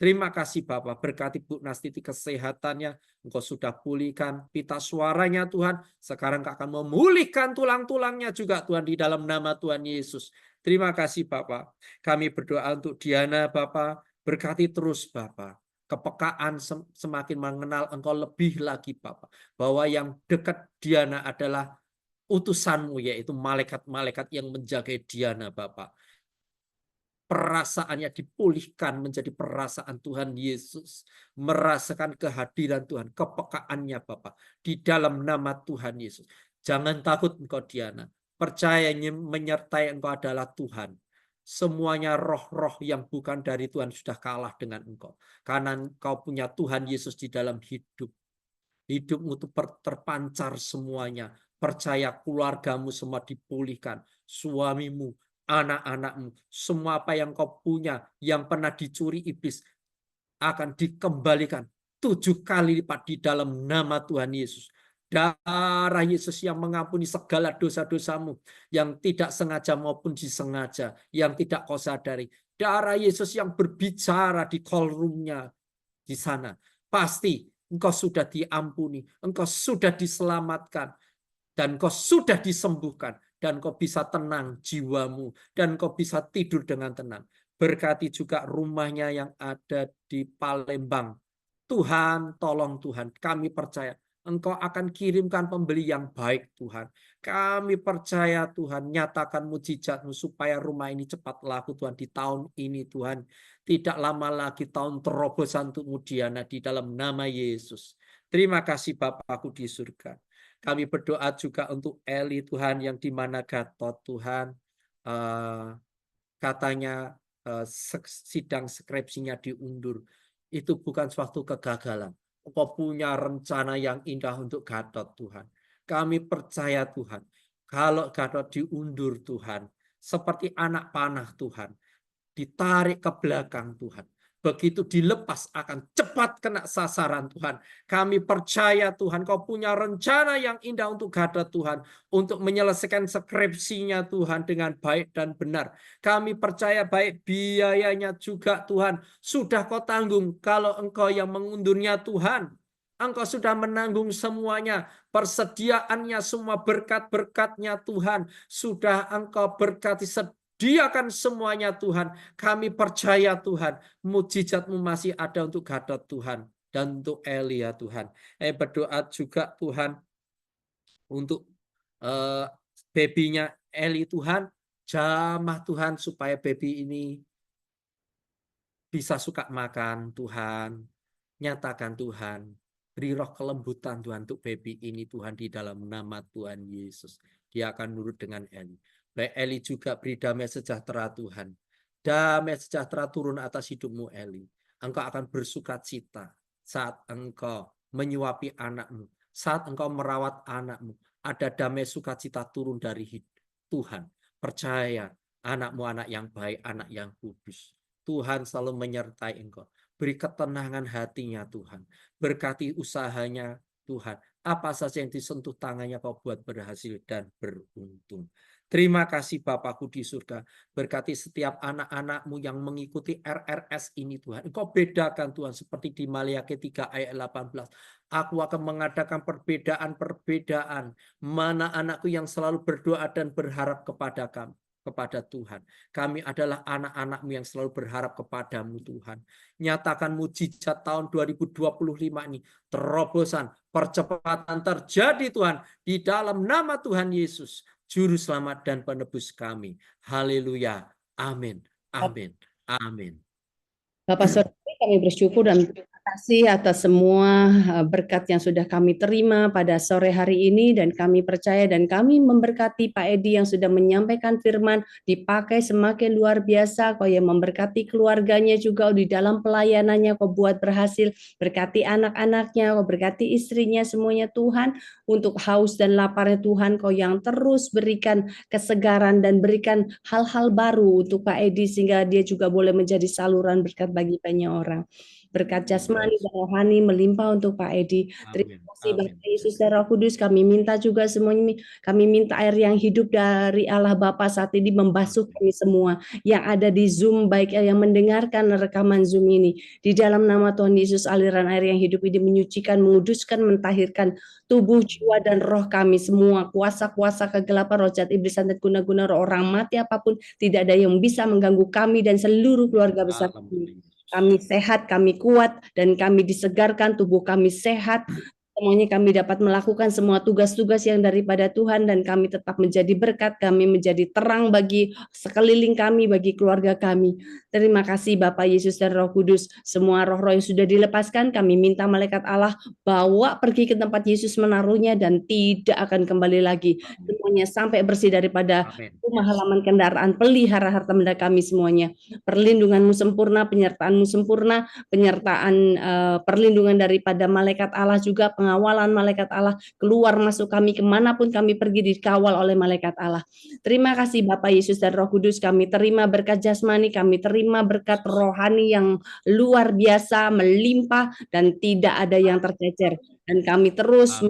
Terima kasih Bapak, berkati Bu Nastiti kesehatannya, engkau sudah pulihkan pita suaranya Tuhan, sekarang akan memulihkan tulang-tulangnya juga Tuhan di dalam nama Tuhan Yesus. Terima kasih Bapak, kami berdoa untuk Diana Bapak, berkati terus Bapak, kepekaan semakin mengenal engkau lebih lagi Bapak, bahwa yang dekat Diana adalah utusanmu yaitu malaikat-malaikat yang menjaga Diana Bapak. Perasaannya dipulihkan menjadi perasaan Tuhan Yesus. Merasakan kehadiran Tuhan, kepekaannya Bapak. Di dalam nama Tuhan Yesus. Jangan takut engkau Diana. Percaya menyertai engkau adalah Tuhan. Semuanya roh-roh yang bukan dari Tuhan sudah kalah dengan engkau. Karena engkau punya Tuhan Yesus di dalam hidup. Hidupmu itu terpancar semuanya. Percaya keluargamu semua dipulihkan. Suamimu, anak-anakmu, semua apa yang kau punya yang pernah dicuri iblis akan dikembalikan 7 kali lipat di dalam nama Tuhan Yesus. Darah Yesus yang mengampuni segala dosa-dosamu yang tidak sengaja maupun disengaja, yang tidak kau sadari. Darah Yesus yang berbicara di call room-nya di sana. Pasti engkau sudah diampuni, engkau sudah diselamatkan, dan engkau sudah disembuhkan. Dan kau bisa tenang jiwamu. Dan kau bisa tidur dengan tenang. Berkati juga rumahnya yang ada di Palembang. Tuhan, tolong Tuhan. Kami percaya Engkau akan kirimkan pembeli yang baik Tuhan. Kami percaya Tuhan. Nyatakan mujizat-Mu supaya rumah ini cepat laku Tuhan di tahun ini Tuhan. Tidak lama lagi tahun terobosan untuk Diana di dalam nama Yesus. Terima kasih Bapakku di surga. Kami berdoa juga untuk Eli Tuhan yang di mana Gatot Tuhan katanya sidang skripsinya diundur. Itu bukan suatu kegagalan. Engkau punya rencana yang indah untuk Gatot Tuhan. Kami percaya Tuhan. Kalau Gatot diundur Tuhan, seperti anak panah Tuhan. Ditarik ke belakang Tuhan. Begitu dilepas akan cepat kena sasaran Tuhan. Kami percaya Tuhan Kau punya rencana yang indah untuk Gada Tuhan. Untuk menyelesaikan skripsinya Tuhan dengan baik dan benar. Kami percaya baik biayanya juga Tuhan. Sudah Kau tanggung kalau Engkau yang mengundurnya Tuhan. Engkau sudah menanggung semuanya. Persediaannya semua berkat-berkatnya Tuhan. Sudah Engkau berkati sediakan semuanya Tuhan. Kami percaya Tuhan, mujizat-Mu masih ada untuk Gadot Tuhan. Dan untuk Eli ya Tuhan. Berdoa juga Tuhan untuk babynya Eli Tuhan. Jamah Tuhan supaya baby ini bisa suka makan Tuhan. Nyatakan Tuhan. Beri roh kelembutan Tuhan untuk baby ini Tuhan di dalam nama Tuhan Yesus. Dia akan nurut dengan Eli. Baik Eli juga beri damai sejahtera Tuhan. Damai sejahtera turun atas hidupmu Eli. Engkau akan bersukacita saat engkau menyuapi anakmu. Saat engkau merawat anakmu. Ada damai sukacita turun dari Tuhan. Percaya anakmu anak yang baik, anak yang kudus. Tuhan selalu menyertai engkau. Beri ketenangan hatinya Tuhan. Berkati usahanya Tuhan. Apa saja yang disentuh tangannya Kau buat berhasil dan beruntung. Terima kasih Bapakku di surga. Berkati setiap anak-anak-Mu yang mengikuti RRS ini Tuhan. Engkau bedakan Tuhan seperti di Maliaki 3 ayat 18. Aku akan mengadakan perbedaan-perbedaan. Mana anakku yang selalu berdoa dan berharap kepada Kami. Kepada Tuhan. Kami adalah anak-anak-Mu yang selalu berharap kepadamu Tuhan. Nyatakan mujizat tahun 2025 ini. Terobosan, percepatan terjadi Tuhan. Di dalam nama Tuhan Yesus. Juru selamat dan penebus kami. Haleluya. Amin. Amin. Amin. Bapak Saudara, kami bersyukur dan terima kasih atas semua berkat yang sudah kami terima pada sore hari ini, dan kami percaya dan kami memberkati Pak Edi yang sudah menyampaikan firman, dipakai semakin luar biasa. Kau yang memberkati keluarganya juga di dalam pelayanannya, Kau buat berhasil, berkati anak-anaknya, Kau berkati istrinya semuanya Tuhan, untuk haus dan laparnya Tuhan, Kau yang terus berikan kesegaran dan berikan hal-hal baru untuk Pak Edi sehingga dia juga boleh menjadi saluran berkat bagi banyak orang. Berkat jasmani dan rohani melimpah untuk Pak Edi. Terima kasih Bapak Yesus dan Roh Kudus. Kami minta juga semuanya, kami minta air yang hidup dari Allah Bapa saat ini membasuh kami semua yang ada di Zoom, baik yang mendengarkan rekaman Zoom ini. Di dalam nama Tuhan Yesus, aliran air yang hidup ini menyucikan, menguduskan, mentahirkan tubuh, jiwa, dan roh kami semua. Kuasa-kuasa kegelapan, roh jahat iblis, santet guna-guna, roh orang mati apapun, tidak ada yang bisa mengganggu kami dan seluruh keluarga besar kami. Kami sehat, kami kuat, dan kami disegarkan, tubuh kami sehat. Semuanya kami dapat melakukan semua tugas-tugas yang daripada Tuhan, dan kami tetap menjadi berkat, kami menjadi terang bagi sekeliling kami, bagi keluarga kami. Terima kasih Bapak Yesus dan Roh Kudus. Semua roh-roh yang sudah dilepaskan, kami minta malaikat Allah bawa pergi ke tempat Yesus menaruhnya dan tidak akan kembali lagi. Semuanya sampai bersih daripada rumah halaman kendaraan, pelihara harta benda kami semuanya. Perlindungan-Mu sempurna, penyertaan-Mu sempurna, penyertaan perlindungan daripada malaikat Allah juga, pengawalan malaikat Allah, keluar masuk kami kemanapun kami pergi dikawal oleh malaikat Allah. Terima kasih Bapak Yesus dan Roh Kudus, kami terima berkat jasmani, kami terima berkat rohani yang luar biasa, melimpah, dan tidak ada yang tercecer. Dan kami terus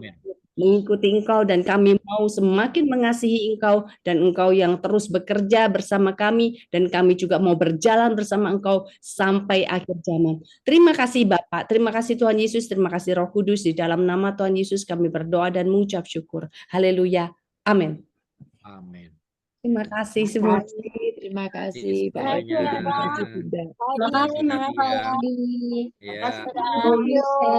mengikuti Engkau, dan kami mau semakin mengasihi Engkau, dan Engkau yang terus bekerja bersama kami, dan kami juga mau berjalan bersama Engkau sampai akhir zaman. Terima kasih Bapak, terima kasih Tuhan Yesus, terima kasih Roh Kudus. Di dalam nama Tuhan Yesus kami berdoa dan mengucap syukur. Haleluya. Amin. Amin. Terima kasih semua. Terima kasih Pak Edi. Terima kasih Bunda. Terima kasih Pak Edi. Ya. Terima kasih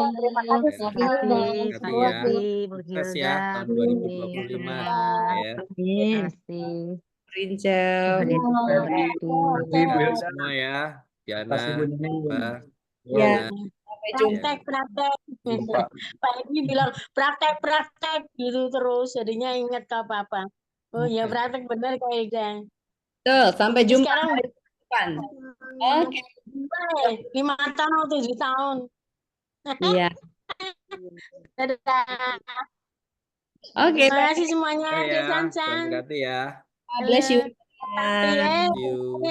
Terima kasih Pak ya. Edi, Bu Sukses Hilda, ya tahun 2025. semua. Ya. Terima kasih. Rincel. Semua ya. Diana, Pak. Ya. Praktek. Pak Edi bilang praktek gitu terus, jadinya ingat ke apa-apa. Oh ya praktek benar kayaknya. Betul, sampai jumpa Sekarang depan. Oke. 5 tahun atau 7 tahun. Iya. Dadah. Oke. Terima kasih semuanya. Ya, San-san. berarti ya. God bless you. Happy See you.